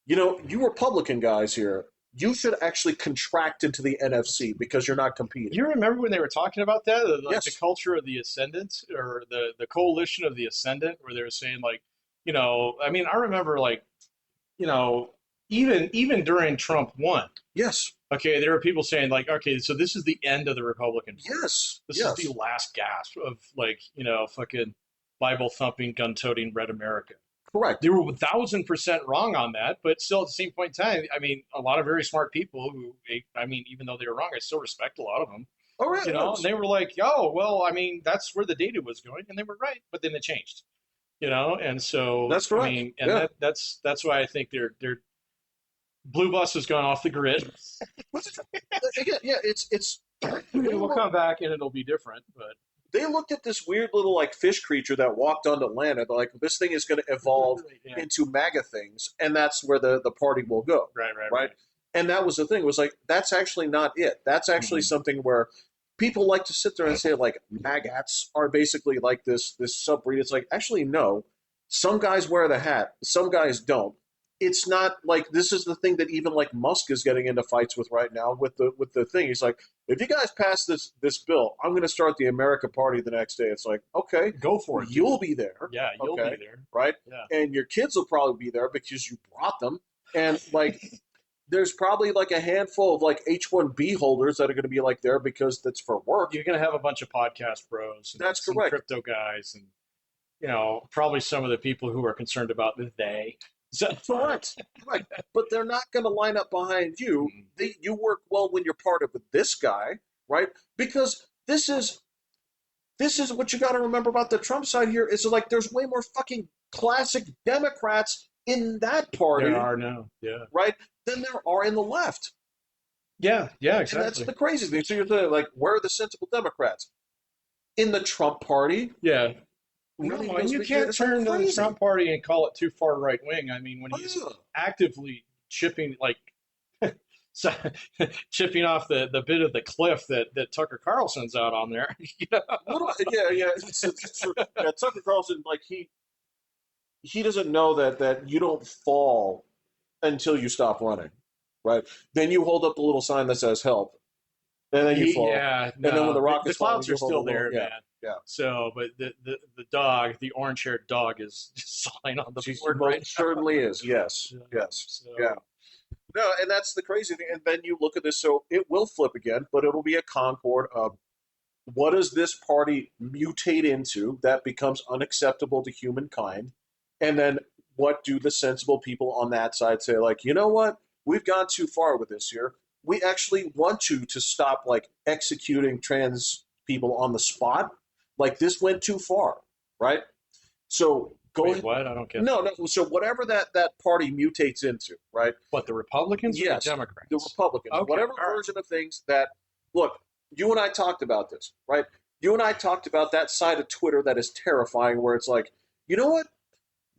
you Republican guys here, you should actually contract into the NFC because you're not competing. You remember when they were talking about that, like the Yes. culture of the ascendant or the coalition of the ascendant, where they were saying like, I mean, I remember like, you know, even during Trump won, Yes. okay, there were people saying like, okay, so this is the end of the Republican Party. Yes. This is the Yes. last gasp of like, fucking Bible thumping, gun toting Red America. Correct. They were 1,000% wrong on that, but still at the same point in time, I mean, a lot of very smart people who, I mean, even though they were wrong, I still respect a lot of them, All right. and they were like, "Oh, well, I mean, that's where the data was going," and they were right, but then it changed, and so That's I correct. mean, and Yeah. that's why I think their blue bus has gone off the grid. Again, yeah. It's It will come back and it'll be different, but they looked at this weird little like fish creature that walked onto land and they're like, this thing is going to evolve yeah. into MAGA things, and that's where the party will go. Right. And that was the thing. It was like that's actually not it. That's actually Mhm. something where people like to sit there and say like maggots are basically like this subbreed. It's like actually no. Some guys wear the hat, some guys don't. It's not like this is the thing that even like Musk is getting into fights with right now with the thing. He's like, if you guys pass this bill, I'm going to start the America Party the next day. It's like okay, Go for it. you'll be there, Yeah, you'll okay, be there. right? Yeah. And your kids will probably be there because you brought them, and like there's probably like a handful of like H-1B holders that are going to be like there because that's for work. You're going to have a bunch of podcast bros and That's some correct. crypto guys and probably some of the people who are concerned about the they. So, Correct. Right. But they're not going to line up behind you. You work well when you're part of this guy, right? Because this is what you got to remember about the Trump side here is like there's way more fucking classic Democrats in that party, there are now. Yeah. right, than there are in the left. Yeah, And that's exactly. the crazy thing. So you're saying, like, where are the sensible Democrats? In the Trump party? Yeah. Really, No, and you can't it's like turn the crazy. Trump party and call it too far right wing. I mean, when he's Ugh. actively chipping like so- chipping off the bit of the cliff that Tucker Carlson's out on there. Yeah. It's true. Yeah, Tucker Carlson, like he doesn't know that you don't fall until you stop running, right? Then you hold up the little sign that says "help," and then you fall. Yeah, And then when the rockets the clouds fall, are you hold still the little- there, yeah, man. yeah. So, but the dog, the orange-haired dog, is just sawing on the She board right now. certainly is. Yes, yes, So, yeah. No, and that's the crazy thing. And then you look at this, so it will flip again, but it'll be a concord of what does this party mutate into that becomes unacceptable to humankind? And then what do the sensible people on that side say? Like, you know what? We've gone too far with this here. We actually want you to stop like executing trans people on the spot. Like this went too far, right? So going wait, what? I don't get no. So whatever that party mutates into, right? what, the Republicans or Yes, the Democrats? the Republicans, Okay, whatever all right. version of things that look, you and I talked about this, right? You and I talked about that side of Twitter that is terrifying, where it's like, you know what?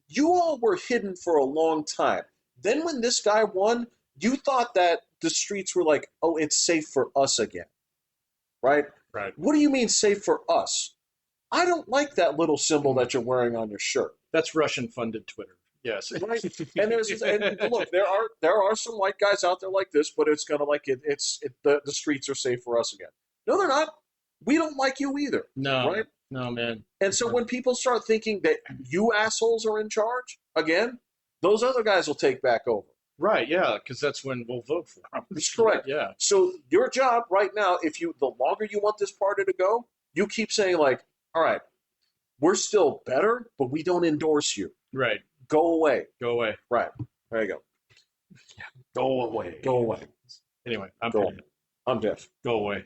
You all were hidden for a long time. Then when this guy won, you thought that the streets were like, oh, it's safe for us again, right? Right. What do you mean safe for us? I don't like that little symbol that you're wearing on your shirt. That's Russian-funded Twitter. Yes. Right. And look, there are some white guys out there like this, but it's gonna like the streets are safe for us again. No, they're not. We don't like you either. No. Right? No, man. And so when people start thinking that you assholes are in charge again, those other guys will take back over. Right. Yeah, because that's when we'll vote for them. That's correct. Yeah. So your job right now, the longer you want this party to go, you keep saying like, all right, we're still better, but we don't endorse you. Right. Go away. Go away. Right. There you go. Go away. Go away. Anyway, I'm Go Penny. I'm deaf. Go away.